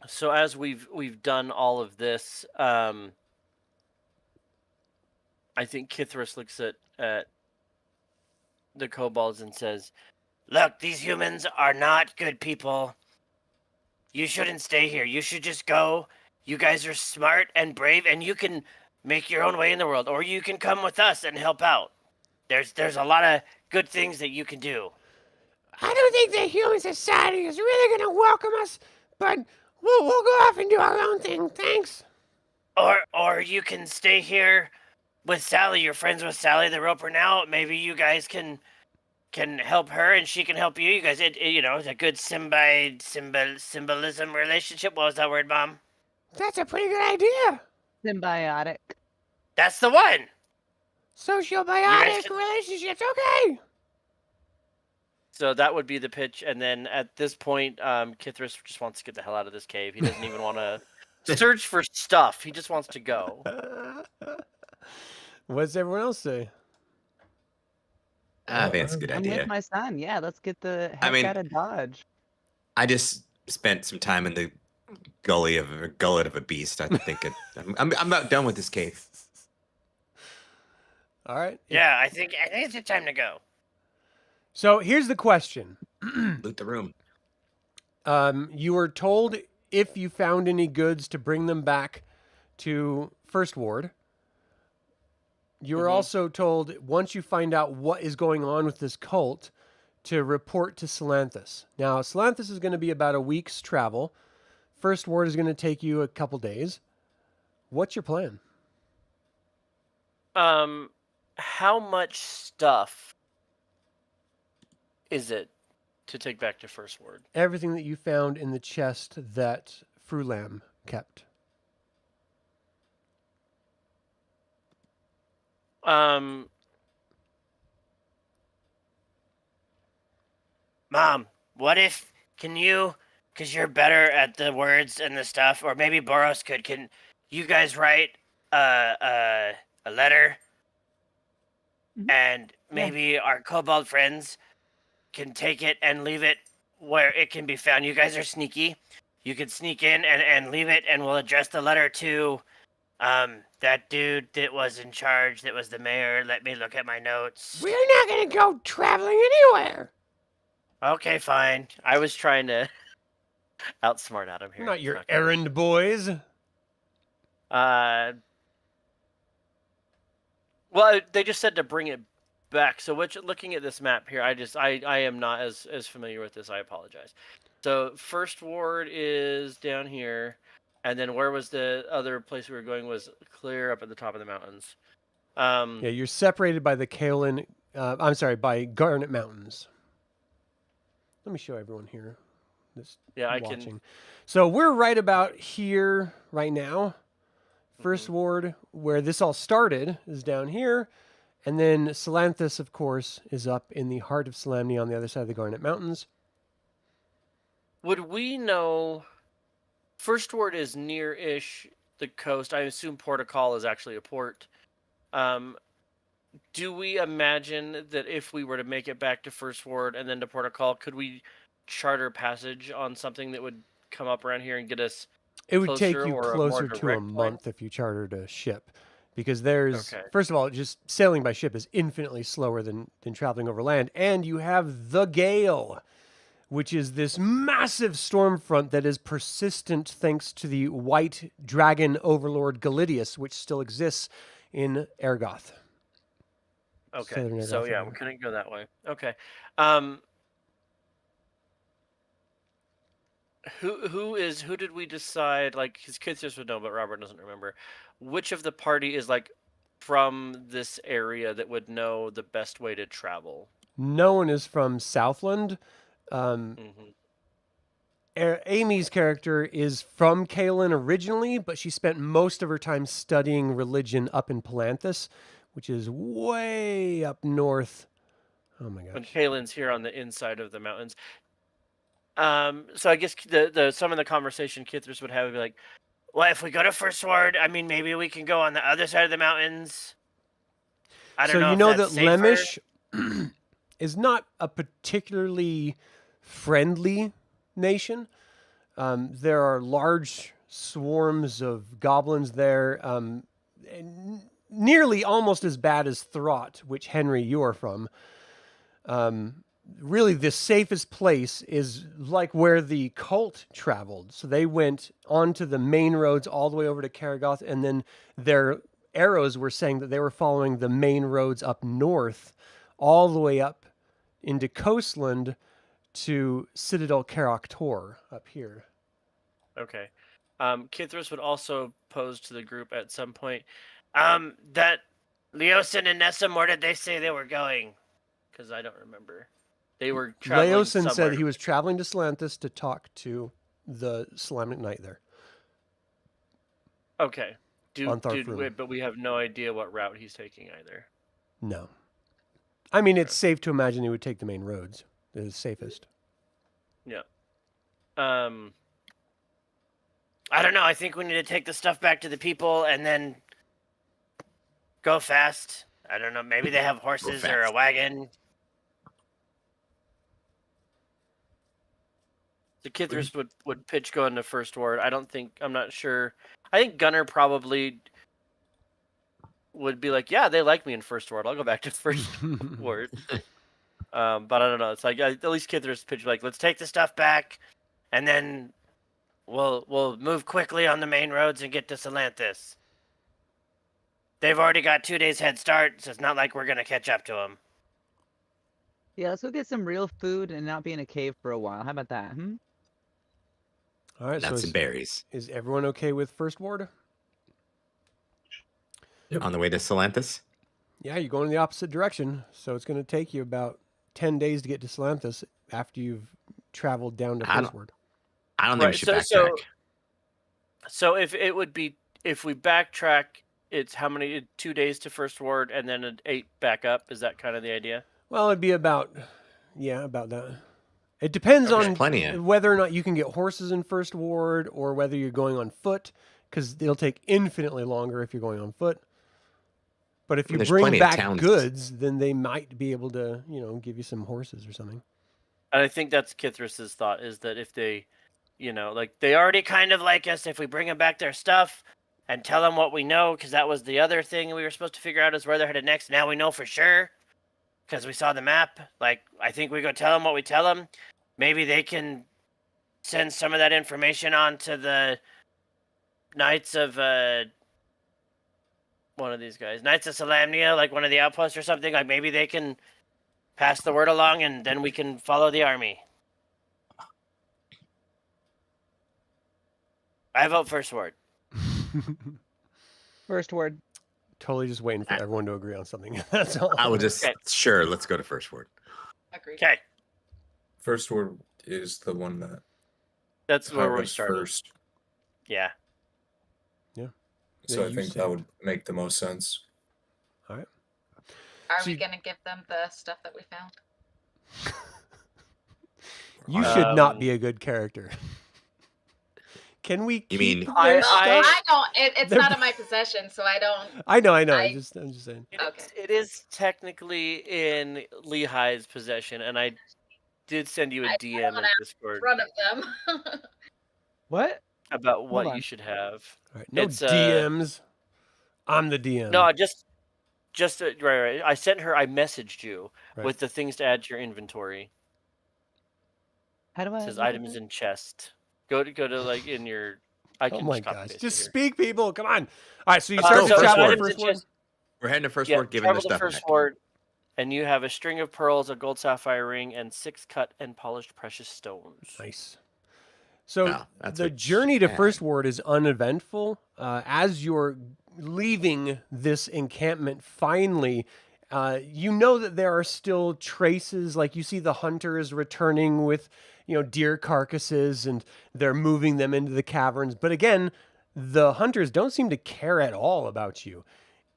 So as we've done all of this, I think Kithris looks at the kobolds and says, Look, these humans are not good people. You shouldn't stay here. You should just go. You guys are smart and brave, and you can make your own way in the world, or you can come with us and help out. There's a lot of good things that you can do. I don't think the human society is really going to welcome us, but we'll go off and do our own thing. Thanks. Or you can stay here with Sally. You're friends with Sally the Roper now. Maybe you guys can help her and she can help you. You guys, it's a good symbolism relationship. What was that word, Mom? That's a pretty good idea. Symbiotic. That's the one. Sociobiotic relationships. Okay. so that would be the pitch. And then at this point, Kithris just wants to get the hell out of this cave. He doesn't even want to search for stuff. He just wants to go. What does everyone else say? I think it's a good I'm idea. with my son. Yeah, let's get the heck out of Dodge. I just spent some time in the gullet of a beast. I think I'm about done with this cave. All right. Yeah, I think it's the time to go. So here's the question. Loot the room. You were told if you found any goods to bring them back to First Ward. You were also told once you find out what is going on with this cult to report to Salanthus. Now, Salanthus is going to be about a week's travel. First Ward is going to take you a couple days. What's your plan? How much stuff is it to take back to First Ward? Everything that you found in the chest that Frulam kept. Mom, what if, because you're better at the words and the stuff, or maybe Boros could, can you guys write a letter? And maybe our kobold friends can take it and leave it where it can be found. You guys are sneaky. You could sneak in and leave it, and we'll address the letter to that dude that was in charge, that was the mayor. Let me look at my notes. We're not going to go traveling anywhere. Okay, fine. I was trying to outsmart Adam here. We're not It's your gonna errand boys. Well, they just said to bring it back. So looking at this map here, I am not as familiar with this. I apologize. So First Ward is down here, and then where was the other place we were going? Was clear up at the top of the mountains. Yeah, you're separated by the Kayolin. By Garnet Mountains. Let me show everyone here. I watching. can. So we're right about here right now. First Ward, where this all started, is down here. And then Salanthus, of course, is up in the heart of Solamnia on the other side of the Garnet Mountains. Would we know? First Ward is near-ish the coast. I assume Portugal is actually a port. Do we imagine that if we were to make it back to First Ward and then to Portugal, could we charter passage on something that would come up around here and get us It would take closer you or a closer more to a direct line? month if you chartered a ship, because there's Okay. first of all, just sailing by ship is infinitely slower than traveling over land, and you have the gale, which is this massive storm front that is persistent thanks to the white dragon overlord Galidius, which still exists in Ergoth. Okay. Southern So Ergoth, yeah, we whatever. couldn't go that way. Okay. Who did we decide? Like his kids just would know, but Robert doesn't remember. Which of the party is like from this area that would know the best way to travel? No one is from Southland. Mm-hmm. Amy's character is from Kayolin originally, but she spent most of her time studying religion up in Palanthas, which is way up north. Oh my And gosh. Kalen's here on the inside of the mountains. So I guess the some of the conversation Kithris would have would be like, Well, if we go to First Ward, I mean, maybe we can go on the other side of the mountains. I don't So know. you if know that that's safer. Lemish is not a particularly friendly nation. There are large swarms of goblins there, and nearly almost as bad as Throt, which Henry you are from. Really, the safest place is like where the cult traveled. So they went onto the main roads all the way over to Karagoth, and then their arrows were saying that they were following the main roads up north, all the way up into Coastland to Citadel Karaktor up here. okay. Kithris would also pose to the group at some point. That Leosin and Nessam, where did they say they were going? Because I don't remember. They were traveling Leosin somewhere. said he was traveling to Salanthus to talk to the Salamnic Knight there. Okay. On Tharfroom. But we have no idea what route he's taking either. No. I mean, it's safe to imagine he would take the main roads. It is safest. Yeah. I don't know. I think we need to take the stuff back to the people and then go fast. I don't know. Maybe they have horses or a fast. wagon. The Kithris would pitch going to First Ward. I'm not sure. I think Gunnar probably would be like, yeah, they like me in First Ward. I'll go back to First Ward. But I don't know. It's like at least Kithris pitch like, Let's take the stuff back, and then we'll move quickly on the main roads and get to Salanthus. They've already got 2 days head start, so it's not like we're gonna catch up to them. Yeah, let's go get some real food and not be in a cave for a while. How about that? All right, Nuts so and berries. is everyone okay with First Ward? On the way to Salanthus? Yeah, you're going in the opposite direction, so it's going to take you about 10 days to get to Salanthus after you've traveled down to I First don't- Ward. I don't think we should Right, backtrack. so if we backtrack, it's how many 2 days to First Ward and then 8 back up. Is that kind of the idea? Well, it'd be about that. It depends There's on plenty of- whether or not you can get horses in First Ward or whether you're going on foot, because it'll take infinitely longer if you're going on foot. But if you There's bring plenty of back towns. goods, then they might be able to, give you some horses or something. And I think that's Kithris's thought is that if they, like They already kind of like us if we bring them back their stuff and tell them what we know, because that was the other thing we were supposed to figure out is where they're headed next. Now we know for sure because we saw the map. Like, I think we go tell them what we tell them. Maybe they can send some of that information on to the Knights of one of these guys, Knights of Salamnia, like one of the outposts or something. Like, maybe they can pass the word along, and then we can follow the army. I vote First Ward. First Ward. Totally just waiting for everyone to agree on something. That's all. I would just, Okay. sure, let's go to First Ward. Agreed. Okay. First Ward is the one that that's where we harvests started. first. Yeah. So Yeah, I you think said- that would make the most sense. All right. Are So we you- gonna give them the stuff that we found? You should not be a good character. Can we? You mean- keep I- their stuff? I don't. It's They're- not in my possession, so I don't. I know. I'm I- just saying. Okay. It is technically in Lehi's possession, and I did send you a I DM don't in have Discord. Front of them. What? about what on. you should have. All right, no It's, DMs. I'm the DM. No, just right. I sent her. I messaged you Right. with the things to add to your inventory. How do I? It says look at items this? in chest. Go to like in your. I Oh can my just copy gosh. paste Just it here. speak, people. Come on. All right, so you So start to first travel word. the items first in one. chest. We're heading to first Yeah, word, giving the travel the stuff first back. ward, and you have a string of pearls, a gold sapphire ring, and 6 cut and polished precious stones. Nice. So Wow, that's the what journey she to had. First Ward is uneventful. As you're leaving this encampment, finally, you know that there are still traces. Like you see the hunters returning with, deer carcasses, and they're moving them into the caverns. But again, the hunters don't seem to care at all about you.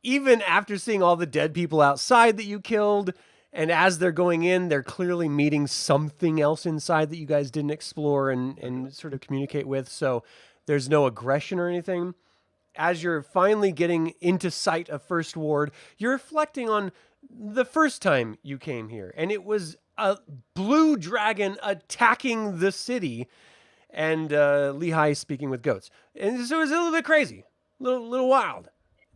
Even after seeing all the dead people outside that you killed, and as they're going in, they're clearly meeting something else inside that you guys didn't explore and sort of communicate with. So there's no aggression or anything. As you're finally getting into sight of First Ward, you're reflecting on the first time you came here. And it was a blue dragon attacking the city, and Lehigh speaking with goats. And so it was a little bit crazy, a little wild.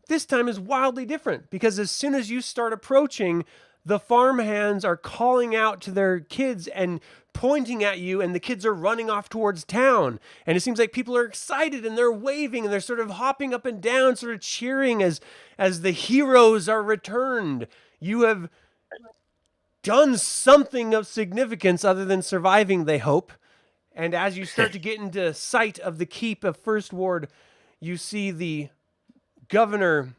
This time is wildly different because as soon as you start approaching, the farmhands are calling out to their kids and pointing at you, and the kids are running off towards town. And it seems like people are excited and they're waving and they're sort of hopping up and down, sort of cheering as the heroes are returned. You have done something of significance other than surviving, they hope. And as you start to get into sight of the keep of First Ward, you see the Governor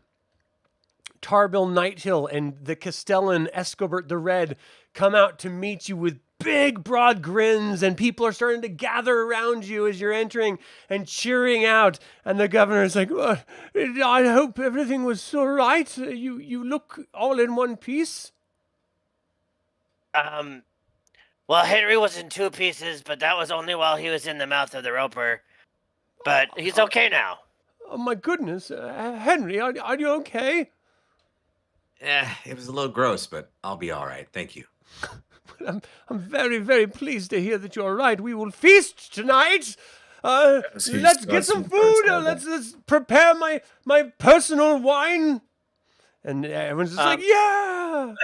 Tarbil Nighthill and the Castellan Escobert the Red come out to meet you with big, broad grins, and people are starting to gather around you as you're entering and cheering out. And the governor's like, well, I hope everything was all right. You look all in one piece. Well, Henry was in 2 pieces, but that was only while he was in the mouth of the roper. But he's okay now. Oh, my goodness. Henry, are you okay? It was a little gross, but I'll be all right. Thank you. I'm very, very pleased to hear that you're right. We will feast tonight. Let's get some food. Let's prepare my personal wine. And everyone's just like, yeah.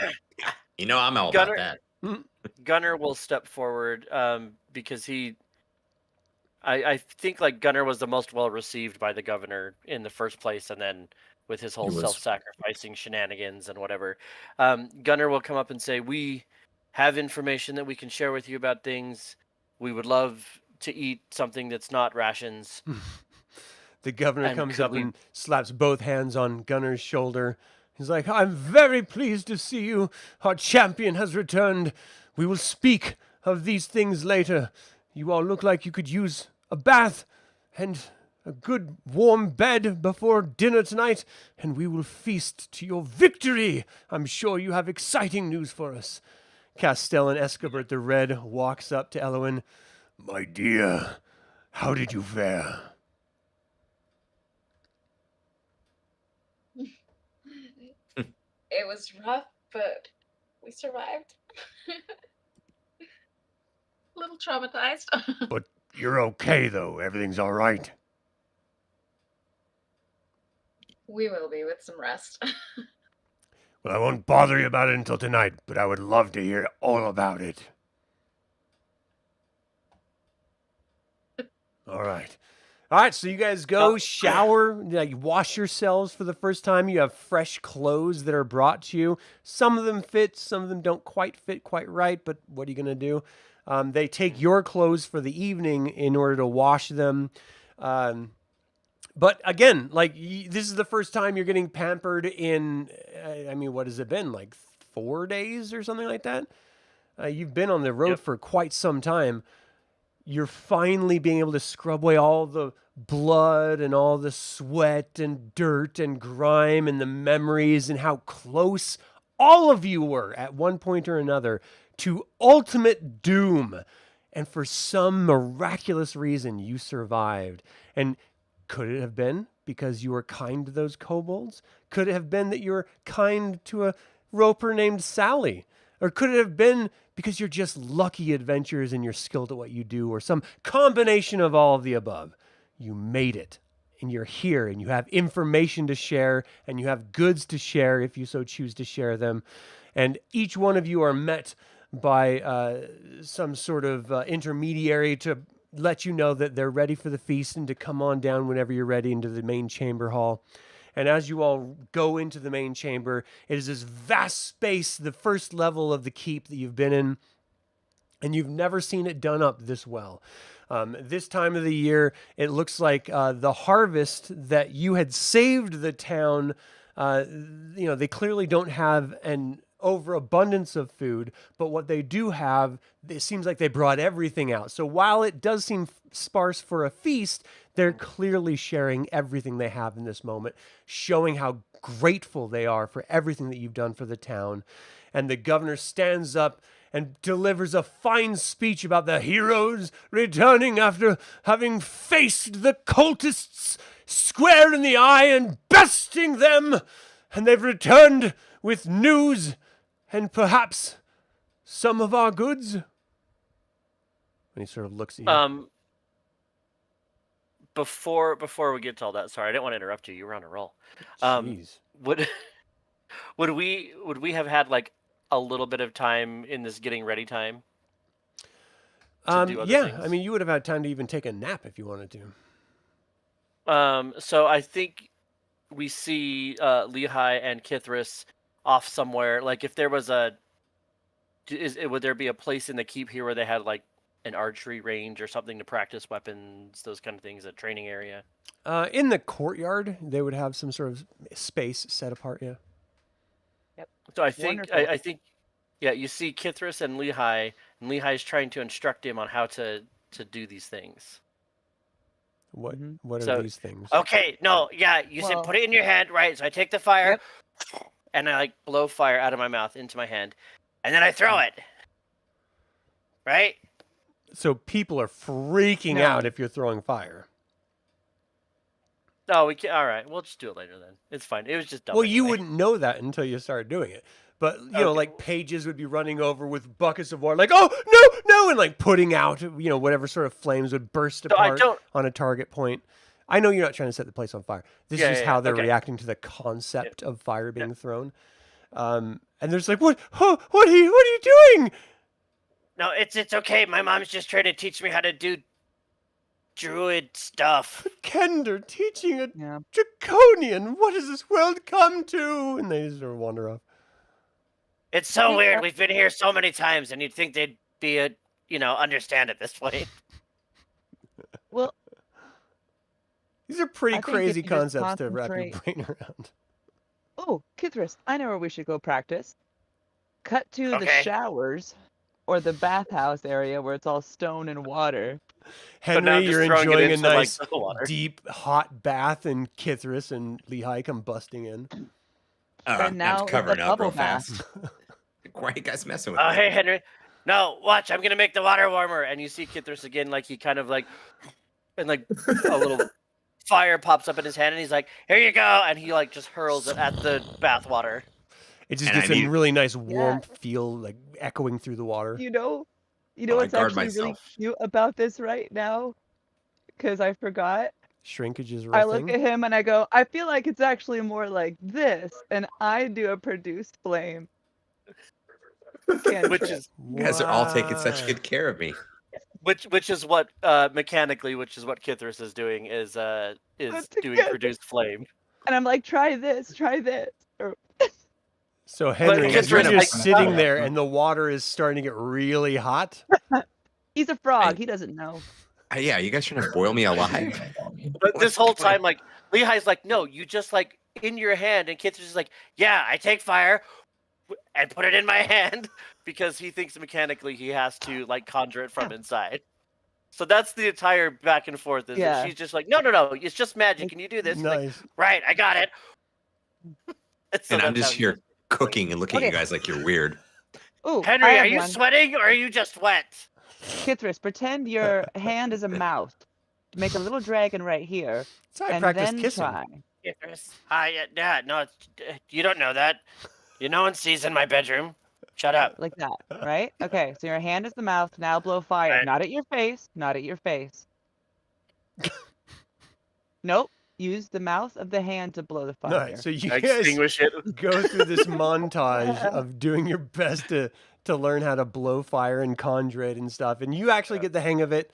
You know, I'm all Gunnar- about that. Gunnar will step forward because I think like Gunnar was the most well received by the governor in the first place, and then with his whole He was. self-sacrificing shenanigans and whatever, Gunnar will come up and say, "We have information that we can share with you about things. We would love to eat something that's not rations." The governor And comes could up we- and slaps both hands on Gunnar's shoulder. He's like, I'm very pleased to see you. Our champion has returned. We will speak of these things later. You all look like you could use a bath and a good warm bed before dinner tonight, and we will feast to your victory. I'm sure you have exciting news for us. Castellan Escobert the Red walks up to Elowyn. My dear, how did you fare? It was rough, but we survived. A little traumatized. But you're okay, though. Everything's all right. We will be with some rest. Well, I won't bother you about it until tonight, but I would love to hear all about it. All right. All right, so you guys go shower, you wash yourselves for the first time. You have fresh clothes that are brought to you. Some of them fit, some of them don't quite fit quite right, but what are you going to do? They take your clothes for the evening in order to wash them. But again, this is the first time you're getting pampered in, what has it been, like 4 days or something like that? You've been on the road for quite some time. You're finally being able to scrub away all the blood and all the sweat and dirt and grime and the memories and how close all of you were at one point or another to ultimate doom. And for some miraculous reason, you survived. And could it have been because you were kind to those kobolds? Could it have been that you were kind to a roper named Sally? Or could it have been because you're just lucky adventurers and you're skilled at what you do, or some combination of all of the above? you made it. And you're here, and you have information to share, and you have goods to share if you so choose to share them. And each one of you are met by some sort of intermediary to let you know that they're ready for the feast and to come on down whenever you're ready into the main chamber hall. And as you all go into the main chamber, it is this vast space, the first level of the keep that you've been in, and you've never seen it done up this well. This time of the year, it looks like the harvest that you had saved the town, they clearly don't have an overabundance of food, but what they do have, it seems like they brought everything out. So while it does seem sparse for a feast, they're clearly sharing everything they have in this moment, showing how grateful they are for everything that you've done for the town. And the governor stands up and delivers a fine speech about the heroes returning after having faced the cultists square in the eye and besting them. And they've returned with news and perhaps some of our goods. And he sort of looks at you. Before we get to all that, sorry, I didn't want to interrupt you. You were on a roll. Jeez. Would we have had like a little bit of time in this getting ready time? To do other things? I mean, you would have had time to even take a nap if you wanted to. So I think we see Lehi and Kithris off somewhere. Like, if there was would there be a place in the keep here where they had like an archery range or something to practice weapons, those kind of things, a training area? In the courtyard, they would have some sort of space set apart. Yeah. Yep. So I think, yeah, you see Kithris and Lehi's trying to instruct him on how to do these things. What Mm-hmm. are So- these things? Okay, no, yeah, you said Well- put it in your hand, right? So I take the fire, and I like blow fire out of my mouth into my hand, and then I throw it. Right? So people are freaking No. out if you're throwing fire. No, we can't. All right, we'll just do it later then. It's fine. It was just dumb. Well, you anyway. wouldn't know that until you started doing it. But, like pages would be running over with buckets of water, like, oh, no, and like putting out, whatever sort of flames would burst So I apart don't- on a target point. I know you're not trying to set the place on fire. This is just how they're okay. reacting to the concept of fire being thrown. And they're just like, what are you doing? No, it's okay. My mom's just trying to teach me how to do druid stuff. Kender teaching a Yeah. draconian. What has this world come to? And they sort of wander off. It's so weird. We've been here so many times, and you'd think they'd be understand at this point. Well, These are pretty I think if crazy you just concepts to wrap your concentrate- brain around. oh, Kithris, I know where we should go practice. Cut to the Okay. showers or the bathhouse area where it's all stone and water. So now Henry, just you're throwing it enjoying a into, like, nice, the water. deep, hot bath, and Kithris and Lehi come busting in. And now I'm it's covering a up real bubble bath. fast. Why are you guys messing with Oh, me? hey, Henry. No, watch. I'm going to make the water warmer. And you see Kithris again, like he kind of like, and like a little fire pops up in his hand, and he's like, Here you go. and he like just hurls it at the bath water. It just And gets I a mean- really nice warm feel, like echoing through the water. You know Oh, I what's guard actually really myself. cute about this right now? Because I forgot. Shrinkage is a I real look thing. at him and I go, I feel like it's actually more like this, and I do a produced flame. Which is You guys are all taking such Wow. good care of me. which is what mechanically, which is what Kithris is doing, is Put doing together. produced flame. And I'm like, try this. Or, So, Henry, Kithris, you're like, just sitting there, and the water is starting to get really hot. he's a frog. He doesn't know. Yeah, you guys trying to boil me alive? But this whole time, like Lehi's like, no, you just like in your hand, and Kithris is like, Yeah, I take fire and put it in my hand. because he thinks mechanically he has to like conjure it from inside. So that's the entire back and forth. Is that Yeah. she's just like, no, it's just magic. Can you do this? He's like, Nice. Right, I got it. so And I'm that's just how here cooking and looking at you Okay. guys like you're weird. Ooh, Henry, I are have you one. sweating or are you just wet? Kithris, pretend your hand is a mouth. Make a little dragon right here, That's how I and practice then kissing. try. Yes. Yeah, no, you don't know that. No one sees in my bedroom. Shut up. Like that, right? Okay, so your hand is the mouth. Now blow fire. Right. Not at your face. Not at your face. Nope. Use the mouth of the hand to blow the All fire. right, so you guys Extinguish it. go through this montage of doing your best to learn how to blow fire and conjure it and stuff, and you actually get the hang of it.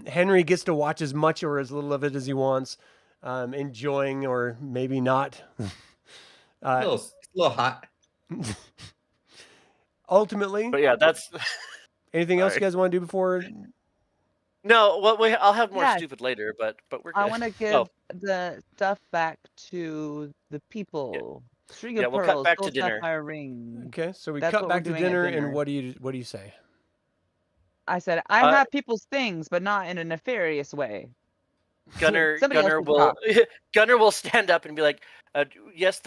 Henry gets to watch as much or as little of it as he wants, enjoying or maybe not. a little hot. Ultimately, But yeah, that's anything else you Sorry. guys want to do before? no. Well, I'll have more Yeah. stupid later, but we're good. I want to give Oh, the stuff back to the people. String of Yeah, we'll cut pearls, back to gold dinner. sapphire ring. Okay, so we That's cut what we're back to doing at dinner, dinner. and what do you say? I said I Uh, have people's things, but not in a nefarious way. Gunnar Somebody else Gunnar can will talk. Gunnar will stand up and be like, yes,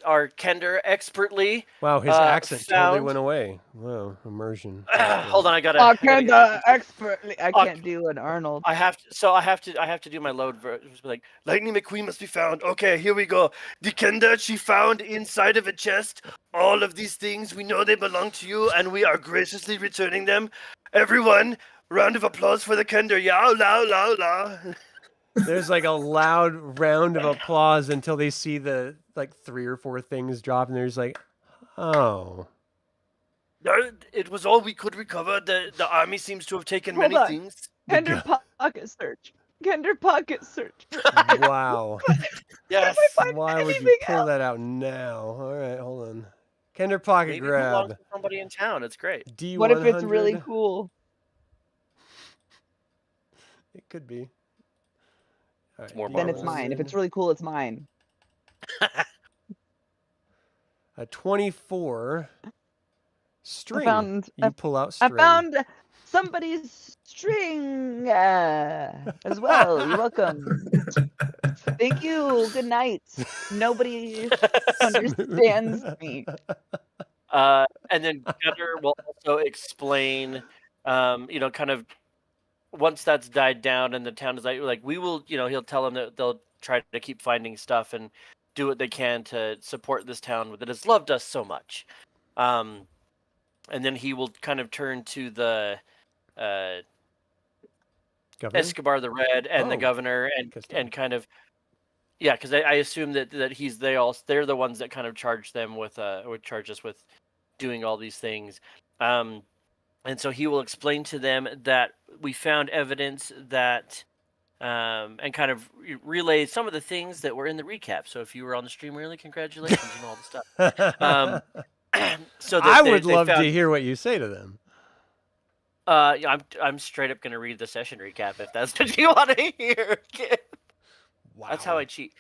our Kender expertly. Wow, his accent totally found- went away. Wow, immersion. Hold on, I gotta. I I gotta can get- expertly. I Uh, can't do an Arnold. I have to do my load like Lightning McQueen must be found. Okay, here we go. The Kender she found inside of a chest. All of these things, we know they belong to you, and we are graciously returning them. Everyone, round of applause for the Kender. Yow, low, low, low. There's like a loud round of applause until they see the like 3 or 4 things drop, and there's like, oh. It was all we could recover. The army seems to have taken Hold many on. things. Kender pocket search. Kender pocket search. Wow. yes. Why would you anything pull that out now? All right, hold on. Kender pocket Maybe it belongs grab. to somebody in town. It's great. D100. What if it's really cool? It could be. All right, more Then it's marvelous. mine. If it's really cool, it's mine. A 24 string. found- you pull out I string. found somebody's string as well. You're welcome. Thank you. Good night. Nobody understands me. And then Gunnar will also explain, kind of once that's died down and the town is like we will, he'll tell them that they'll try to keep finding stuff and do what they can to support this town that has loved us so much. And then he will kind of turn to the Governor? Escobar the Red and the Oh, governor Castillo. and kind of because I assume that they're the ones that kind of charge them with would charge us with doing all these things. And so he will explain to them that we found evidence that and kind of relay some of the things that were in the recap. So if you were on the stream early, congratulations and all the stuff. So that I they would love found, to hear what you say to them. I'm straight up gonna read the session recap if that's what you want to hear. Wow. That's how I cheat.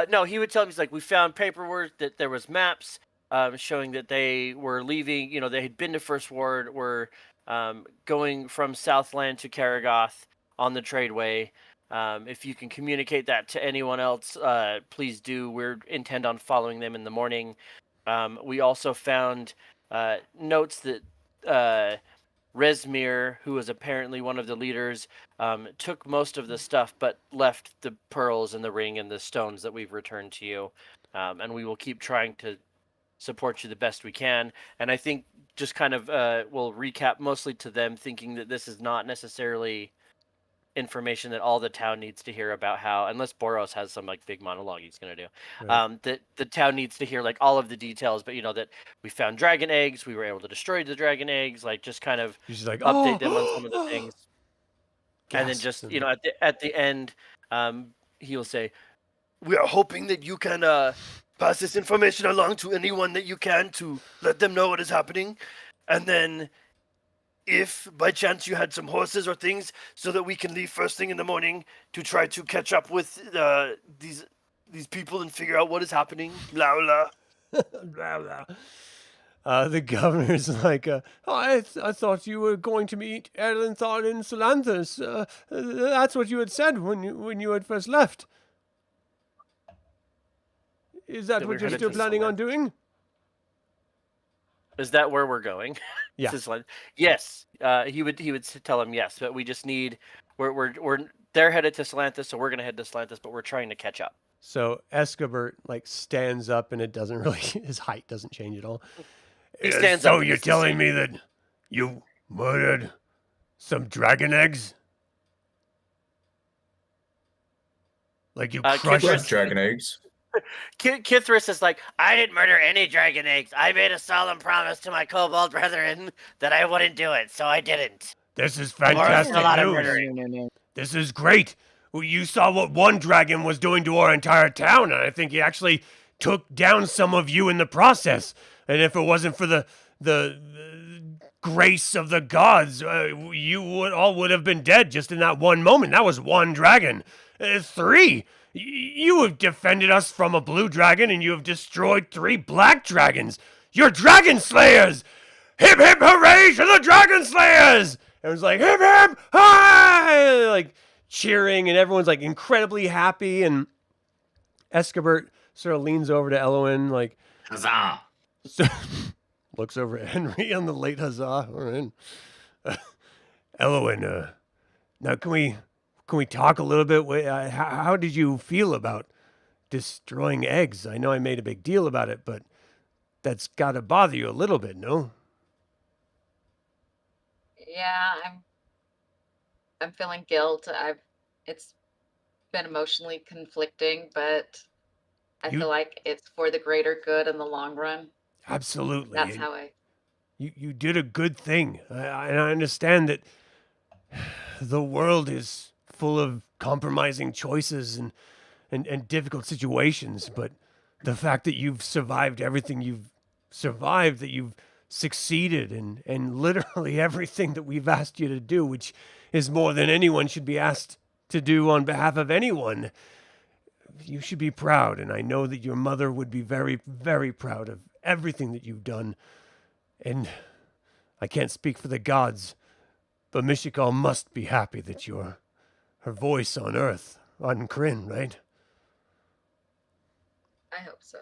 No, he would tell me, he's like, we found paperwork that there was maps showing that they were leaving. They had been to First Ward, were going from Southland to Karagoth on the tradeway. If you can communicate that to anyone else, please do. We intend on following them in the morning. We also found notes that Resmir, who was apparently one of the leaders, took most of the stuff but left the pearls and the ring and the stones that we've returned to you. And we will keep trying to support you the best we can. And I think just kind of we'll recap mostly to them, thinking that this is not necessarily information that all the town needs to hear about how, unless Boros has some like big monologue he's going to do, Right. that the town needs to hear like all of the details, but that we found dragon eggs, we were able to destroy the dragon eggs, like just kind of You're just like, update them on some of the things. And then Gasps just, and- at the end, he'll say, We are hoping that you can pass this information along to anyone that you can to let them know what is happening. And then if by chance you had some horses or things so that we can leave first thing in the morning to try to catch up with these people and figure out what is happening. Blah, blah. blah, blah. The governor's like, I thought you were going to meet Erlenthal in Solanthus. That's what you had said when you had first left. Is that That what we're you're headed still to planning on doing? is that where we're going? Yeah. This is like, yes. He would tell him yes, but we just need, they're headed to Solanthus, so we're going to head to Solanthus, but we're trying to catch up. So Escobert like stands up, and it doesn't really, his height doesn't change at all. He stands up So and you're it's the telling same. me that you murdered some dragon eggs? Like you Kithris- crushed Crushed dragon eggs. Kithris is like, I didn't murder any dragon eggs. I made a solemn promise to my kobold brethren that I wouldn't do it, so I didn't. This is Boros fantastic did a lot of news. murdering. This is great. Well, you saw what one dragon was doing to our entire town, and I think he actually took down some of you in the process. And if it wasn't for the grace of the gods, you would have been dead just in that one moment. That was one dragon. 3. You have defended us from a blue dragon, and you have destroyed 3 black dragons. You're dragon slayers! Hip hip hooray to the dragon slayers! Everyone's like, hip hip hooray! Like cheering, and everyone's like incredibly happy. And Escobert sort of leans over to Elowyn, like, Huzzah! so, looks over at Henry on the late huzzah. All right. Elowyn, now can we talk a little bit? How did you feel about destroying eggs? I know I made a big deal about it, but that's got to bother you a little bit, no? Yeah, I'm feeling guilt. It's been emotionally conflicting, but I You- feel like it's for the greater good in the long run. Absolutely. That's And how I you did a good thing. And I understand that the world is full of compromising choices and difficult situations, but the fact that you've survived everything you've survived, that you've succeeded in literally everything that we've asked you to do, which is more than anyone should be asked to do on behalf of anyone, you should be proud. And I know that your mother would be very, very proud of everything that you've done. And I can't speak for the gods, but Mishakal must be happy that you're her voice on Earth, on Kryn, right? I hope so.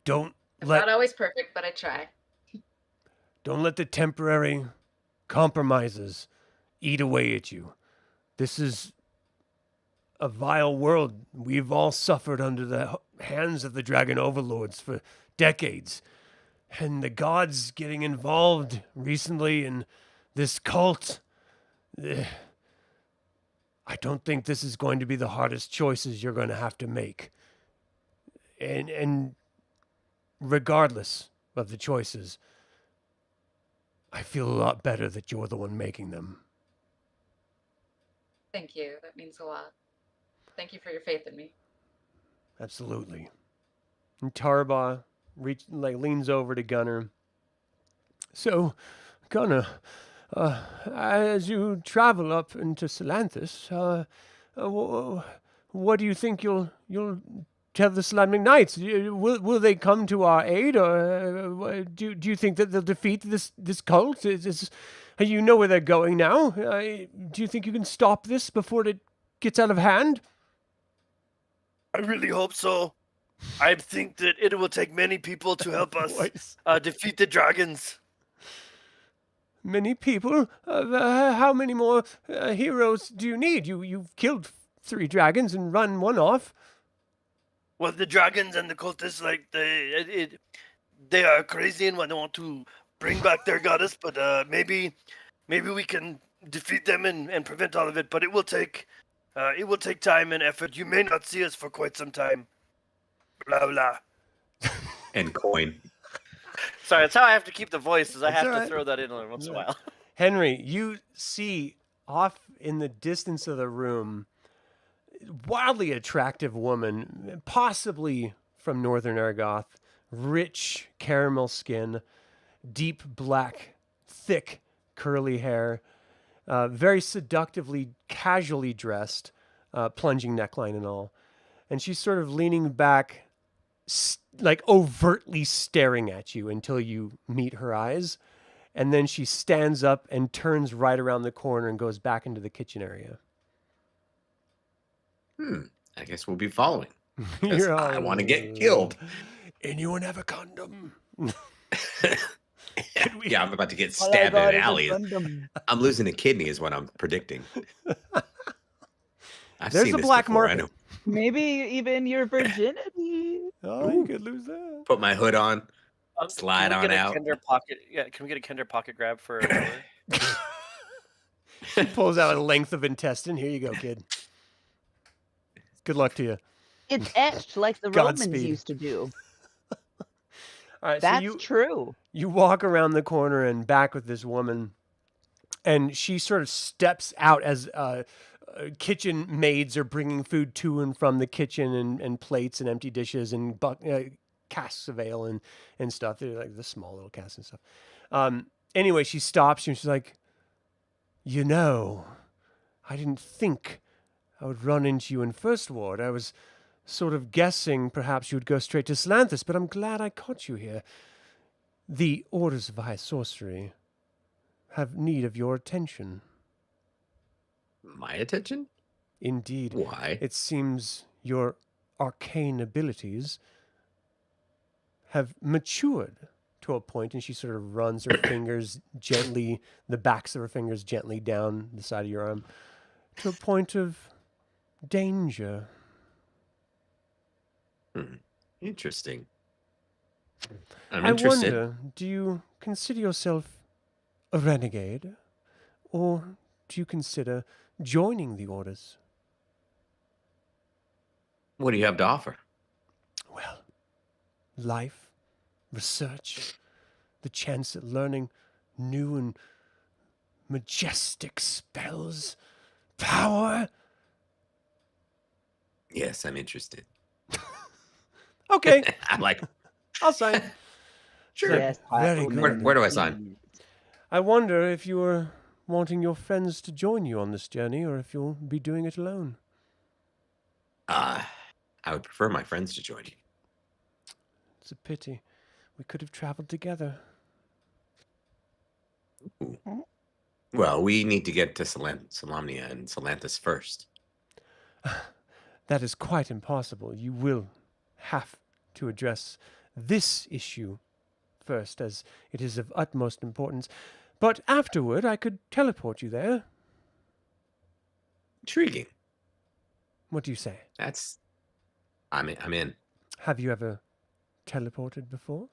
Don't I'm let not always perfect, but I try. don't let the temporary compromises eat away at you. This is a vile world. We've all suffered under the hands of the dragon overlords for decades. And the gods getting involved recently in this cult, I don't think this is going to be the hardest choices you're going to have to make. And regardless of the choices, I feel a lot better that you're the one making them. Thank you. That means a lot. Thank you for your faith in me. Absolutely. And Tarba leans over to Gunnar. So, Gunnar, as you travel up into Salanthus, what do you think you'll tell the Slamming Knights? Will they come to our aid, or do you think that they'll defeat this cult? You know where they're going now. Do you think you can stop this before it gets out of hand? I really hope so. I think that it will take many people to help us defeat the dragons. Many people? How many more heroes do you need? You've killed 3 dragons and run one off. Well, the dragons and the cultists, like they are crazy and want to bring back their goddess. But maybe we can defeat them and prevent all of it. But it will take time and effort. You may not see us for quite some time. Blah blah. And coin. Sorry, that's how I have to keep the voice. Is I That's have all to right. throw that in every once in a while. Henry, you see off in the distance of the room, wildly attractive woman, possibly from Northern Argoth, rich caramel skin, deep black, thick curly hair, very seductively, casually dressed, plunging neckline and all. And she's sort of leaning back, like overtly staring at you until you meet her eyes. And then she stands up and turns right around the corner and goes back into the kitchen area. I guess we'll be following. 'Cause You're I all- want to get killed. Anyone have a condom? Yeah, I'm about to get stabbed in an alley. I'm losing a kidney is what I'm predicting. I've There's seen a this black before, I market. know. Maybe even your virginity. Oh, you could lose that. Put my hood on. Slide can we on get a out. Kender pocket? Yeah, can we get a Kender pocket grab for? She pulls out a length of intestine. Here you go, kid. Good luck to you. It's etched like the Romans Godspeed. used to do. All right, That's so true. you walk around the corner and back with this woman, and she sort of steps out as kitchen maids are bringing food to and from the kitchen, and plates and empty dishes and casks of ale and stuff. They're like the small little casks and stuff. Anyway, she stops and she's like, you know, I didn't think I would run into you in First Ward. I was sort of guessing perhaps you would go straight to Salanthus, but I'm glad I caught you here. The Orders of High Sorcery have need of your attention. My attention? Indeed. Why? It seems your arcane abilities have matured to a point, and she sort of runs her fingers gently, the backs of her fingers gently down the side of your arm, to a point of danger. Interesting. I'm I interested. wonder, do you consider yourself a renegade, or do you consider joining the Orders? What do you have to offer? Well, life, research, the chance at learning new and majestic spells, power. Yes, I'm interested. Okay, I'm like, I'll sign. sure. Yes, Very by good. Where do I all sign? means. I wonder if you are wanting your friends to join you on this journey, or if you'll be doing it alone. I would prefer my friends to join you. It's a pity. We could have traveled together. Well, we need to get to Solamnia and Salanthus first. That is quite impossible. You will have to address this issue first, as it is of utmost importance. But afterward, I could teleport you there. Intriguing. What do you say? I'm in. Have you ever teleported before?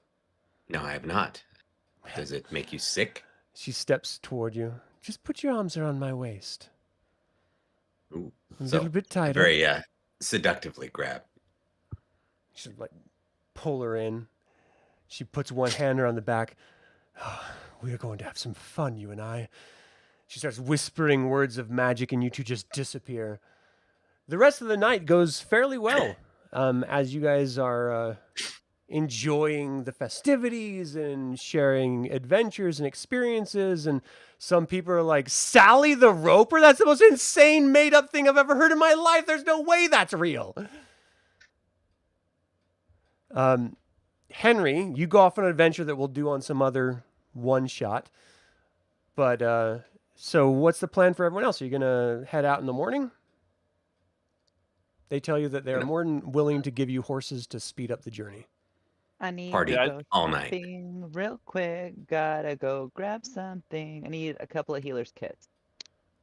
No, I have not. Does it make you sick? She steps toward you. Just put your arms around my waist. Ooh. A So, little bit tighter. very seductively grab. She like pull her in. She puts one hand around the back. Oh, we are going to have some fun, you and I. She starts whispering words of magic, and you two just disappear. The rest of the night goes fairly well, as you guys are enjoying the festivities and sharing adventures and experiences. And some people are like, Sally the Roper? That's the most insane made-up thing I've ever heard in my life. There's no way that's real. Henry, you go off on an adventure that we'll do on some other one-shot. But, so what's the plan for everyone else? Are you going to head out in the morning? They tell you that they're more than willing to give you horses to speed up the journey. I need Party to go all night. shopping real quick. Gotta go grab something. I need a couple of healers kits.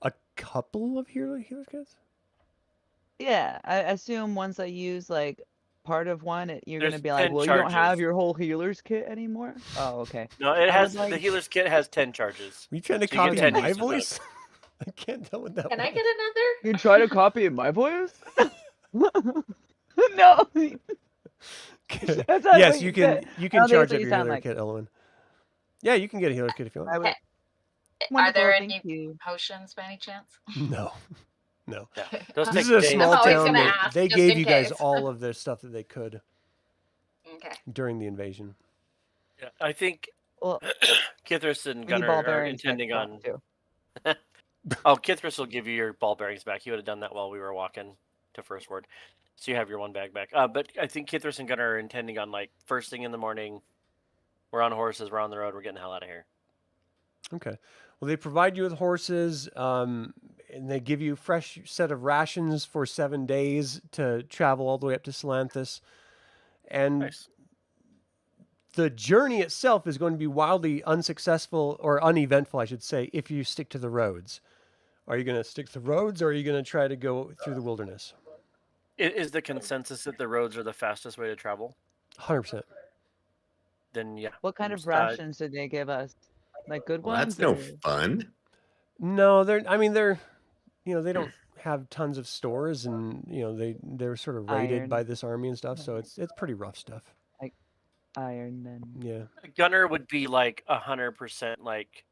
A couple of healer kits? Yeah, I assume once I use like part of one, you're gonna There's be like, 10 well, you don't have charges. your whole healer's kit anymore. Oh, okay. No, it I has would like- the healer's kit has 10 charges. Are you trying to So you copy get 10 my uses of voice? I can't tell what that Can I was. get another? You try to copy my voice? No. Okay. That's not Yes, what you you can. said. You I can don't think charge that's what up you your sound healer like. kit, Elowyn. Yeah, you can get a healer kit if you want. I would. Are Wonderful, there thank any you. potions by any chance? No, no. Yeah. Those This is take a days. small I'm always town. gonna That ask, they just gave in you guys case. all of the stuff that they could Okay. during the invasion. Yeah, I think Well, Kithris and we need Gunnar ball are bearings next intending time, on. too. Oh, Kithris will give you your ball bearings back. He would have done that while we were walking to First Ward. So you have your one bag back. But I think Kithris and Gunnar are intending on like first thing in the morning. We're on horses. We're on the road. We're getting the hell out of here. Okay. Well, they provide you with horses, and they give you a fresh set of rations for 7 days to travel all the way up to Salanthus. And Nice. the journey itself is going to be wildly unsuccessful, or uneventful, I should say, if you stick to the roads. Are you going to stick to the roads, or are you going to try to go through the wilderness? Is the consensus that the roads are the fastest way to travel? 100%. Then yeah. What kind of Just, rations did they give us? Like good Well, ones? that's no or- fun. No, they're, you know, they don't have tons of stores, and they're sort of raided Iron. by this army and stuff. So it's pretty rough stuff. Iron Men. Yeah. Gunnar would be like 100% like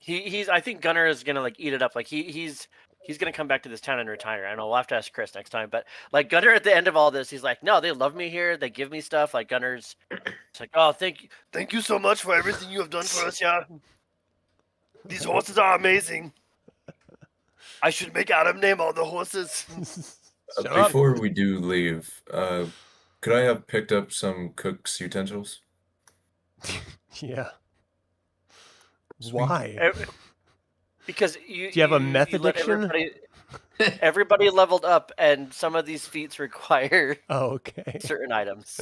he's. I think Gunnar is gonna like eat it up. Like he's gonna come back to this town and retire. I know we'll have to ask Chris next time, but like Gunnar at the end of all this, he's like, no, they love me here. They give me stuff. Like Gunnar's, it's like, oh, thank you so much for everything you have done for us. Yeah, these horses are amazing. I should make Adam name all the horses. Shut up. Before we do leave, could I have picked up some cook's utensils? Yeah. Sweet. Why? Because Do you have a meth let addiction? Everybody leveled up, and some of these feats require Oh, okay. certain items.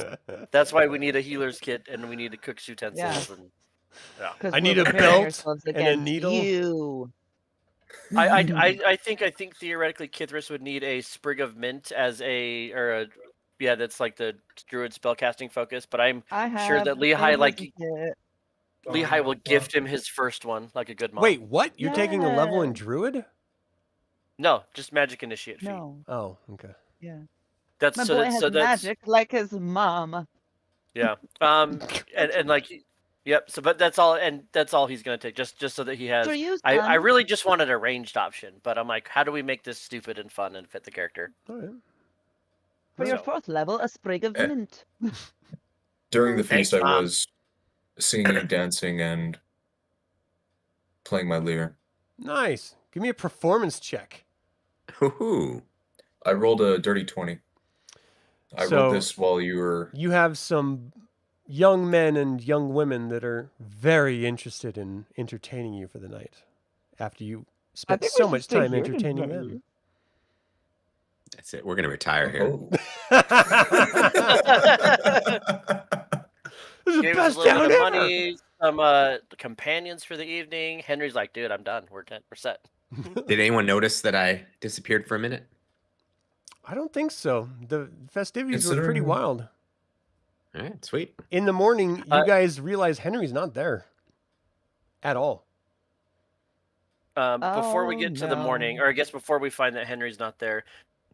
That's why we need a healer's kit, and we need a cook's utensils. Yeah. And, yeah. 'Cause I need we're a preparing belt ourselves and a against needle. You. I think theoretically Kithris would need a sprig of mint as that's like the druid spellcasting focus, but I'm sure that Lehigh Lehigh will gift him his first one like a good mom. Wait, what? You're taking a level in Yeah. Druid? No, just magic initiate feat. No. Oh, okay. Yeah. That's My so boy that's has so that's magic like his mom. yeah. And like yep, so but that's all he's gonna take, just so that he has For you, I son. really just wanted a ranged option, but I'm like, how do we make this stupid and fun and fit the character? All right. For your So- 4th level, a sprig of Eh. mint. During the Thanks, feast, I Mom. was singing, dancing, and playing my lyre. Nice. Give me a performance check. Ooh. I rolled a dirty 20. I So- rolled this while you were... You have some young men and young women that are very interested in entertaining you for the night after you spent think we so should much stay time here entertaining tonight. them. That's it. We're gonna retire here. Oh. This is the Gave us best a little town bit of ever. money, some companions for the evening. Henry's like, dude, I'm done. We're set. Did anyone notice that I disappeared for a minute? I don't think so. The festivities were pretty Considering- wild. All right, sweet. In the morning, you guys realize Henry's not there at all. Before we Oh, get to the morning, no. or I guess before we find that Henry's not there,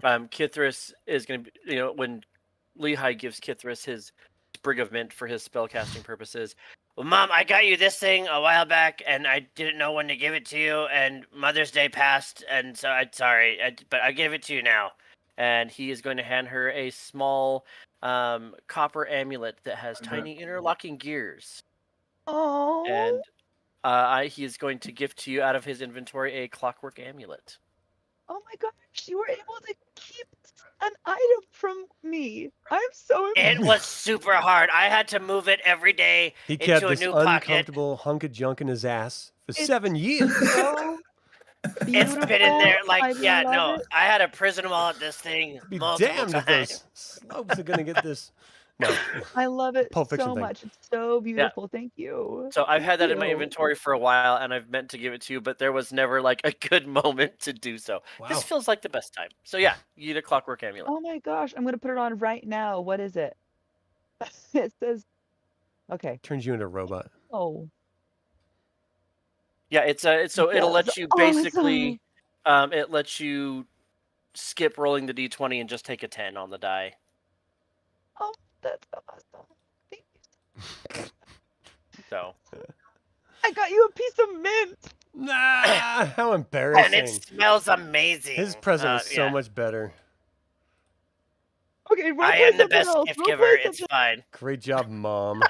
Kithris is going to be, when Lehigh gives Kithris his sprig of mint for his spellcasting purposes. Well, Mom, I got you this thing a while back, and I didn't know when to give it to you, and Mother's Day passed, and so I'm sorry, but I give it to you now. And he is going to hand her a small copper amulet that has tiny interlocking gears. Oh. And he is going to gift to you out of his inventory a clockwork amulet. Oh my gosh, you were able to keep an item from me. I'm so It impressed. was super hard. I had to move it every day He into kept a this new pocket. uncomfortable hunk of junk in his ass for It's 7 years. So It's been in there, beautiful. like, I yeah, love no, it. I had a prison wall at this thing Be multiple damned if times. those slopes are gonna get this. No. I love it Pulp Fiction so thing. much. It's so beautiful. Thank you. So I've had that in my you. inventory for a while, and I've meant to give it to you, but there was never like a good moment to do so. Wow. This feels like the best time. So yeah, you need a clockwork amulet. Oh my gosh, I'm gonna put it on right now. What is it? It says, okay. Turns you into a robot. Oh, Yeah, it's so it'll Yes. let you Oh, it's basically, it lets you skip rolling the d20 and just take a 10 on the die. oh, that's awesome. Thank you. So I got you a piece of mint. Nah, how And embarrassing. it smells amazing. His present is so yeah. much better. Okay, role I play am the something best else. gift Role play giver. It's something- fine. Great job, Mom.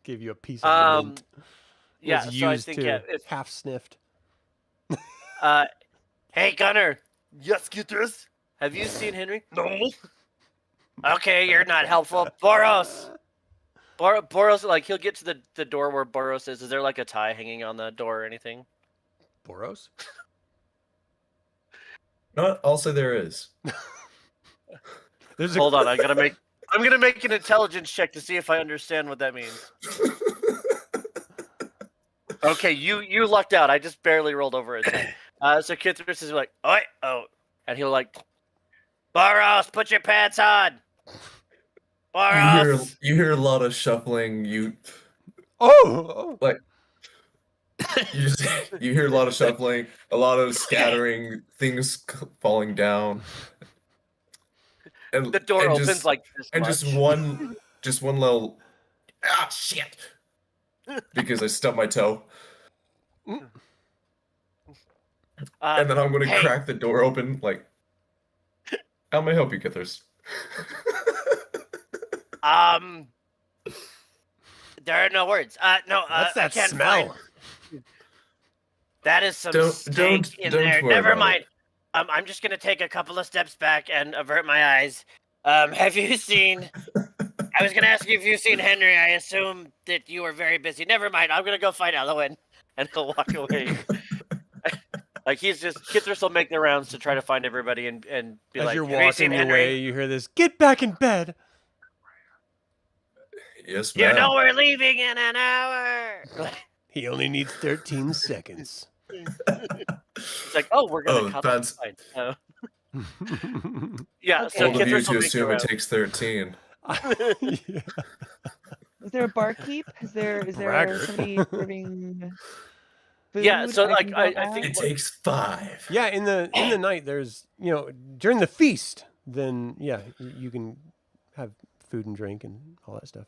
Gave you a piece of Um, mint. It yeah, was so I used think too. yeah, if Half sniffed. Hey, Gunnar. yes, Kithris, have you seen Henry? No. Okay, you're not helpful. Boros. Boros, like he'll get to the door where Boros is. Is there like a tie hanging on the door or anything? Boros? No, I'll say there is. There's Hold on, I'm gonna make an intelligence check to see if I understand what that means. Okay, you lucked out. I just barely rolled over a 10. So Kithris is like, oh, and he'll like, Boros, put your pants on. Boros. You hear a lot of shuffling. You Oh! like You hear a lot of shuffling, a lot of scattering, things falling down, and The door opens just, like this and much. just one little shit because I stubbed my toe, and then I'm gonna hey. crack the door open. Like, how may I help you, Kithers? There are no words. No, What's I that can't smell? find. That is some Don't stank in worry there. Never about mind. I'm just gonna take a couple of steps back and avert my eyes. Have you seen? I was gonna ask you if you've seen Henry. I assume that you were very busy. Never mind. I'm gonna go find Elowyn, and he'll walk away. Like Kithris will make the rounds to try to find everybody and be As like, you're "Have you seen walking Henry?" away, you hear this, "Get back in bed." Yes, You ma'am. know we're leaving in an hour. He only needs 13 seconds. it's like, oh, we're gonna cut that's the line. Yeah, Okay. so bold of you Kithris to will make the assume it rounds. takes 13. Yeah. Is there a barkeep? Is there Braggart. somebody serving food? Yeah, so, I like, can I go think- ask? It takes 5. Yeah, in the night, there's, during the feast, then you can have food and drink and all that stuff.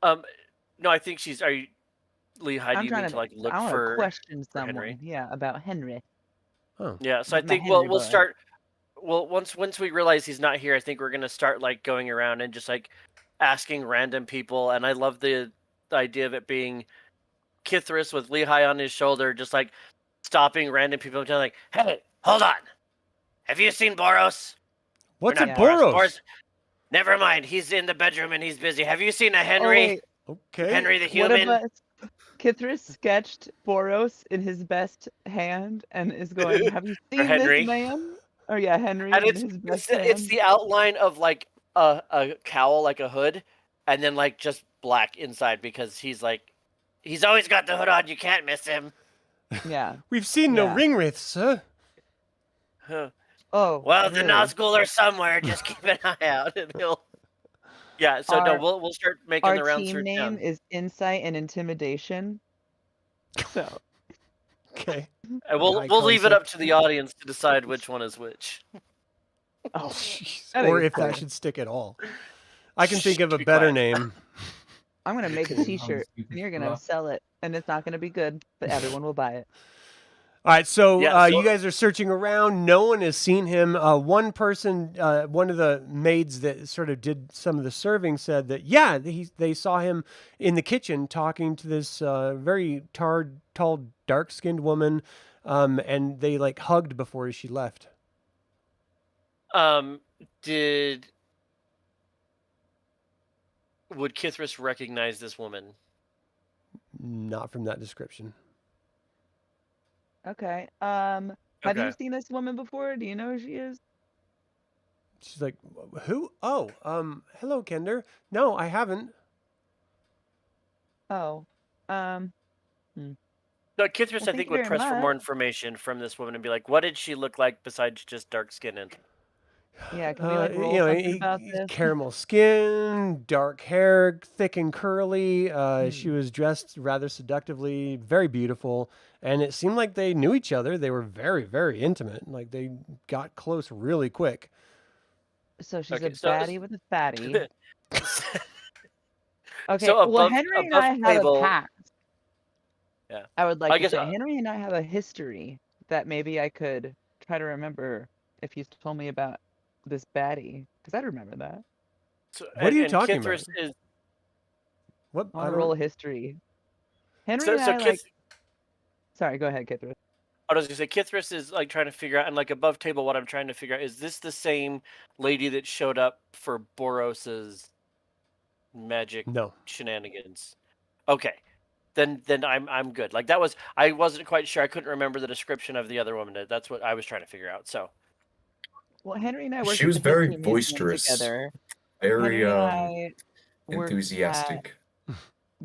No, I think she's. Are you, Lehigh? Do I'm you trying need to to like look I want for? to question for someone. Henry? Yeah, about Henry. Oh, Yeah, so I My think Henry we'll boy. start. Well, once we realize he's not here, I think we're gonna start like going around and just like asking random people. And I love the idea of it being Kithris with Lehigh on his shoulder, just like stopping random people and telling like, Hey, hold on. Have you seen Boros? what's Or a not Boros? Boros. Never mind. He's in the bedroom and he's busy. Have you seen a Oh, Henry? wait, Okay. Henry the what if human? Kithris sketched Boros in his best hand and is going, "Have you seen Henry. this man?" Or yeah, Henry and in it's his best it's hand. the outline of like a cowl, like a hood, and then like just black inside because he's He's always got the hood on. You can't miss him. Yeah. We've seen no Yeah. ring wraiths, sir. huh. Oh. Well, the really? Nazgul are somewhere. Just keep an eye out, and he'll. Yeah, so no, Our- we'll start making Our the rounds team through name town. is Insight and Intimidation. So Okay. And we'll high leave it concept. up to the audience to decide which one is which. oh, Jeez. I think Or it's if that cool. should stick at all. I can think Shh, of a be better quiet. name. I'm gonna make a Cool. T-shirt I'll just and you're keep it gonna rough. sell it, and it's not gonna be good, but everyone will buy it. All right, so, Yeah, so- you guys are searching around. No one has seen him. One person, one of the maids that sort of did some of the serving, said that they saw him in the kitchen talking to this very tall, dark-skinned woman, and they like hugged before she left. Would Kithris recognize this woman? Not from that description. Okay. Have you Okay. seen this woman before? Do you know who she is? She's like, who? Oh, hello, Kender. No, I haven't. Oh. No, Kithris, Well, I thank think you would very press for more much. information from this woman and be like, what did she look like besides just dark skin? And Yeah, can we like roll something about this? caramel skin, dark hair, thick and curly. She was dressed rather seductively, very beautiful, and it seemed like they knew each other. They were very, very intimate. Like they got close really quick. So she's Okay, a so- baddie with a fatty. Okay, So well, above- Henry and above I have table- a past. Yeah. I would like I to guess, say Henry and I have a history that maybe I could try to remember if you told me about this baddie, because I'd remember that. so, What are you talking Kithris about? Is, What? I want to roll a history. Henry so and I Kith- Sorry, go ahead, Kithris. I was gonna say Kithris is like trying to figure out, and like above table, what I'm trying to figure out is this the same lady that showed up for Boros's magic No. shenanigans? Okay, then I'm good. Like that was, I wasn't quite sure. I couldn't remember the description of the other woman. That's what I was trying to figure out. So Well, Henry and I worked She at was the very History Museum boisterous, together. very Henry and I worked enthusiastic. at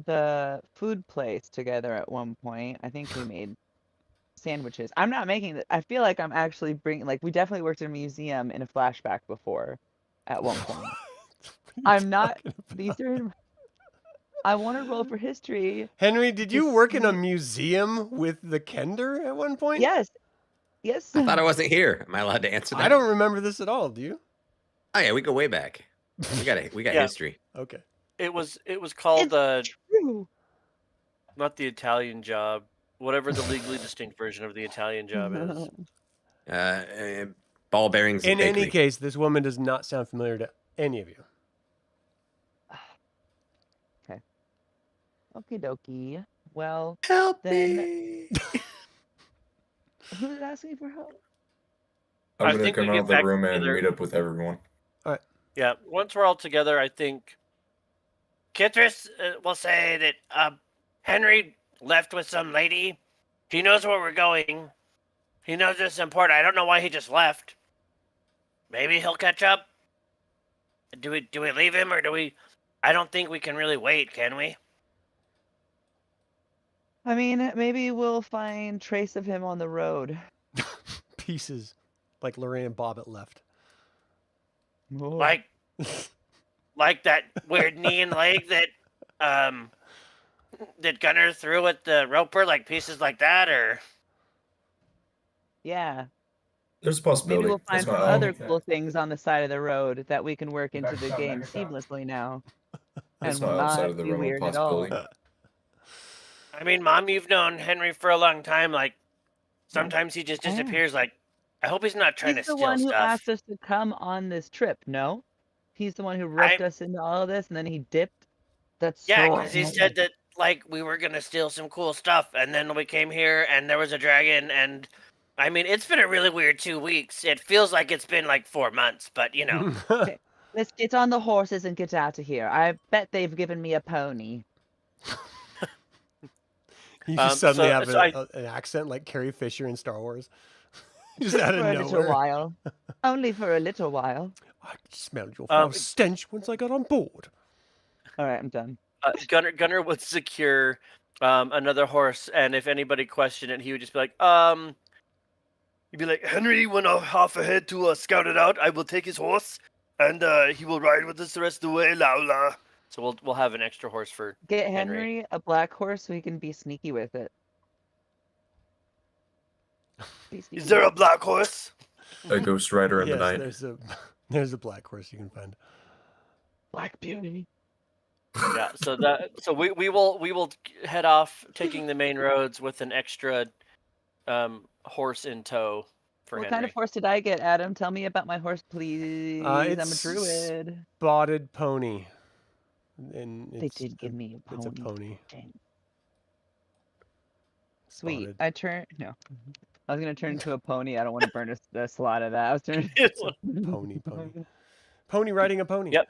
the food place together at one point. I think we made sandwiches. I'm not making that. I feel like I'm actually bringing, like, we definitely worked in a museum in a flashback before at one point. I'm not, these are, I want to roll for history. Henry, did to you work in a see- museum with the Kender at one point? Yes. Yes. I thought I wasn't here. Am I allowed to answer that? I don't remember this at all. Do you? Oh yeah, we go way back. We got Yeah. history. Okay. It was called True. not the Italian Job, whatever the legally distinct version of the Italian Job is. Ball bearings. In and any bakery. case, this woman does not sound familiar to any of you. Okie dokie. Well, Help Then- me. who's asking for help? I'm I gonna think we come get out of the back room and together. meet up with everyone. Yeah, once we're all together, I think Kithris will say that Henry left with some lady. He knows where we're going. He knows it's important. I don't know why he just left. Maybe he'll catch up. Do we leave him or do we? I don't think we can really wait, can we? I mean, maybe we'll find trace of him on the road. Pieces, like Lorraine and Bobbitt left. Like that weird knee and leg that that Gunnar threw at the roper, like pieces like that, or Yeah. There's a possibility. Maybe we'll find It's some not other all- cool things on the side of the road that we can work into the Back game up. seamlessly now. It's And will not outside not of the be realm of weird at all. possibility. I mean, Mom, you've known Henry for a long time. Like sometimes he just I have. disappears. Like I hope he's not trying He's to the steal one who stuff. asked us to come on this trip, no? He's the one who roped us into all of this and then he dipped? That's Yeah, so because he said that like we were gonna steal some cool stuff, and then we came here and there was a dragon, and I mean it's been a really weird 2 weeks. It feels like it's been like 4 months, but you know. Let's get on the horses and get out of here. I bet they've given me a pony. You just suddenly have so an accent like Carrie Fisher in Star Wars. Just out of For a little nowhere. while. Only for a little while. I smelled your foul stench once I got on board. All right, I'm done. Gunnar would secure another horse, and if anybody questioned it, he would just be like, He'd be like, Henry went off half ahead to scout it out. I will take his horse, and he will ride with us the rest of the way. La la. So we'll have an extra horse for Get Henry. Henry a black horse so he can be sneaky with it. Be sneaky Is there with a black horse? A ghost rider in Yes, the night. there's a black horse you can find. Black Beauty. Yeah, so we will head off taking the main roads with an extra horse in tow for What Henry. kind of horse did I get, Adam? Tell me about my horse, please. I'm a it's druid. Spotted pony. And They did give me a pony. It's a pony. Dang. Sweet. Spotted. I was gonna turn into a pony. I don't want to burn a slot of that. I was turning Pony. Pony riding a pony. Yep.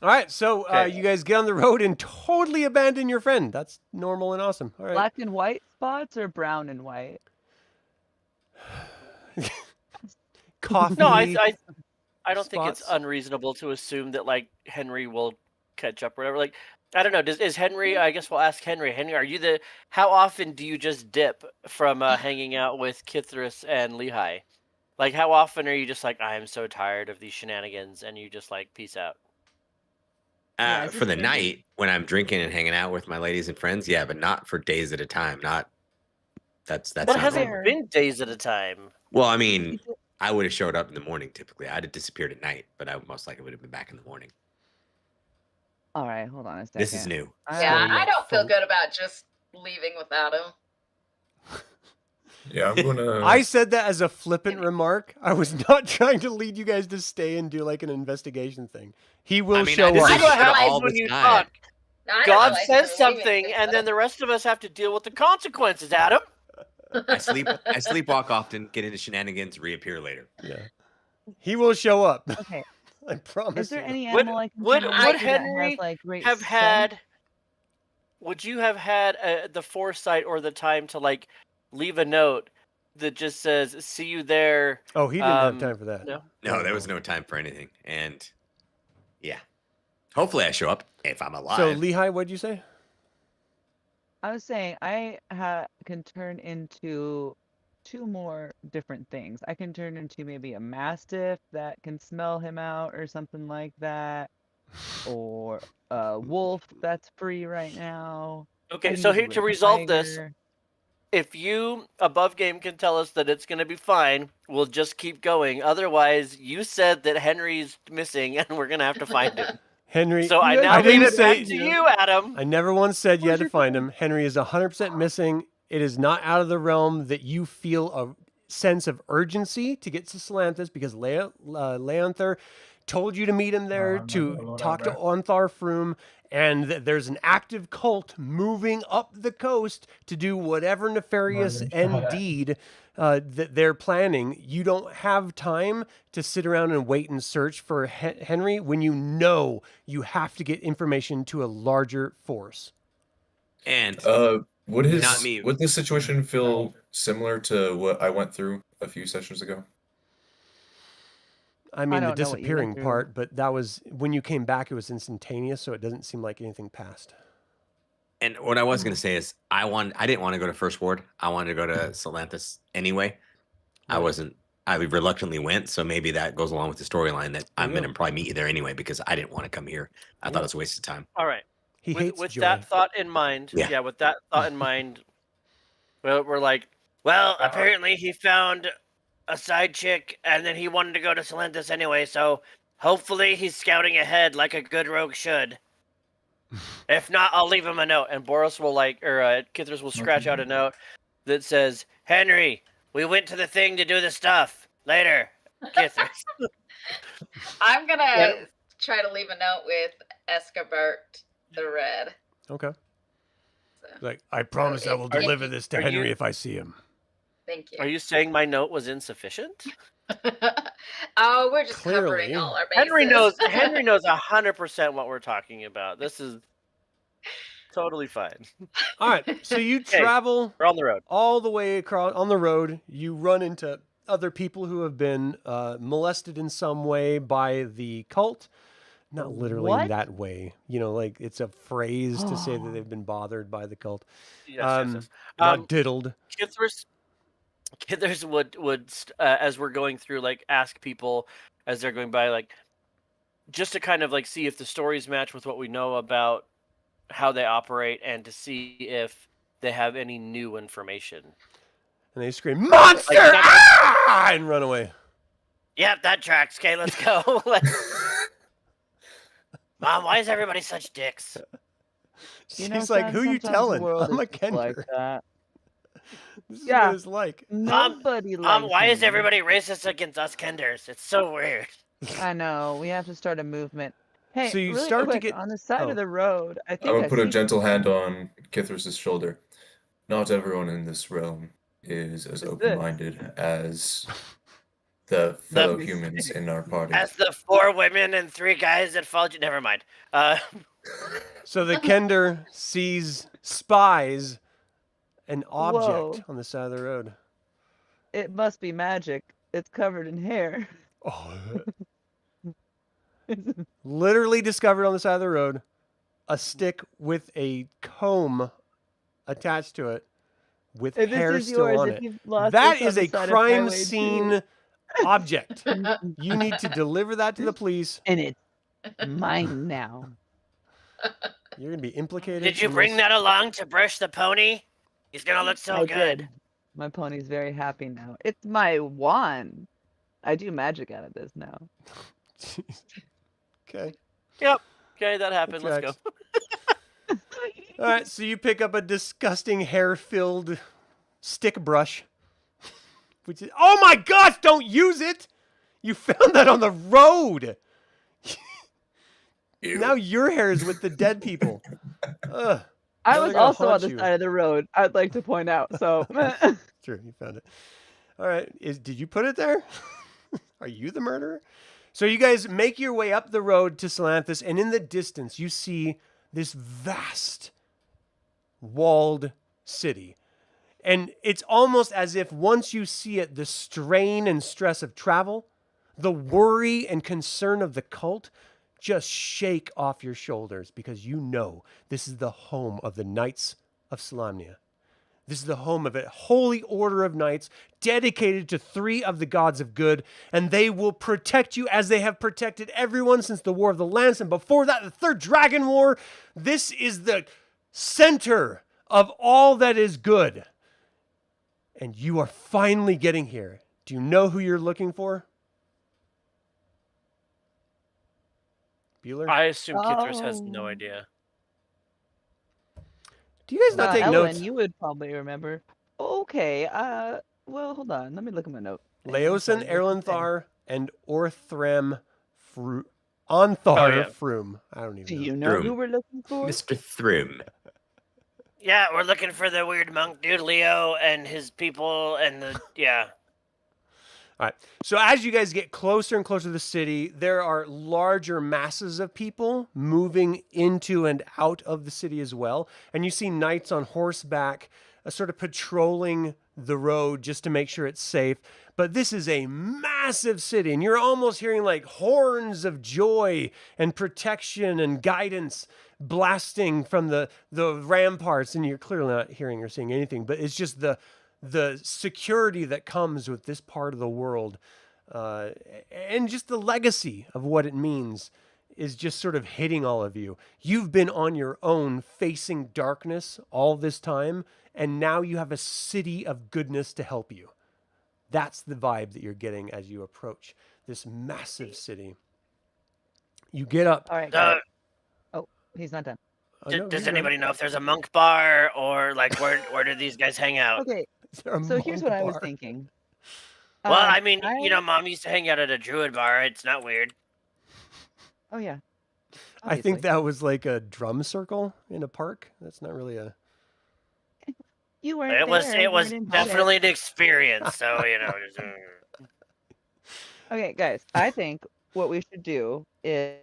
All right, so Okay. you guys get on the road and totally abandon your friend. That's normal and awesome. All right. Black and white spots or brown and white? Coffee. No, I don't think it's spots. unreasonable to assume that like Henry will catch up or whatever. Like I don't know. Is Henry? I guess we'll ask Henry. Henry, are you how often do you just dip from hanging out with Kithris and Lehi? Like how often are you just like I am so tired of these shenanigans and you just like peace out? Yeah, For the just- night when I'm drinking and hanging out with my ladies and friends, yeah, but not for days at a time. That's But it not hasn't normal. been days at a time. Well, I mean, I would have showed up in the morning typically. I'd have disappeared at night, but I most likely would have been back in the morning. All right, hold on a second. This is new. Yeah, I like don't feel fun. good about just leaving without him. Yeah, I'm gonna. I said that as a flippant remark. I was not trying to lead you guys to stay and do like an investigation thing. He will I mean, show I This up. is what Shut up happens all when the you time. talk. No, I don't God realize says you're leaving something, things, and but- then the rest of us have to deal with the consequences. Adam. I sleepwalk often, get into shenanigans, reappear later. Yeah. He will show up. Okay. I promise Is there you. any Would- animal I can would- turn would into that Henry has, like, great Have scent? had? Would you have had the foresight or the time to like leave a note that just says "See you there"? Oh, he didn't have Um, time for that. no. No, there was no time for anything. And yeah. Hopefully I show up if I'm alive. So, Lehi, what'd you say? I was saying I can turn into 2 more different things. I can turn into maybe a mastiff that can smell him out or something like that. or wolf that's free right now. Okay, I so need here a to resolve this, tiger. if you above game can tell us that it's going to be fine, we'll just keep going. Otherwise, you said that Henry's missing, and we're going to have to find him. Henry, So I You now guys leave didn't it back say- to you, Adam. I never once said you had Where's to your find phone? him. Henry is 100% missing. It is not out of the realm that you feel a sense of urgency to get to Salanthus because Leonther told you to meet him there to talk to Ontharr Froom, and there's an active cult moving up the coast to do whatever nefarious end deed that they're planning. You don't have time to sit around and wait and search for Henry when you know you have to get information to a larger force. And Would Not me. would this situation feel similar to what I went through a few sessions ago? I mean, the don't know what you went disappearing through. part, but that was when you came back, it was instantaneous, so it doesn't seem like anything passed. and what I was gonna say is I didn't want to go to First Ward. I wanted to go to Salanthus anyway. I reluctantly went, so maybe that goes along with the storyline that I'm Yeah. gonna probably meet you there anyway because I didn't want to come here. I thought it was a waste of time. All right. He hates With joy. that thought in mind, Yeah. with that thought in mind, well, we're like, Well, apparently he found a side chick, and then he wanted to go to Salanthus anyway. So hopefully he's scouting ahead like a good rogue should. If not, I'll leave him a note. and Boros will Kithris will scratch out a note that says, Henry, we went to the thing to do the stuff. Later, Kithris. I'm gonna Yeah. try to leave a note with Escabert the Red. Okay. So, Like, I promise I will Are you- deliver this to are Henry you- if I see him. thank you. "Are you saying my note was insufficient?" Oh, we're just Clearly. covering all our bases. Henry knows. Henry knows 100% what we're talking about. This is totally fine. All right, so you Okay. travel We're on the road. all the way across on the road. You run into other people who have been molested in some way by the cult. Not literally in What? that way. You know, like it's a phrase to say that they've been bothered by the cult. Yes, yes. Not diddled. Kithris would as we're going through, like, ask people as they're going by, like, just to kind of like see if the stories match with what we know about how they operate and to see if they have any new information. And they scream, "Monster!" Ah! And run away. Yep, that tracks. Okay, let's go. Mom, why is everybody such dicks? She's You know, like, son, "Who you sometimes the telling? world I'm a is just like Kender. that. This is Yeah. what it's like." Nobody likes Why is me. everybody racist against us Kenders? It's so weird. I know. We have to start a movement. Hey, So you really start to quick, get- on the side oh. of the road. I I think would put a see gentle hand on Kithris's shoulder. Not everyone in this realm is as this? open-minded as the fellow humans in our party. As the 4 women and 3 guys that followed you. Never mind. So the Kender spies an object Whoa. on the side of the road. It must be magic. It's covered in hair. Oh, literally discovered on the side of the road, a stick with a comb attached to it with If this hair is still yours, on if it. you've lost That this on is the a side of crime Highway 2. scene object. You need to deliver that to the police. And it's mine now. You're going to be implicated. Did you in bring this. that along to brush the pony? He's gonna look so I good. did. My pony's very happy now. It's my wand. I do magic out of this now. Okay. Okay, that happened. Let's go. All right, so you pick up a disgusting hair-filled stick brush. Which is, oh my gosh, don't use it! You found that on the road. Ew. Now your hair is with the dead people. Ugh. I Now was they're gonna also on haunt the you. side of the road. I'd like to point out. So True, you found it. All right, did you put it there? Are you the murderer? So you guys make your way up the road to Salanthus, and in the distance you see this vast walled city. And it's almost as if once you see it, the strain and stress of travel, the worry and concern of the cult just shake off your shoulders because you know this is the home of the Knights of Salamnia. This is the home of a holy order of knights dedicated to 3 of the gods of good, and they will protect you as they have protected everyone since the War of the Lance, and before that, the Third Dragon War. This is the center of all that is good. And you are finally getting here. Do you know who you're looking for? Bueller? I assume Kithris has no idea. Do you guys not take Elowyn, notes? you would probably remember. Okay. Well, hold on. Let me look at my note. Leosin, Sorry, Erlenthar, and Orthram Onthar yeah. Froom. I don't even Do know. you know who we're looking for? Mr. Thrim. Yeah, we're looking for the weird monk dude, Leo, and his people, and the yeah. All right. So as you guys get closer and closer to the city, there are larger masses of people moving into and out of the city as well. And you see knights on horseback sort of patrolling the road just to make sure it's safe. But this is a massive city, and you're almost hearing like horns of joy and protection and guidance blasting from the ramparts. And you're clearly not hearing or seeing anything, but it's just the security that comes with this part of the world, and just the legacy of what it means is just sort of hitting all of you. You've been on your own facing darkness all this time, and now you have a city of goodness to help you. That's the vibe that you're getting as you approach this massive city. You get up. All right. Guys. Oh, he's not done. Does anybody know if there's a monk bar or like where do these guys hang out? Okay. So So here's what I was thinking. Well, I mean, you know, Mom used to hang out at a druid bar. It's not weird. Oh yeah. I think that was like a drum circle in a park. That's not really a. You weren't It was there, you was weren't invited. definitely an experience. So you know. Okay, guys. I think what we should do is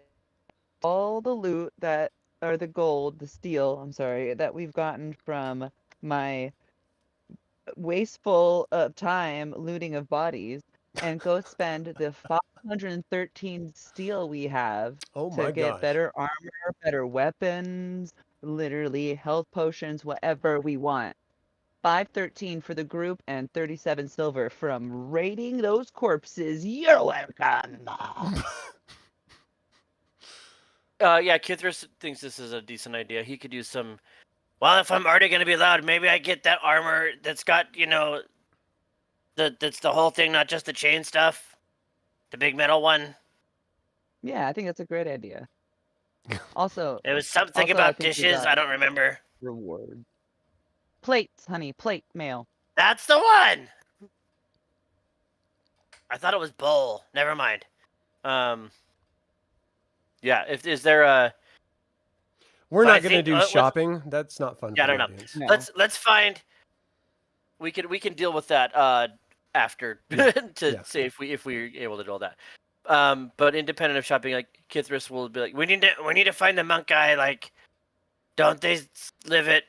all the loot that, or the gold, the steel, I'm sorry, that we've gotten from my wasteful of time looting of bodies, and go spend the 513 steel we have Oh to my get gosh. better armor, better weapons, literally health potions, whatever we want. 513 for the group and 37 silver from raiding those corpses. You're welcome. Yeah, Kithris thinks this is a decent idea. He could use some. Well, if I'm already gonna be loud, maybe I get that armor that's got, you know, that's the whole thing, not just the chain stuff. The big metal one. Yeah, I think that's a great idea. Also, It was something Also, I about think we dishes. got- I don't remember. reward. Plates, honey, plate mail. That's the one. I thought it was bowl. Never mind. Yeah, is there a? We're But I not going to think, do let's- shopping. That's not fun. Yeah, for I the don't know. audience. No. Let's find. We can deal with that after Yeah, to yeah. see if we're able to do all that. But independent of shopping, like Kithris will be like, We need to find the monk guy. Like, don't they live at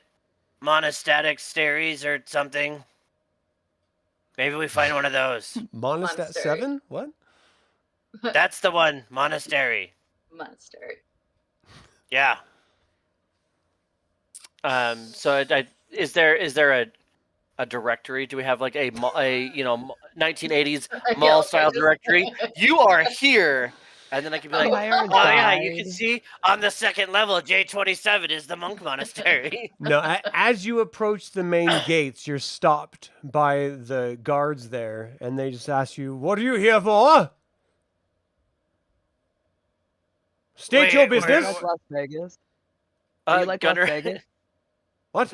Monastatic Steries or something? Maybe we find one of those. Monostat Monastery. 7? What? That's the one. Monastery. Monastery. Yeah. So is there a directory? Do we have like a 1980s mall style directory? You are here, and then I can be like, Hire a Oh yeah, you guide. can see on the second level, J27 is the monk monastery. No, as you approach the main gates, you're stopped by the guards there, and they just ask you, "What are you here for?" State Wait, your where- You business. like Las Vegas? Are you like Las Gunnar. Vegas? What?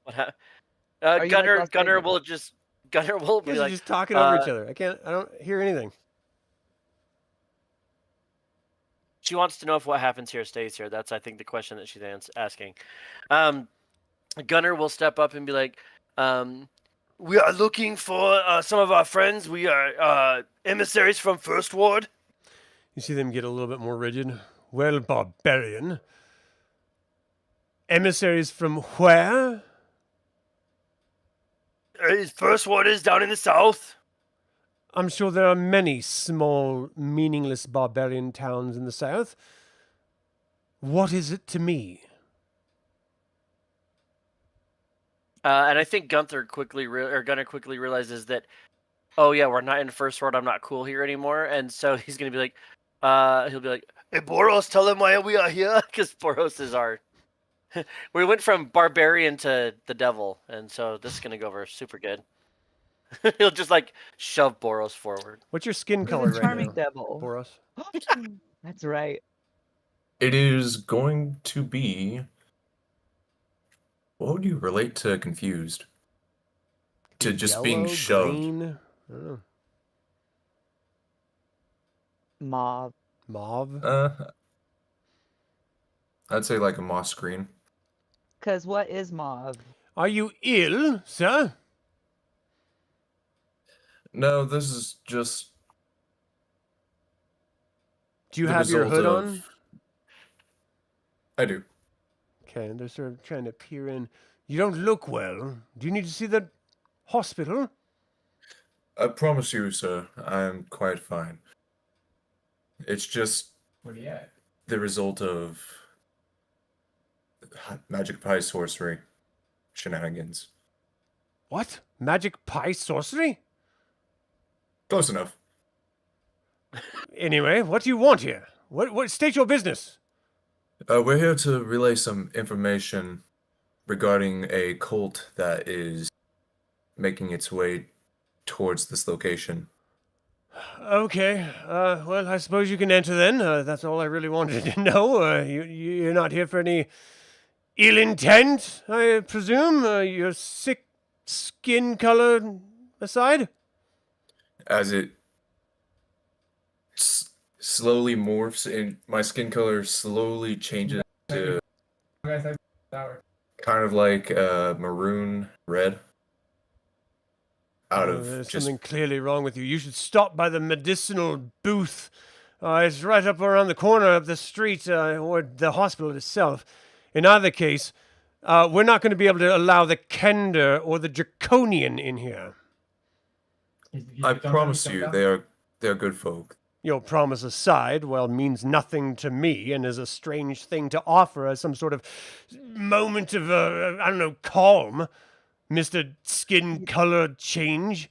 What hap- Are you like Gunnar Las Gunnar Vegas? will just Gunnar will You be guys are like, just talking over uh, each other. I don't hear anything. she wants to know if what happens here stays here. That's I think the question that she's asking. Gunnar will step up and be like, We are looking for some of our friends. We are emissaries from First Ward. You see them get a little bit more rigid. Well, barbarian. Emissaries from where? First Ward is down in the south. I'm sure there are many small, meaningless barbarian towns in the south. What is it to me? And I think Gunnar quickly realizes that, oh yeah, we're not in first ward. I'm not cool here anymore, and so he's gonna be like, he'll be like, Hey, Boros, tell him why we are here. because Boros is our. We went from barbarian to the devil, and so this is gonna go over super good. He'll just like shove Boros forward. What's your skin color right Charming now, devil. Boros? That's right. It is going to be. What would you relate to confused? To just being Yellow, shoved. green? I don't know. Mauve. Mauve? I'd say like a moss green. Because what is mauve? Are you ill, sir? No, this is just. Do you the have your result hood of- on? I do. Okay, and they're sort of trying to peer in. You don't look well. Do you need to see the hospital? I promise you, sir, I am quite fine. It's just the result of magic pie sorcery shenanigans. What? Magic pie sorcery? Close enough. Anyway, what do you want here? What state your business? We're here to relay some information regarding a cult that is making its way towards this location. Okay, well, I suppose you can enter then. That's all I really wanted to know. You're not here for any ill intent, I presume? Your sick skin color aside? As it slowly morphs and my skin color slowly changes to kind of like maroon red. Out of There's just something clearly wrong with you. You should stop by the medicinal booth. It's right up around the corner of the street, or the hospital itself. In either case, we're not going to be able to allow the Kender or the Draconian in here. I promise you, they're good folk. Your promise aside, well, means nothing to me and is a strange thing to offer as some sort of moment of, I don't know, calm, Mr. Skin Color Change.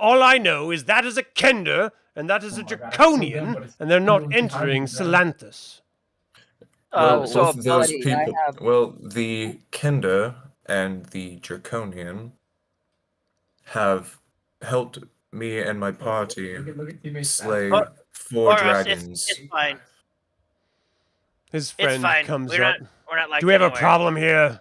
All I know is that is a Kender and that is a Draconian, and they're not entering Salanthus. Well, So both of those buddy, I people. have- Well, the Kender and the Draconian have helped me and my party slay Or- 4 Boros, dragons. it's fine. His It's friend fine. comes We're up. not like Do we have a anywhere. problem here?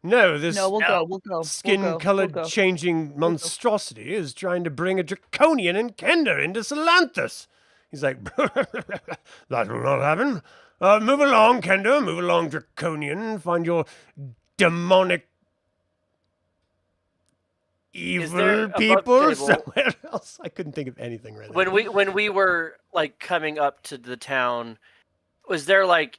No, this No, we'll No. go. We'll go. skin-colored We'll go. changing monstrosity is trying to bring a Draconian and Kender into Salanthus. He's like, that will not happen. Move along, Kender. Move along, Draconian. Find your demonic there evil above people table- somewhere else. I couldn't think of anything right now. when we were like coming up to the town, is there like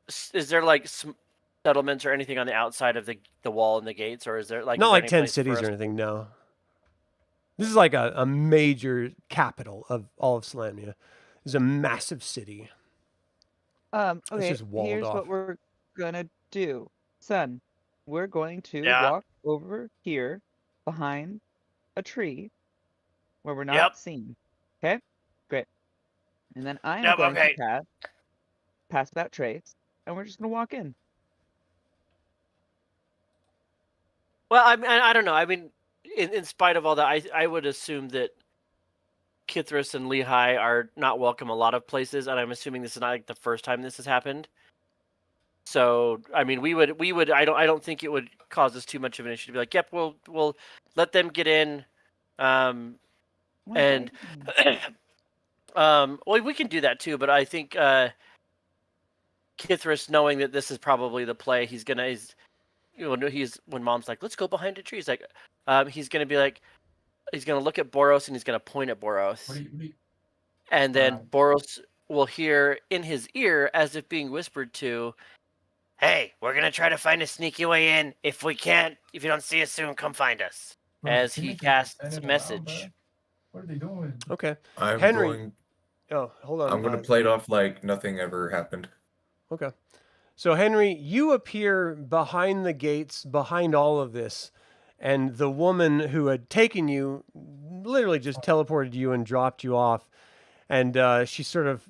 settlements or anything on the outside of the wall and the gates, or is there like Not is there like any 10 place for cities us- or anything, no. This is like a major capital of all of Salamnia. It's a massive city. Okay, just walled here's off. what we're gonna do. Son, we're going to Yeah. walk over here behind a tree where we're not Yep. seen. Okay? Great. And then I'm Yep, going okay. to pass without trace, and we're just gonna walk in. Well, I don't know. I mean, in spite of all that, I would assume that Kithris and Lehigh are not welcome a lot of places, and I'm assuming this is not like the first time this has happened. So, I mean, we would. I don't think it would cause us too much of an issue to be like, yep, we'll let them get in. And well, we can do that too, but I think Kithris, knowing that this is probably the play, when Mom's like, let's go behind a tree, he's like, he's gonna be like, he's gonna look at Boros and he's gonna point at Boros, and then Boros will hear in his ear, as if being whispered to, Hey, we're gonna try to find a sneaky way in. If we can't, if you don't see us soon, come find us. as he casts a message. What are they doing? Okay. I'm Henry. Oh, hold on. going to play it off like nothing ever happened. Okay. So, Henry, you appear behind the gates, behind all of this, and the woman who had taken you literally just teleported you and dropped you off, and she sort of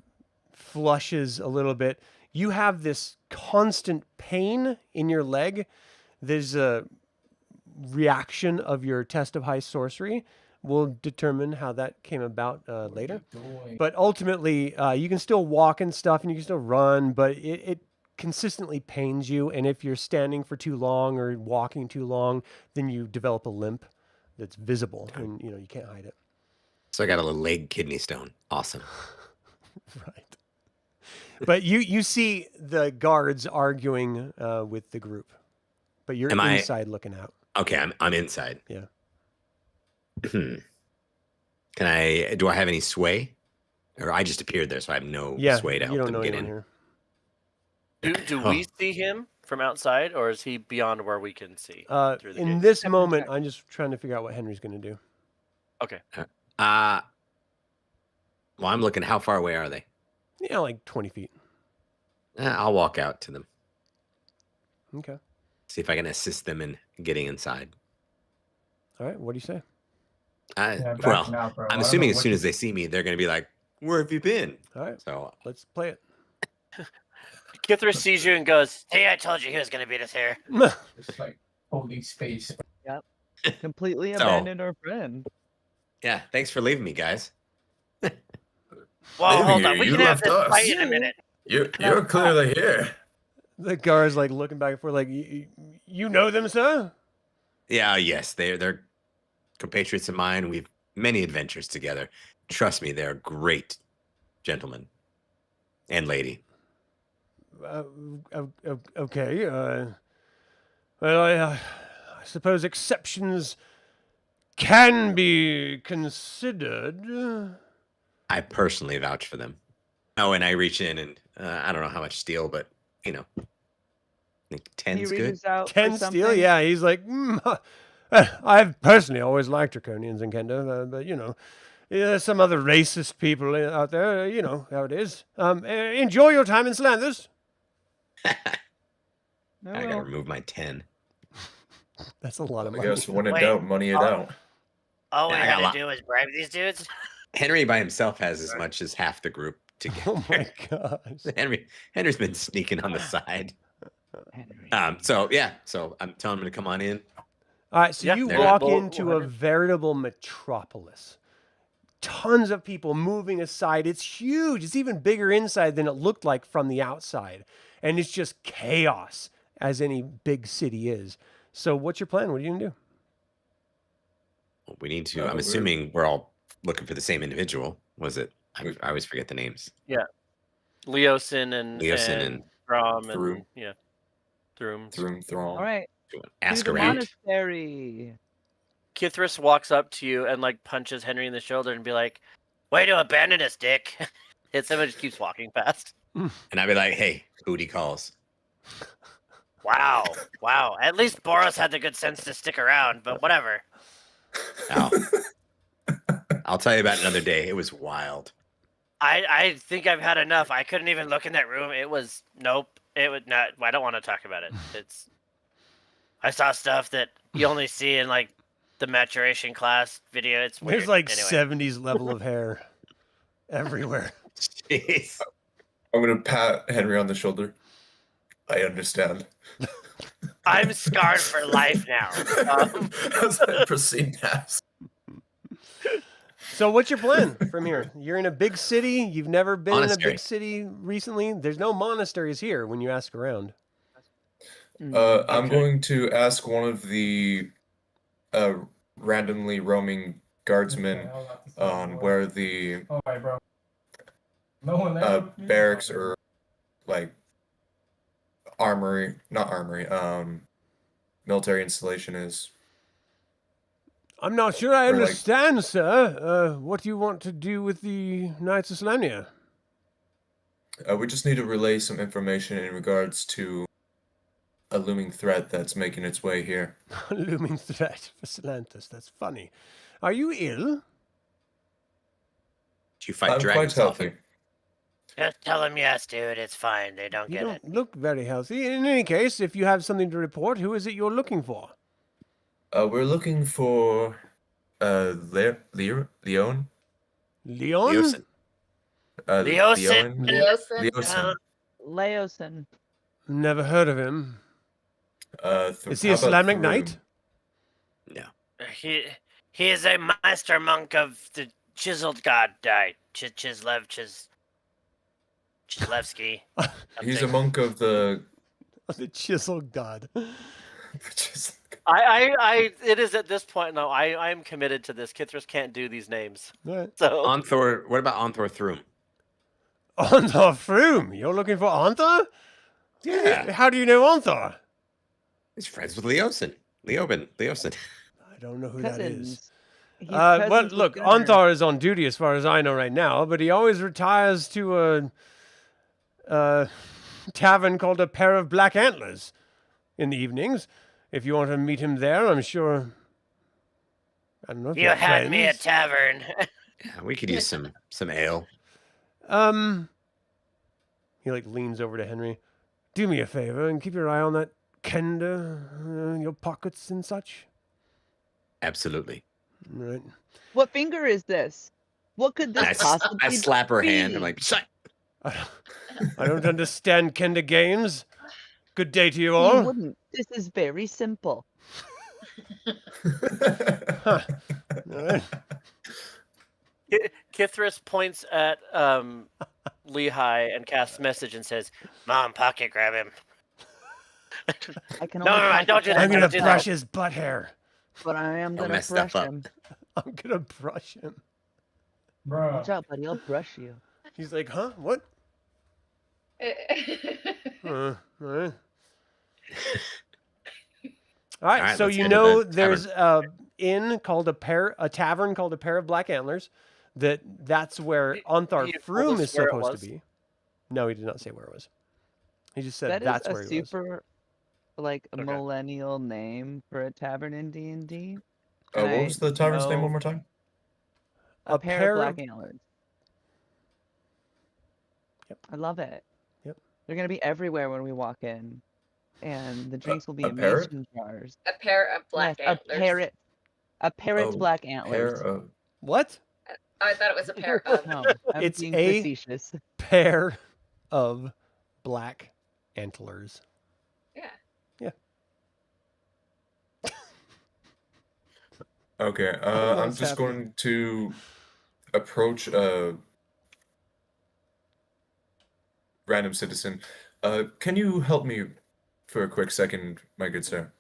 flushes a little bit. You have this constant pain in your leg. There's a reaction of your test of high sorcery. We'll determine how that came about later. But ultimately, you can still walk and stuff, and you can still run, but it consistently pains you. And if you're standing for too long or walking too long, then you develop a limp that's visible, and you can't hide it. So I got a little leg kidney stone. Awesome. Right. But you see the guards arguing with the group, but you're inside looking out. Okay, I'm inside. Yeah. Do I have any sway? Or I just appeared there, so I have no sway to help them get in. Here. Do we see him from outside, or is he beyond where we can see? In this moment, I'm just trying to figure out what Henry's going to do. Okay. Well, I'm looking. How far away are they? Yeah, like 20 feet. I'll walk out to them. Okay. See if I can assist them in getting inside. All right. What do you say? Well, I'm assuming as soon as they see me, they're going to be like, "Where have you been?" All right. So let's play it. Kithra sees you and goes, Hey, I told you he was going to beat us here. It's like holding space. Yep. Completely abandoned our friend. Yeah, thanks for leaving me, guys. Well, hold on. We You can have left this us. fight in a minute. You're clearly here. The guard's like looking back and forth, like, you know them, sir? Yeah, yes, they're compatriots of mine. We've many adventures together. Trust me, they're great gentlemen and lady. Okay. Well, I suppose exceptions can be considered. I personally vouch for them. Oh, and I reach in and I don't know how much steel, but I think 10's good. 10 steel? Yeah, he's like, I've personally always liked Draconians in Kender, but there's some other racist people out there. You know how it is. Enjoy your time in Slanders. I gotta remove my 10. That's a lot of I money. guess when in doubt, money it out. All we Yeah, I got had to do was bribe these dudes? Henry by himself has as much as half the group together. Oh my gosh. Henry's been sneaking on the side. So I'm telling him to come on in. All right, so you walk into a veritable metropolis. Tons of people moving aside. It's huge. It's even bigger inside than it looked like from the outside. And it's just chaos, as any big city is. So what's your plan? What are you going to do? Well, we need to. I'm assuming we're all looking for the same individual. Was it? I always forget the names. Yeah. Leosin and Throm and Throom. yeah. Throom. Throm. All right. Ask to the around. monastery. Kithris walks up to you and like punches Henry in the shoulder and be like, Way to abandon us, Dick. hits him and just keeps walking past. And I'd be like, hey, booty calls. Wow. At least Boros had the good sense to stick around, but whatever. Now, I'll tell you about it another day. It was wild. I think I've had enough. I couldn't even look in that room. It was nope. It would not. I don't want to talk about it. I saw stuff that you only see in like the maturation class video. It's weird. There's like anyway. 70s level of hair everywhere. Jeez. I'm gonna pat Henry on the shoulder. I understand. I'm scarred for life now. As I proceed past. So what's your plan from here? You're in a big city. You've never been in a Monastery. big city recently. There's no monasteries here when you ask around. I'm going to ask one of the randomly roaming guardsmen on where the barracks or like military installation is. I'm not sure I Or, like- understand, sir. What do you want to do with the Knights of Selenia? We just need to relay some information in regards to a looming threat that's making its way here. A looming threat for Celantis. That's funny. Are you ill? Do you fight I'm dragons quite often? healthy. Just tell him yes, dude. It's fine. They don't You get don't it. look very healthy. In any case, if you have something to report, who is it you're looking for? We're looking for Leon. Leon? Leosin. Leosin. Leosin. Leosin. Never heard of him. Is he How a about Islamic Thrun? knight? No. He is a master monk of the chiseled god. Chislevsky. He's a monk of the. The chisel god. It is at this point now. I am committed to this. Kithris can't do these names. Right. So Onthor. What about Onthor Thrum? Onthor Froome. You're looking for Onthor? Yeah. How do you know Onthor? He's friends with Leosin. Leosin. I don't know who that is. Cousins. He's Well, cousins with look, Gunnar. Onthor is on duty as far as I know right now, but he always retires to a tavern called a Pair of Black Antlers in the evenings. If you want to meet him there, I'm sure. I don't know if You you're had me at friends. tavern. Yeah, we could use some ale. He like leans over to Henry. Do me a favor and keep your eye on that Kender, your pockets and such. Absolutely. Right. What finger is this? What could this possibly I slap her hand. be? I'm like, shut. I don't understand Kender games. Good day to you You all. wouldn't. This is very simple. Huh. All right. Kithris points at Lehigh and casts message and says, Mom, pocket grab him. I can No, only no, pocket don't do that, grab I'm gonna do brush that. his butt hair. but I am Don't gonna mess stuff brush up. him. I'm gonna brush him. Bro. Watch out, buddy. I'll brush you. He's like, huh? What? All right. All right. right, So let's you head to know the there's a tavern called a Pair of Black Antlers. That's where Onthar He told Froome us is where it supposed was? to be. No, he did not say where it was. He just said That is that's a where he was. super, like, Okay. millennial name for a tavern in D&D. What was the tavern's name one more time? A pair pair of black of- antlers. Yep. I love it. Yep. They're gonna be everywhere when we walk in, and the drinks will be a in parrot? mason jars. A pair of black Yes, antlers. a parrot's Oh, black Pair antlers. of. What? I thought it was a pair of. No, I'm It's being a- facetious. Pair of black antlers. Yeah. Okay, don't know I'm what's just happening. going to approach a random citizen. Can you help me for a quick second, my good sir?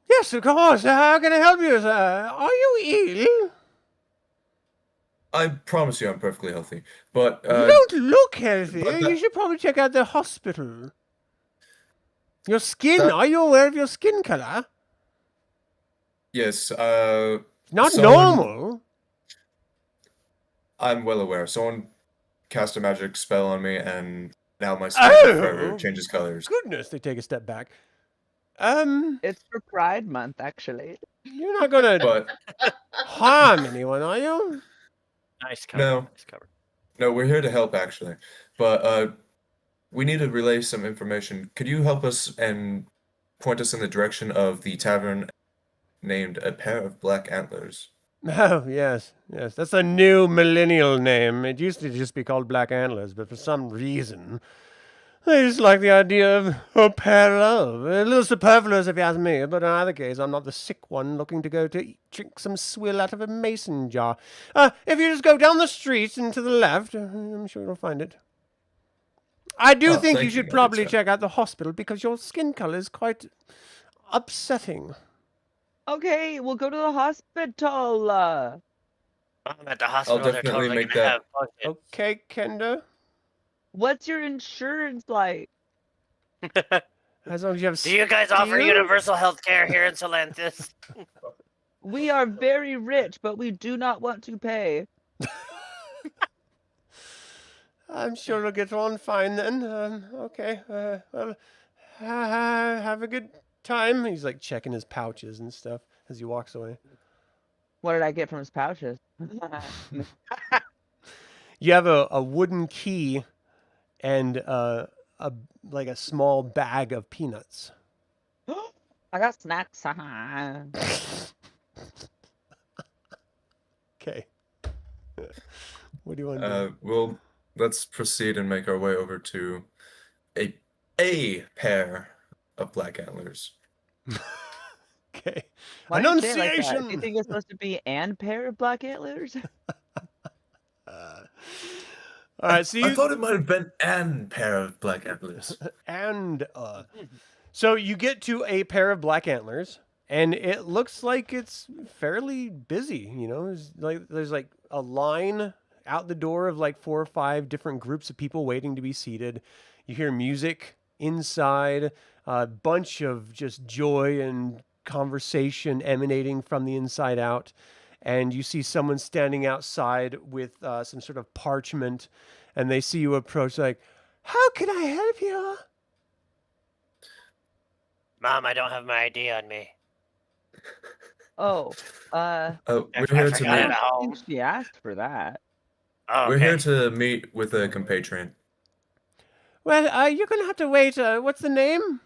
Yes, of course. How can I help you, sir? Are you ill? I promise you I'm perfectly healthy, but You don't look healthy. but You that- should probably check out the hospital. Your skin. That- Are you aware of your skin color? yes, Not Someone- normal. I'm well aware. Someone cast a magic spell on me, and now my skin Oh! forever changes colors. Goodness, they take a step back. It's for Pride Month, actually. You're not gonna But harm anyone, are you? nice cover. No. Nice cover. no, we're here to help actually. But we need to relay some information. Could you help us and point us in the direction of the tavern named A Pair of Black Antlers? Oh, yes, yes. That's a new millennial name. It used to just be called Black Antlers, but for some reason, I just like the idea of a pair of. A little superfluous, if you ask me, but in either case, I'm not the sick one looking to go to drink some swill out of a mason jar. If you just go down the street and to the left, I'm sure you'll find it. I do Oh, think thank you you, should my good probably sir. check out the hospital because your skin color is quite upsetting. Okay, we'll go to the hospital. I'm at the hospital. They're definitely totally make gonna that- have buckets. Okay, Kender. What's your insurance like? As long as you have. Do you guys offer you? universal health care here in Solanthus? We are very rich, but we do not want to pay. I'm sure it'll get on fine then. Okay. Well, have a good time. He's like checking his pouches and stuff as he walks away. What did I get from his pouches? You have a wooden key and like a small bag of peanuts. I got snacks. haha. Okay. What do you want to do? Well, let's proceed and make our way over to a pair of black antlers. Okay. Why do you say it like that? Do you Enunciation! think it's supposed to be and pair of black antlers? All right, so I you thought it might have been an pair of black antlers. and so you get to a pair of black antlers, and it looks like it's fairly busy. You know, there's like a line out the door of like 4 or 5 different groups of people waiting to be seated. You hear music inside, a bunch of just joy and conversation emanating from the inside out. And you see someone standing outside with some sort of parchment, and they see you approach like, "How can I help you?" Mom, I don't have my ID on me. Oh, We're I here to forgot it meet. at I home. think she asked for that. Oh, We're okay. here to meet with a compatriot. Well, you're gonna have to wait. What's the name?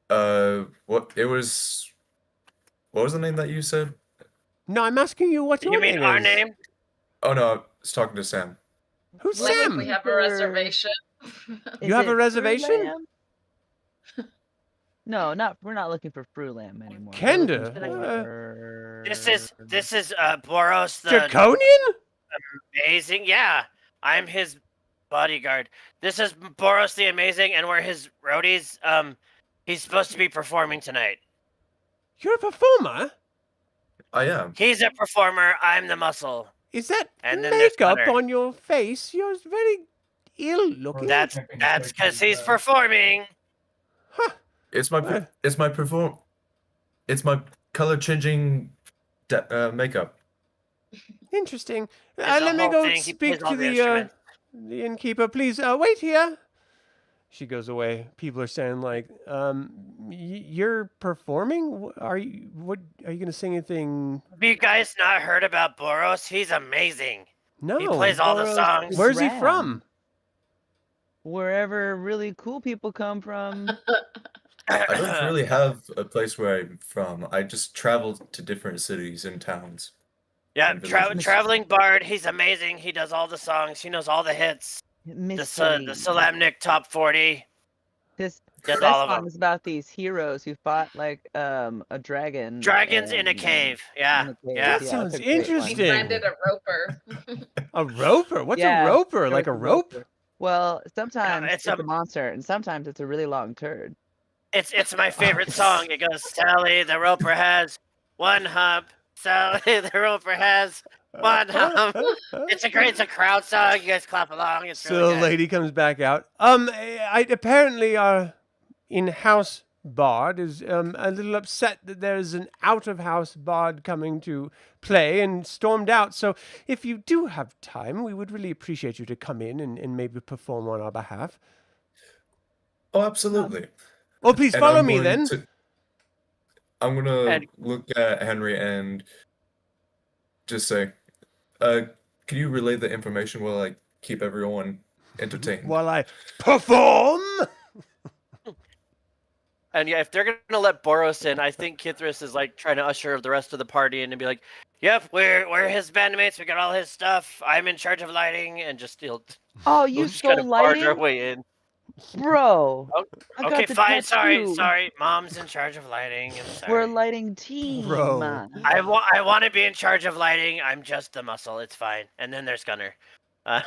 What it was? What was the name that you said? No, I'm asking you what You your mean name our is. name? Oh no, I was talking to Sam. Who's Like if Sam? we have a Or- reservation. Is have a it reservation? Frulam? No, we're not looking for Frulam anymore. We're Kender, looking for- This is Boros the Draconian? Amazing. Yeah, I'm his bodyguard. This is Boros the Amazing, and we're his roadies. He's supposed to be performing tonight. You're a performer? I am. He's a performer. I'm the muscle. Is that And then there's makeup Gunnar. on your face? You're very ill looking. That's because he's performing. Huh. It's my What? it's my color changing makeup. Interesting. It's a Let me whole go thing. He speak plays all to the the instruments. innkeeper. Please wait here. She goes away. People are saying like, "You're performing? Are you? What? Are you going to sing anything?" Have you guys not heard about Boros? He's amazing. No. He plays all the Boros songs. is Where's he rad. from? Wherever really cool people come from. I don't really have a place where I'm from. I just travel to different cities and towns. Yeah, and villages. traveling bard. He's amazing. He does all the songs. He knows all the hits. The Mystery. Solamnic Top 40. This Does that all of song them. is about these heroes who fought like a dragon. Dragons in a and- cave. in Yeah, a cave. yeah. That sounds it's a great one. He interesting. branded a roper. A roper? What's Yeah, a roper? there's Like a rope? roper. Well, sometimes it's it's a- a monster, and sometimes it's a really long turd. It's my favorite song. It goes, Sally the roper has one hump. Sally the roper has one hump. It's a crowd song. You guys clap along. It's So really the good. lady comes back out. I apparently our in-house bard is a little upset that there's an out-of-house bard coming to play and stormed out. So if you do have time, we would really appreciate you to come in and maybe perform on our behalf. Oh, absolutely. Well, please And follow I'm me going then. I'm gonna And- look at Henry and just say, can you relay the information while I keep everyone entertained? While I perform. And yeah, if they're gonna let Boros in, I think Kithris is like trying to usher the rest of the party in and be like, Yep, we're his bandmates. We got all his stuff. I'm in charge of lighting, and just he'll Oh, we'll you just stole kind of barge our lighting, way in. bro! Oh, I got okay, the fine. tattoo. Sorry. Mom's in charge of lighting. I'm sorry. We're a lighting team. Bro. I want to be in charge of lighting. I'm just the muscle. It's fine. And then there's Gunnar. All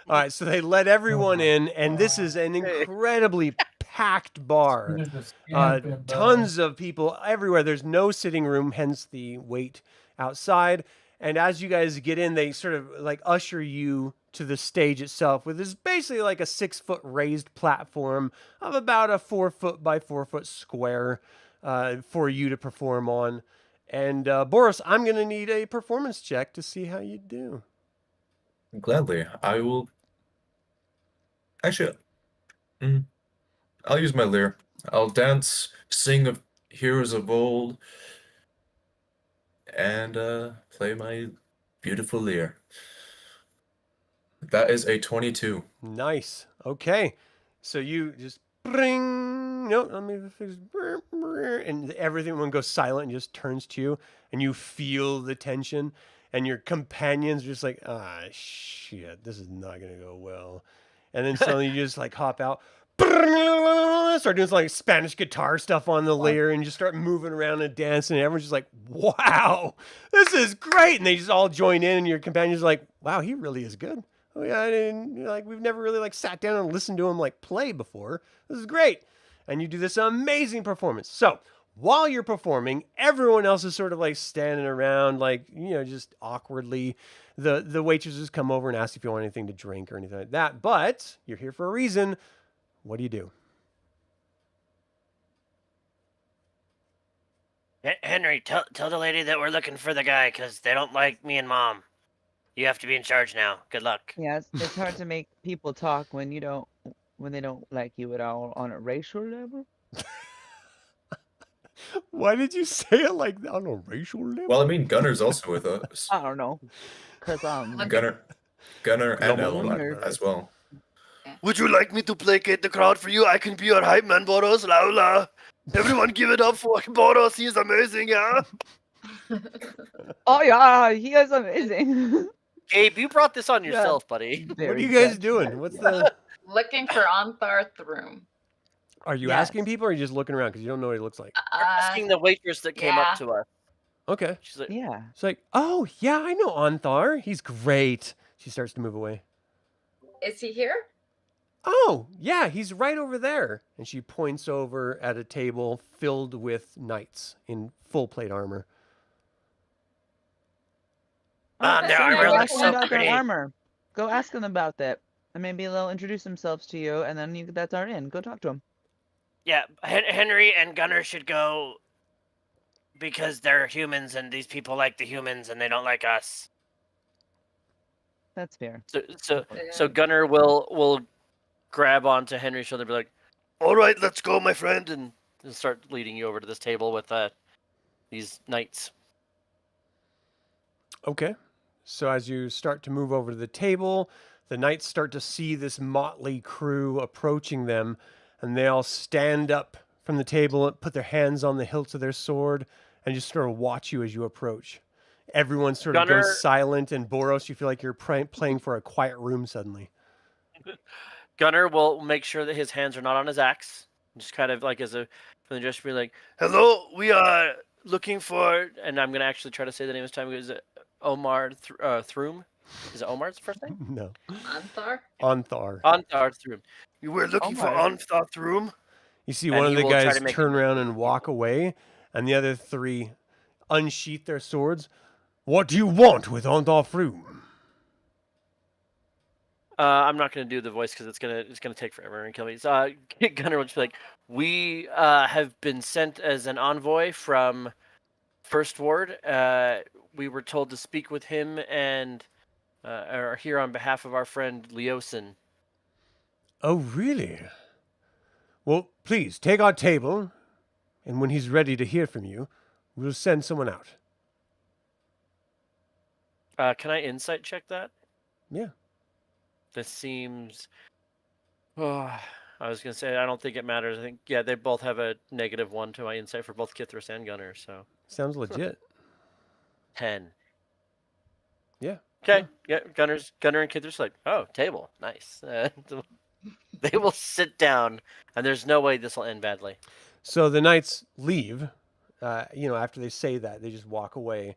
right, so they let everyone in, and this is an incredibly packed bar. Tons of people everywhere. There's no sitting room, hence the wait outside. And as you guys get in, they sort of like usher you to the stage itself, with this basically like a 6-foot raised platform of about a 4-foot by 4-foot square for you to perform on. And Boros, I'm gonna need a performance check to see how you do. Gladly, I will. Actually, I'll use my lyre. I'll dance, sing of heroes of old, and play my Beautiful Lear. That is a 22. Nice. Okay. So you just bring. No, let me fix. And everyone goes silent and just turns to you, and you feel the tension, and your companions are just like, ah, shit, this is not gonna go well. And then suddenly you just like hop out, start doing some like Spanish guitar stuff on the layer, and just start moving around and dancing. And everyone's just like, wow, this is great. And they just all join in, and your companions are like, wow, he really is good. Oh yeah, I didn't like. We've never really like sat down and listened to him like play before. This is great, and you do this amazing performance. So while you're performing, everyone else is sort of like standing around, like just awkwardly. The waitresses come over and ask if you want anything to drink or anything like that. But you're here for a reason. What do you do? Henry, tell the lady that we're looking for the guy because they don't like me and Mom. You have to be in charge now. Good luck. Yeah, it's hard to make people talk when they don't like you at all on a racial level. Why did you say it like that on a racial level? Well, I mean, Gunnar's also with us. I don't know, cause Gunnar and Elowyn as well. Would you like me to placate the crowd for you? I can be your hype man, Boros. Laula. Everyone give it up for Boros. He's amazing, yeah? Oh yeah, he is amazing. Gabe, you brought this on yourself, buddy. What are you guys doing? What's the? Looking for Ontharth room. Are you asking people, or are you just looking around because you don't know what he looks like? Asking the waitress that came up to us. Okay. She's like, Yeah. It's like, oh yeah, I know Onthar. He's great. She starts to move away. Is he here? Oh yeah, he's right over there. And she points over at a table filled with knights in full plate armor. Mom, their Go armor ask looks them so about their pretty. armor. Go ask them about that, and maybe they'll introduce themselves to you, and then that's our in. Go talk to them. Yeah, Henry and Gunnar should go because they're humans and these people like the humans and they don't like us. That's fair. So Gunnar will grab onto Henry's shoulder and be like, All right, let's go, my friend. and start leading you over to this table with these knights. Okay. So as you start to move over to the table, the knights start to see this motley crew approaching them, and they all stand up from the table and put their hands on the hilts of their sword and just sort of watch you as you approach. Everyone sort of Gunnar- goes silent, and Boros, you feel like you're playing for a quiet room suddenly. Gunnar will make sure that his hands are not on his axe. Just kind of like as a for the gesture, be like, Hello, we are looking for, and I'm gonna actually try to say the name this time. Is it Omar Throom? Is it Omar's first name? No. Onthar? Onthar. Onthar Throom. we're looking for Omar. Ontharth room. You see And one of he the will try guys to make turn around and walk away, and the other three unsheath their swords. What do you want with Onthar Froom? I'm not gonna do the voice because it's gonna take forever and kill me. So Gunnar will just be like, we have been sent as an envoy from First Ward. We were told to speak with him and are here on behalf of our friend Leosin. Oh, really? Well, please, take our table, and when he's ready to hear from you, we'll send someone out. Can I insight check that? Yeah. This seems. Oh, I was gonna say I don't think it matters. I think they both have a -1 to my insight for both Kithris and Gunnar. So Sounds legit. 10. Yeah. Okay. Yeah. Gunnar and Kithris are like, oh, table, nice. They will sit down, and there's no way this will end badly. So the knights leave. After they say that, they just walk away.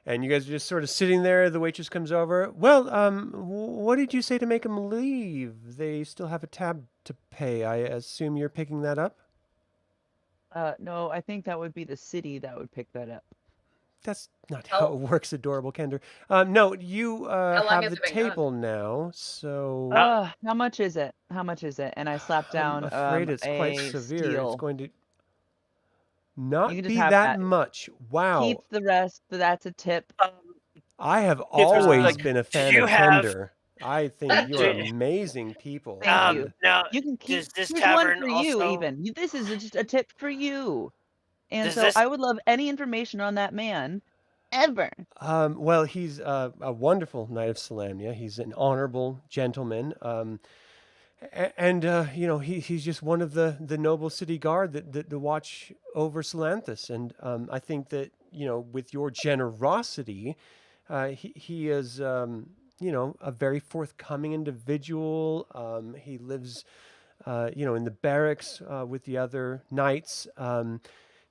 And you guys are just sort of sitting there. The waitress comes over. Well, what did you say to make them leave? They still have a tab to pay. I assume you're picking that up? No, I think that would be the city that would pick that up. That's not how it works, adorable Kender. No, you long have has the it been gone? table now, so How much is it? How much is it? And I slap down I'm afraid it's quite a severe. steel. It's going to not You can be just have that that. much. Wow. Keep the rest. That's a tip. I have there's always like- been a fan you of have- Kender. I think you are amazing people. Thank you. Now, You can keep. does this Here's one tavern for you. also- Even this is just a tip for you. And Does so this- I would love any information on that man. ever. Well, he's a wonderful knight of Salamnia. He's an honorable gentleman. And he's just one of the noble city guard that watch over Salanthus. And I think that with your generosity, he is a very forthcoming individual. He lives in the barracks with the other knights.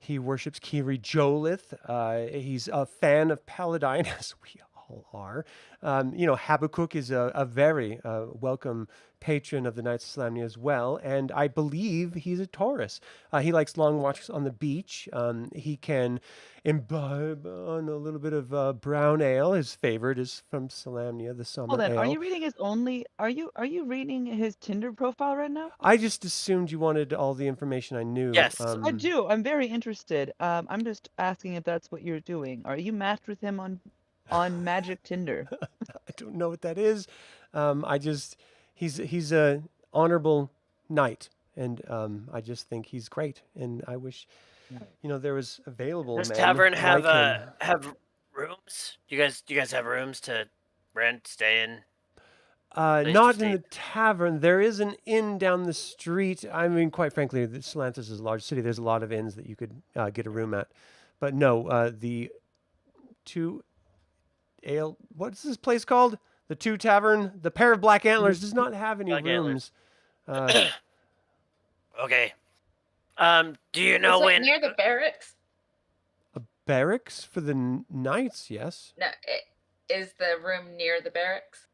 He worships Kiri Jolith. He's a fan of Paladine, as we all are. Habbakuk is a very welcome patron of the Knights of Salamnia as well, and I believe he's a Taurus. He likes long walks on the beach. He can imbibe on a little bit of brown ale. His favorite is from Salamnia, the summer Hold on, ale. are you reading his only? Are you reading his Tinder profile right now? I just assumed you wanted all the information I knew. Yes. I do. I'm very interested. I'm just asking if that's what you're doing. Are you matched with him on Magic Tinder? I don't know what that is. He's a honorable knight, and I just think he's great. And I wish, there was available. Does men tavern like have him. have rooms? Do you guys have rooms to rent, stay in? Place Not to in the tavern. There is an inn down the street. I mean, quite frankly, Salanthus is a large city. There's a lot of inns that you could get a room at. But no, the two ale. What's this place called? The Two Tavern. The Pair of Black Antlers does not have any Black rooms. Okay. Do you know Is it when? near the barracks? A barracks for the knights, yes. No, is the room near the barracks?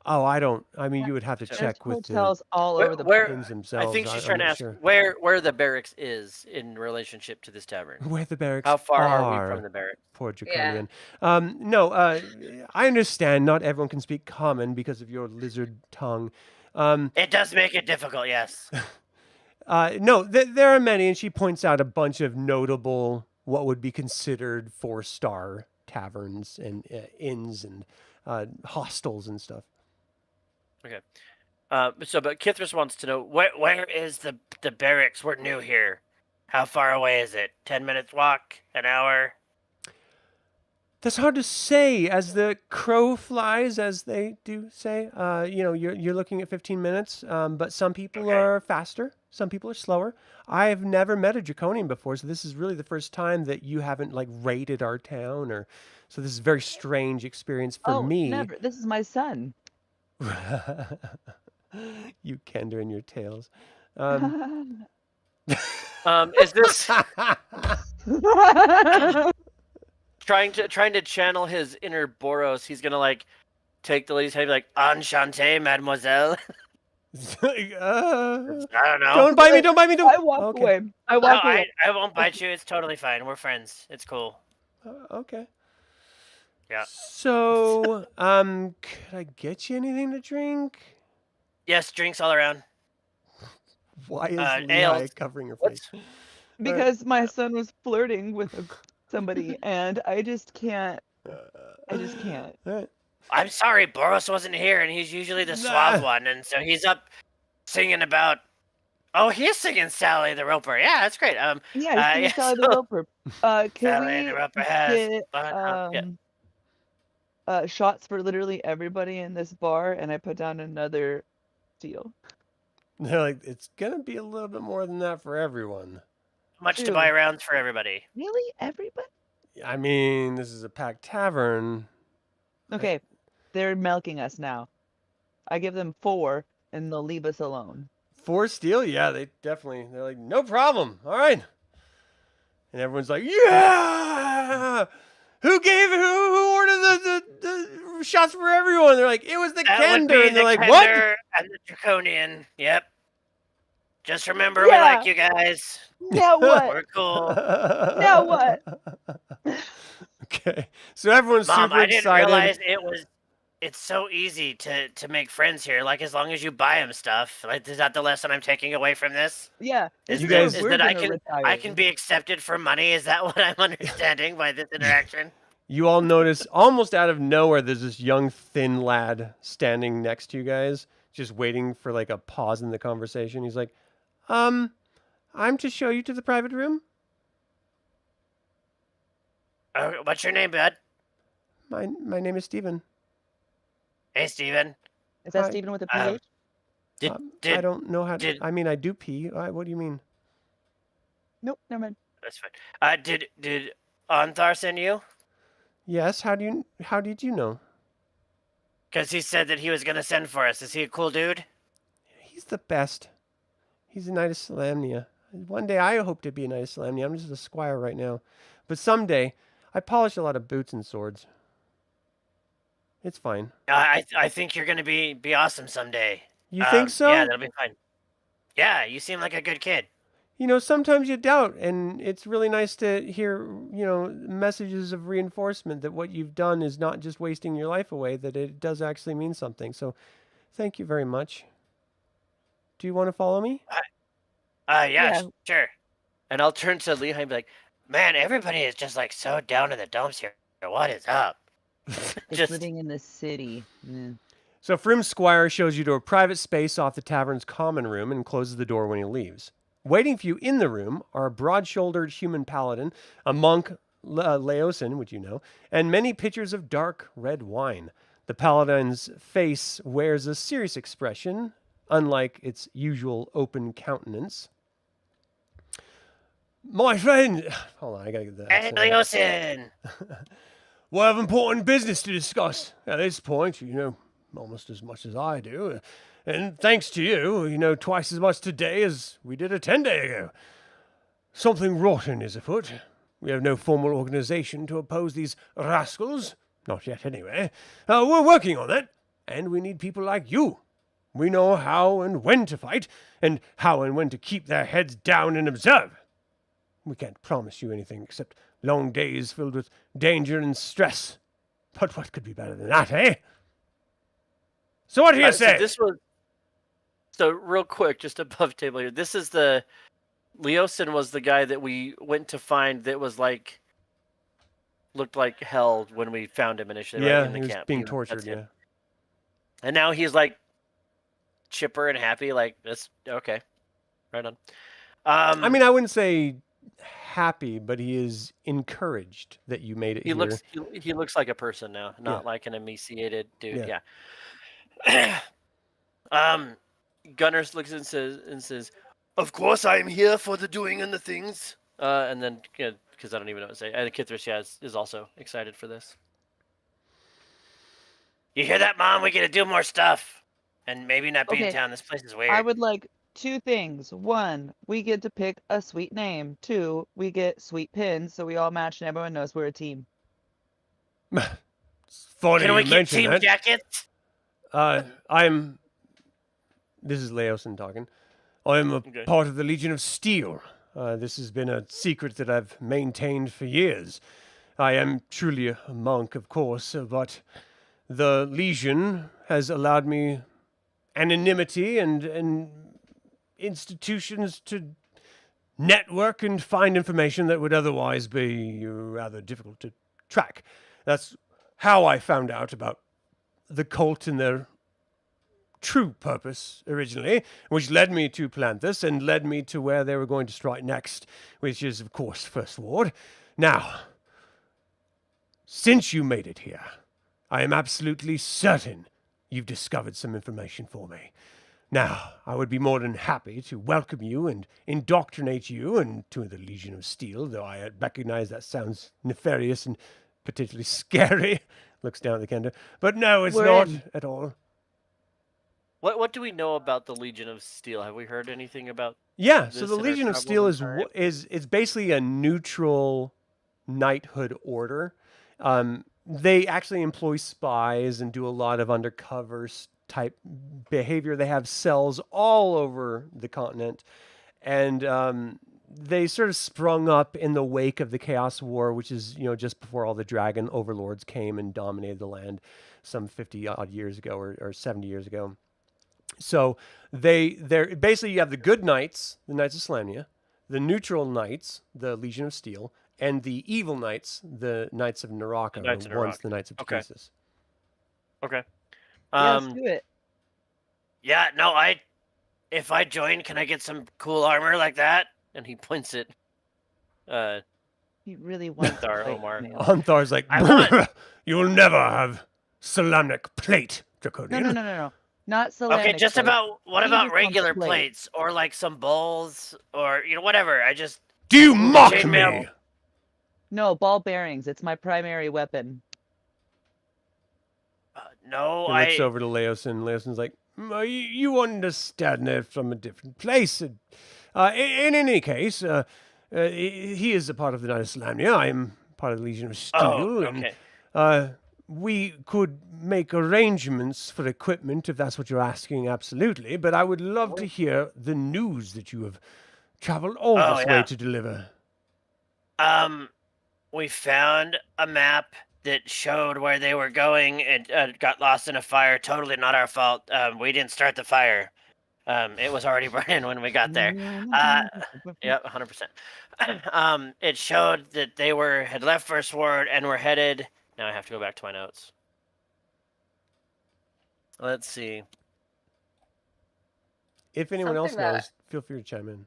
Oh, I don't. I mean, you would have to There's check with the Hotels all over the Where inns themselves. I think she's I'm trying to not ask sure. where the barracks is in relationship to this tavern. Where the barracks How far are we from the barracks? Poor Draconian. No, I understand not everyone can speak common because of your lizard tongue. It does make it difficult, yes. No, there are many, and she points out a bunch of notable, what would be considered 4-star taverns and inns and hostels and stuff. Okay. But Kithris wants to know Where is the barracks? We're new here. How far away is it? 10 minutes walk? An hour? That's hard to say. As the crow flies, as they do say, you're looking at 15 minutes. But some people are faster. Some people are slower. I've never met a Draconian before, so this is really the first time that you haven't raided our town, so this is a very strange experience for me. Never. This is my son. You Kender and your tails. is this trying to channel his inner Boros? He's gonna take the lady's head and be like, Enchanté, mademoiselle. I don't know. Don't bite me! Don't bite me! Don't. I walk Okay. away. I walk No, away. I won't bite you. It's totally fine. We're friends. It's cool. Okay. Yeah. So, could I get you anything to drink? Yes, drinks all around. Why is Levi ales. covering her What's- face? Because my son was flirting with somebody, and I just can't. I just can't. All right. I'm sorry, Boros wasn't here, and he's usually the suave one, and so he's up singing about. Oh, he's singing Sally the Roper. Yeah, that's great. Yeah, he's yeah, Sally the so- Roper. Can Sally we the Roper has get fun. shots for literally everybody in this bar? And I put down another deal. They're like, it's gonna be a little bit more than that for everyone. Much to Dude. buy rounds for everybody. Really, everybody? I mean, this is a packed tavern. Okay, they're milking us now. I give them 4, and they'll leave us alone. 4 steel? Yeah, they're like, no problem. All right. And everyone's like, yeah! Who ordered the shots for everyone? They're like, it was the That would Kender. be And they're the like, what? Kender and the Draconian. Yep. Just remember, Yeah. we like you guys. Now what? We're cool. Now what? Okay. So everyone's Mom, super I didn't excited. realize it's so easy to make friends here. Like, as long as you buy them stuff. Like, is that the lesson I'm taking away from this? Yeah. Is You that- guys- is we're that I gonna can retire. I can be accepted for money? Is that what I'm understanding by this interaction? You all notice almost out of nowhere, there's this young, thin lad standing next to you guys, just waiting for a pause in the conversation. He's like, I'm to show you to the private room. What's your name, bud? My name is Steven. Hey, Steven. Is that Hi. Stephen with a Um, PH? Did I did don't know how. did I mean, I do pee. What do you mean? Nope, never mind. that's fine. Did Anthar send you? Yes. How did you know? Because he said that he was gonna send for us. Is he a cool dude? He's the best. He's a Knight of Salamnia. One day I hope to be a Knight of Salamnia. I'm just a squire right now. But someday, I polish a lot of boots and swords. It's fine. I think you're gonna be awesome someday. You think so? Yeah, that'll be fine. Yeah, you seem like a good kid. You know, sometimes you doubt, and it's really nice to hear, messages of reinforcement that what you've done is not just wasting your life away, that it does actually mean something. So, thank you very much. Do you want to follow me? Yeah, sure. And I'll turn to Lehigh and be like, Man, everybody is just like so down in the dumps here. What is up? It's Just living in the city. Yeah. So Frim's squire shows you to a private space off the tavern's common room and closes the door when he leaves. Waiting for you in the room are a broad-shouldered human paladin, a monk, Laosin, which you know, and many pitchers of dark red wine. The paladin's face wears a serious expression, unlike its usual open countenance. My friend, hold on, I gotta get that. Hey, Leosin! We have important business to discuss. At this point, you know almost as much as I do. And thanks to you, you know twice as much today as we did 10 days ago. Something rotten is afoot. We have no formal organization to oppose these rascals. Not yet, anyway. We're working on that. And we need people like you. We know how and when to fight, and how and when to keep their heads down and observe. We can't promise you anything except long days filled with danger and stress. But what could be better than that, eh? So what do you say? So real quick, just above table here. This is Leosin was the guy that we went to find that was looked like hell when we found him initially. Yeah, right, in the he was camp. being tortured, That's him. yeah. And now he's chipper and happy. That's okay. Right on. I mean, I wouldn't say happy, but he is encouraged that you made it he here. he looks like a person now, not like an emaciated dude. Yeah. Gunnar looks and says, Of course, I am here for the doing and the things. and then because I don't even know what to say. And Kithris, is also excited for this. You hear that, Mom? We gotta do more stuff. And maybe not be in Okay. town. This place is weird. I would like 2 things. 1, we get to pick a sweet name. 2, we get sweet pins so we all match and everyone knows we're a team. It's funny Can we you get mention team that. jackets? This is Laosin talking. I'm a Okay. part of the Legion of Steel. This has been a secret that I've maintained for years. I am truly a monk, of course, but the Legion has allowed me anonymity and institutions to network and find information that would otherwise be rather difficult to track. That's how I found out about the cult and their true purpose originally, which led me to plant this and led me to where they were going to strike next, which is, of course, First Ward. Now, since you made it here, I am absolutely certain you've discovered some information for me. Now, I would be more than happy to welcome you and indoctrinate you into the Legion of Steel, though I recognize that sounds nefarious and potentially scary. Looks down at the Kender. But no, it's We're not in. at all. What do we know about the Legion of Steel? Have we heard anything about? Yeah, so this the in our Legion of travels Steel in is time? it's basically a neutral knighthood order. They actually employ spies and do a lot of undercover type behavior. They have cells all over the continent, and they sort of sprung up in the wake of the Chaos War, which is just before all the dragon overlords came and dominated the land some 50 odd years ago or 70 years ago. So they're basically, you have the good knights, the Knights of Salamnia, the neutral knights, the Legion of Steel, and the evil knights, the Knights of Naraka, Knights of or once Naraka. the Knights of Okay. Tekhisis. Okay. Yeah, let's do it. Yeah, no, if I join, can I get some cool armor like that? And he points at He really wants to Thar, fight Omar. me. Onthar's like, I want- you'll never have Solamnic plate, Draconian. No. Not Solanic. Okay, just plate. about what He about just wants regular plate. plates or like some bowls or whatever. I just Do you mock chainmail. me? No, ball bearings. It's my primary weapon. no. He looks over to Leos, and Leoson's like, you understand it from a different place. In any case, he is a part of the Knight of Solamnia. I am part of the Legion of Steel. Oh, okay. And, we could make arrangements for equipment if that's what you're asking, absolutely. But I would love to hear the news that you have traveled all Oh, this yeah. way to deliver. We found a map that showed where they were going and got lost in a fire. Totally not our fault. We didn't start the fire. It was already burning when we got there. Yep, 100%. It showed that they had left First Ward and were headed. Now I have to go back to my notes. Let's see. If anyone else Something that- knows, feel free to chime in.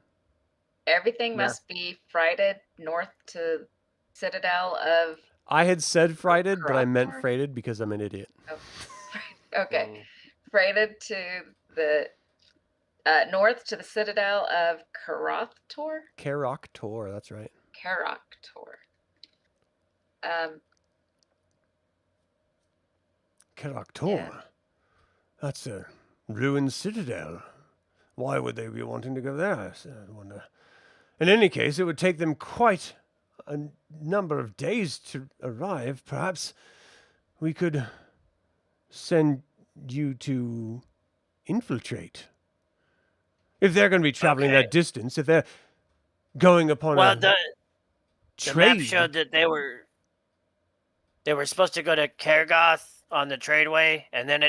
Everything Yeah. must be freighted north to Citadel of. I had said frighted, but I meant Crockport? freighted because I'm an idiot. Okay, freighted to the north to the Citadel of Karothtor. Karok Tor, that's right. Karaktor. Karok Tor? That's a ruined citadel. Why would they be wanting to go there? I wonder. In any case, it would take them quite a number of days to arrive. Perhaps we could send you to infiltrate. If they're going to be traveling Okay. that distance, if they're going upon Well, a the trade, map showed that they were supposed to go to Kergoth on the tradeway, and then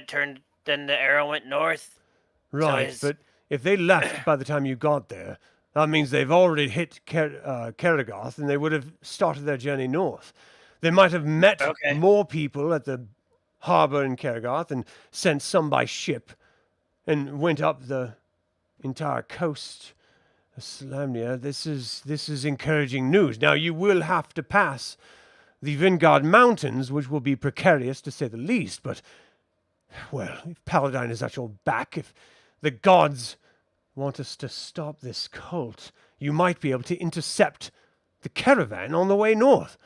then the arrow went north. right? it's- But if they left by the time you got there, that means they've already hit Kerrigoth, and they would have started their journey north. They might have met Okay. more people at the harbor in Kerrigoth and sent some by ship, and went up the entire coast of Solamnia. This is encouraging news. Now you will have to pass the Vingard Mountains, which will be precarious to say the least. But well, if Paladine is at your back, if the gods want us to stop this cult, you might be able to intercept the caravan on the way north.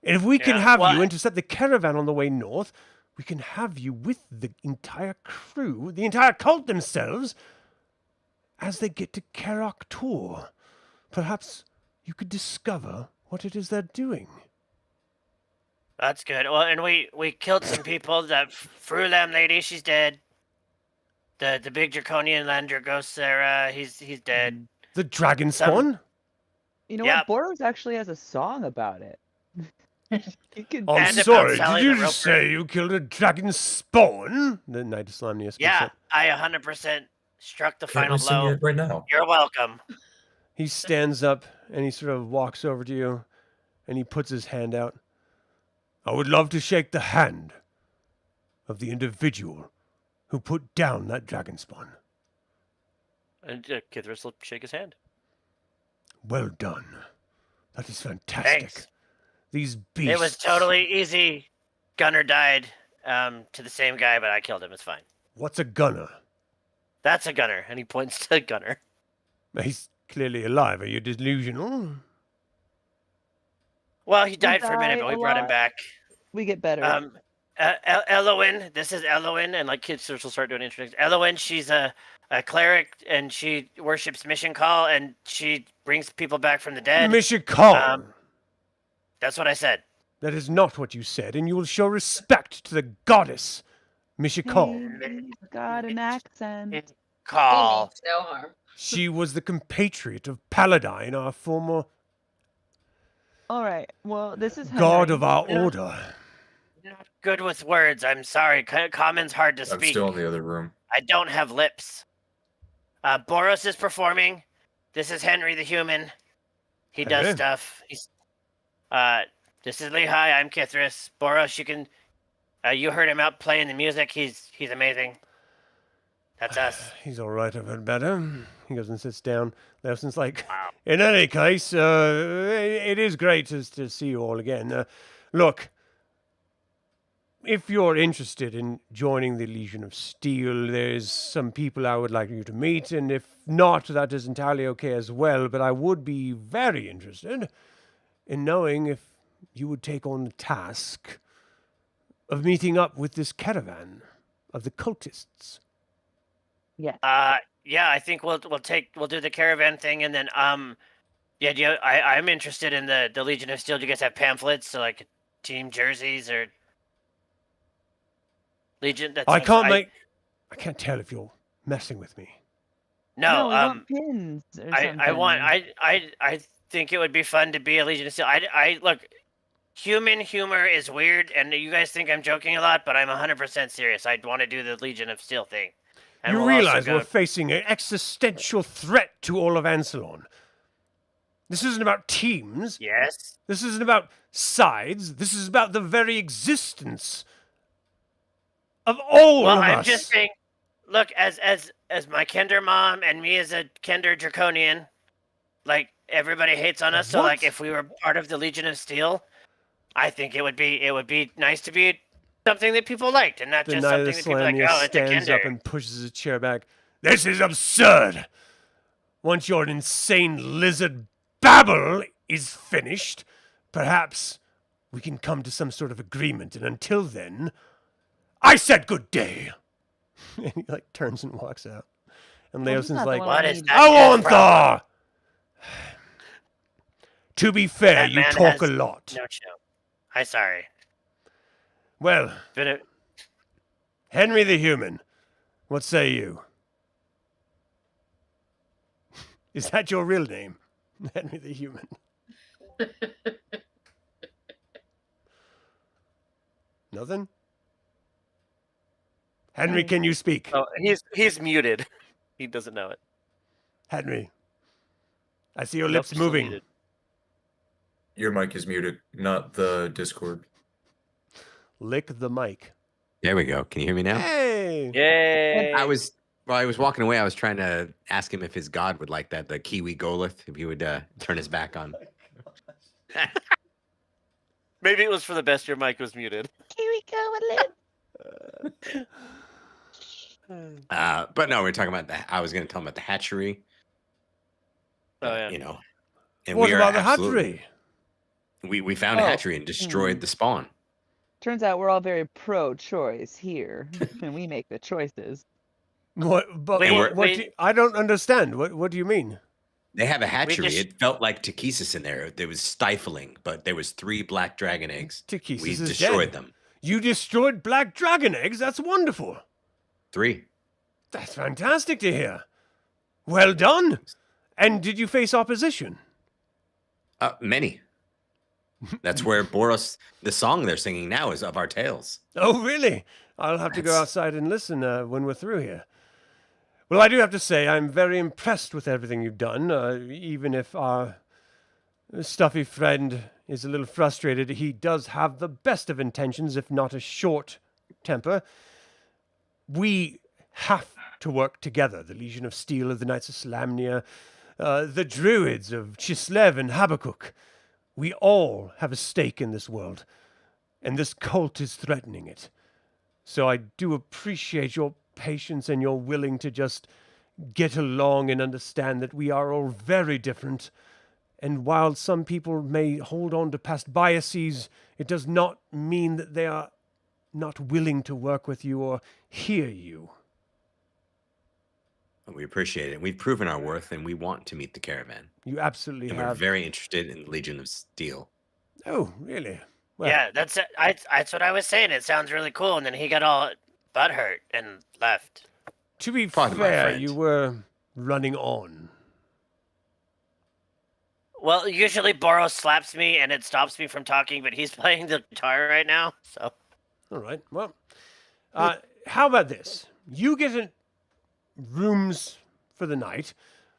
And if we can Yeah, have you well- intercept the caravan on the way north, we can have you with the entire crew, the entire cult themselves, as they get to Karok Tor. Perhaps you could discover what it is they're doing. That's good. Well, and we killed some people. That Frulam lady, she's dead. The big draconian lander ghost Sarah, he's dead. The dragon Some- spawn? You know Yep. what? Boros actually has a song about it. You can. I'm And about sorry, Sally did you the just Roper. say you killed a dragon spawn? The Knight of Solamnia speaks Yeah, up. I 100% struck the Can't final we sing blow. it right now? You're welcome. He stands up and he sort of walks over to you and he puts his hand out. I would love to shake the hand of the individual who put down that dragon spawn. And Kithris will shake his hand. Well done. That is fantastic. Thanks. These beasts. It was totally easy. Gunnar died to the same guy, but I killed him. It's fine. What's a gunner? That's a Gunnar, and he points to Gunnar. He's clearly alive. Are you delusional? Well, he died for a minute, died but we a brought him lot. back. We get better. Elowyn, this is Elowyn, and like Kithris will start doing introductions. Elowyn, she's a cleric, and she worships Mishakal, and she brings people back from the dead. Mishakal. That's what I said. That is not what you said, and you will show respect to the goddess, Mishakal. Hey, he's got an accent. He Call. means no harm. She was the compatriot of Paladine, our former All right. Well, this is god Henry. of our Yeah. order. Not good with words. I'm sorry. Common's hard to I'm speak. still in the other room. I don't have lips. Boros is performing. This is Henry the human. He does Hey. stuff. He's. This is Lehi. I'm Kithris. Boros, you can. You heard him out playing the music. He's amazing. That's us. He's all right. I've heard better. He goes and sits down. Leoson's like, Wow. in any case, it is great to see you all again. Look, if you're interested in joining the Legion of Steel, there's some people I would like you to meet, and if not, that is entirely okay as well. But I would be very interested in knowing if you would take on the task of meeting up with this caravan of the cultists. Yeah, I think we'll do the caravan thing, and then yeah, I'm interested in the Legion of Steel. Do you guys have pamphlets, so like team jerseys or Legion? I can't tell if you're messing with me. No, we want pins or something. I think it would be fun to be a Legion of Steel. I look, human humor is weird, and you guys think I'm joking a lot, but I'm 100% serious. I want to do the Legion of Steel thing. And You we'll also realize go- we're facing an existential threat to all of Ansalon. This isn't about teams. Yes. This isn't about sides. This is about the very existence of all Well, of I'm us. just saying. Look, as my Kender mom and me as a Kender Draconian, like everybody hates on us. So like, What? if we were part of the Legion of Steel, I think it would be nice to be something that people liked, and not The just Knight something of that people like. Slamia Oh, it's a stands up Kender. and pushes his chair back. This is absurd. Once your insane lizard babble is finished, perhaps we can come to some sort of agreement. And until then, I said good day. And he like turns and walks out. And Well, he's Leoson's not the like, one What we is need. that? Awanthar! To be fair, That you man talk a has lot. No chill. I'm sorry. Well, Been a, Henry the Human, what say you? Is that your real name? Henry the Human. Nothing? Henry, can you speak? Oh, he's muted. He doesn't know it. Henry, I see your Nope, lips still moving. muted. Your mic is muted, not the Discord. Lick the mic. There we go. Can you hear me now? Hey! Yay! I was walking away. I was trying to ask him if his god would like that, the Kiwi Golith, if he would turn his back on. Maybe it was for the best your mic was muted. Here we go, But no, we're talking about that. I was going to tell him about the hatchery. Oh yeah. You know, and What we are about the absolutely- hatchery? We found a Oh. hatchery and destroyed the spawn. Turns out we're all very pro-choice here, and we make the choices. What? But We- what? we- do you- I don't understand. What do you mean? They have a hatchery. just- It felt like Takesis in there. It was stifling, but there was 3 black dragon eggs. Takesis We is destroyed dead. them. You destroyed black dragon eggs? That's wonderful. 3. That's fantastic to hear. Well done. And did you face opposition? Many. That's where Boros, the song they're singing now, is of our tales. Oh, really? I'll have to go That's- outside and listen when we're through here. Well, I do have to say I'm very impressed with everything you've done. Even if our stuffy friend is a little frustrated, he does have the best of intentions, if not a short temper. We have to work together. The Legion of Steel of the Knights of Slamnia, the Druids of Chislev and Habbakuk. We all have a stake in this world, and this cult is threatening it. So I do appreciate your patience and your willing to just get along and understand that we are all very different. And while some people may hold on to past biases, it does not mean that they are not willing to work with you or hear you. We appreciate it. We've proven our worth, and we want to meet the caravan. You absolutely And we're have. very interested in the Legion of Steel. Oh, really? Well, Yeah, that's what I was saying. It sounds really cool, and then he got all butthurt and left. to be Pardon my fair, friend. you were running on. Well, usually Boros slaps me and it stops me from talking, but he's playing the guitar right now, so. All right. Well, how about this? You get rooms for the night.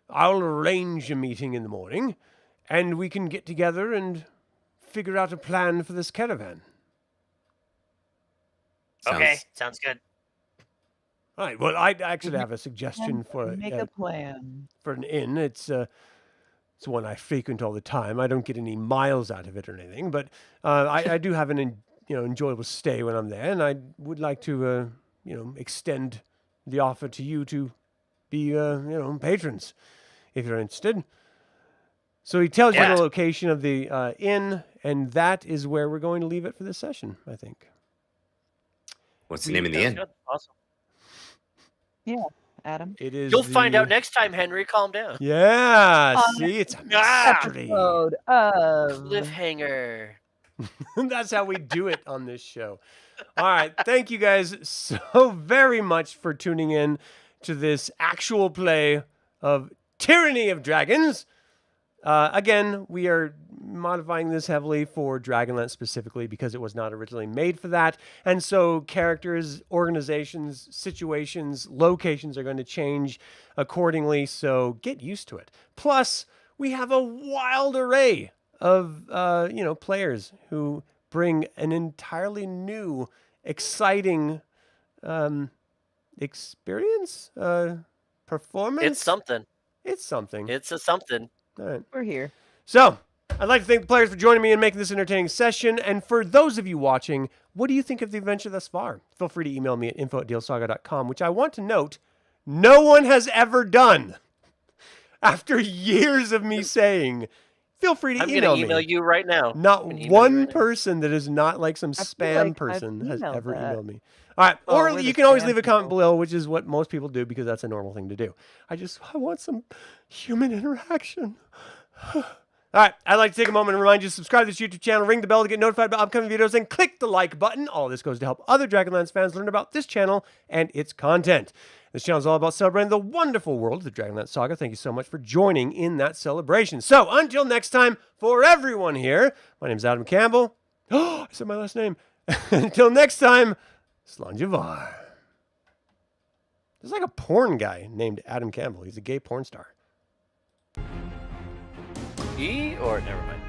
I'll arrange a meeting in the morning, and we can get together and figure out a plan for this caravan. Okay, sounds good. All right. Well, I actually have a suggestion for Make a plan. for an inn. It's one I frequent all the time. I don't get any miles out of it or anything, but I do have an enjoyable stay when I'm there, and I would like to extend the offer to you to be patrons if you're interested. So he tells you the location of the inn, and that is where we're going to leave it for this session, I think. What's the name of the inn? Awesome. Yeah, Adam. It is. You'll find out next time, Henry. Calm down. Yeah. See, it's a mystery. Episode of Cliffhanger. That's how we do it on this show. All right. Thank you guys so very much for tuning in to this actual play of Tyranny of Dragons. Again, we are modifying this heavily for Dragonlance specifically because it was not originally made for that. And so characters, organizations, situations, locations are going to change accordingly. So get used to it. Plus, we have a wild array of, players who bring an entirely new, exciting experience, performance. It's something. It's something. It's a something. All right. We're here. So, I'd like to thank the players for joining me and making this entertaining session. And for those of you watching, what do you think of the adventure thus far? Feel free to email me at info@dealsaga.com, which I want to note, no one has ever done. After years of me saying, feel free to I'm email gonna email me. you right now. Not I'm gonna email one you right now. person that is not like some feel spam like I've person has emailed ever that. emailed me. All right. Oh, Or we're you the can always spam leave a comment people. below, which is what most people do because that's a normal thing to do. I want some human interaction. All right, I'd like to take a moment and remind you to subscribe to this YouTube channel, ring the bell to get notified about upcoming videos, and click the like button. All this goes to help other Dragonlance fans learn about this channel and its content. This channel is all about celebrating the wonderful world of the Dragonlance Saga. Thank you so much for joining in that celebration. So, until next time, for everyone here, my name is Adam Campbell. Oh, I said my last name. Until next time, Slanjavar. There's like a porn guy named Adam Campbell. He's a gay porn star. Or never mind.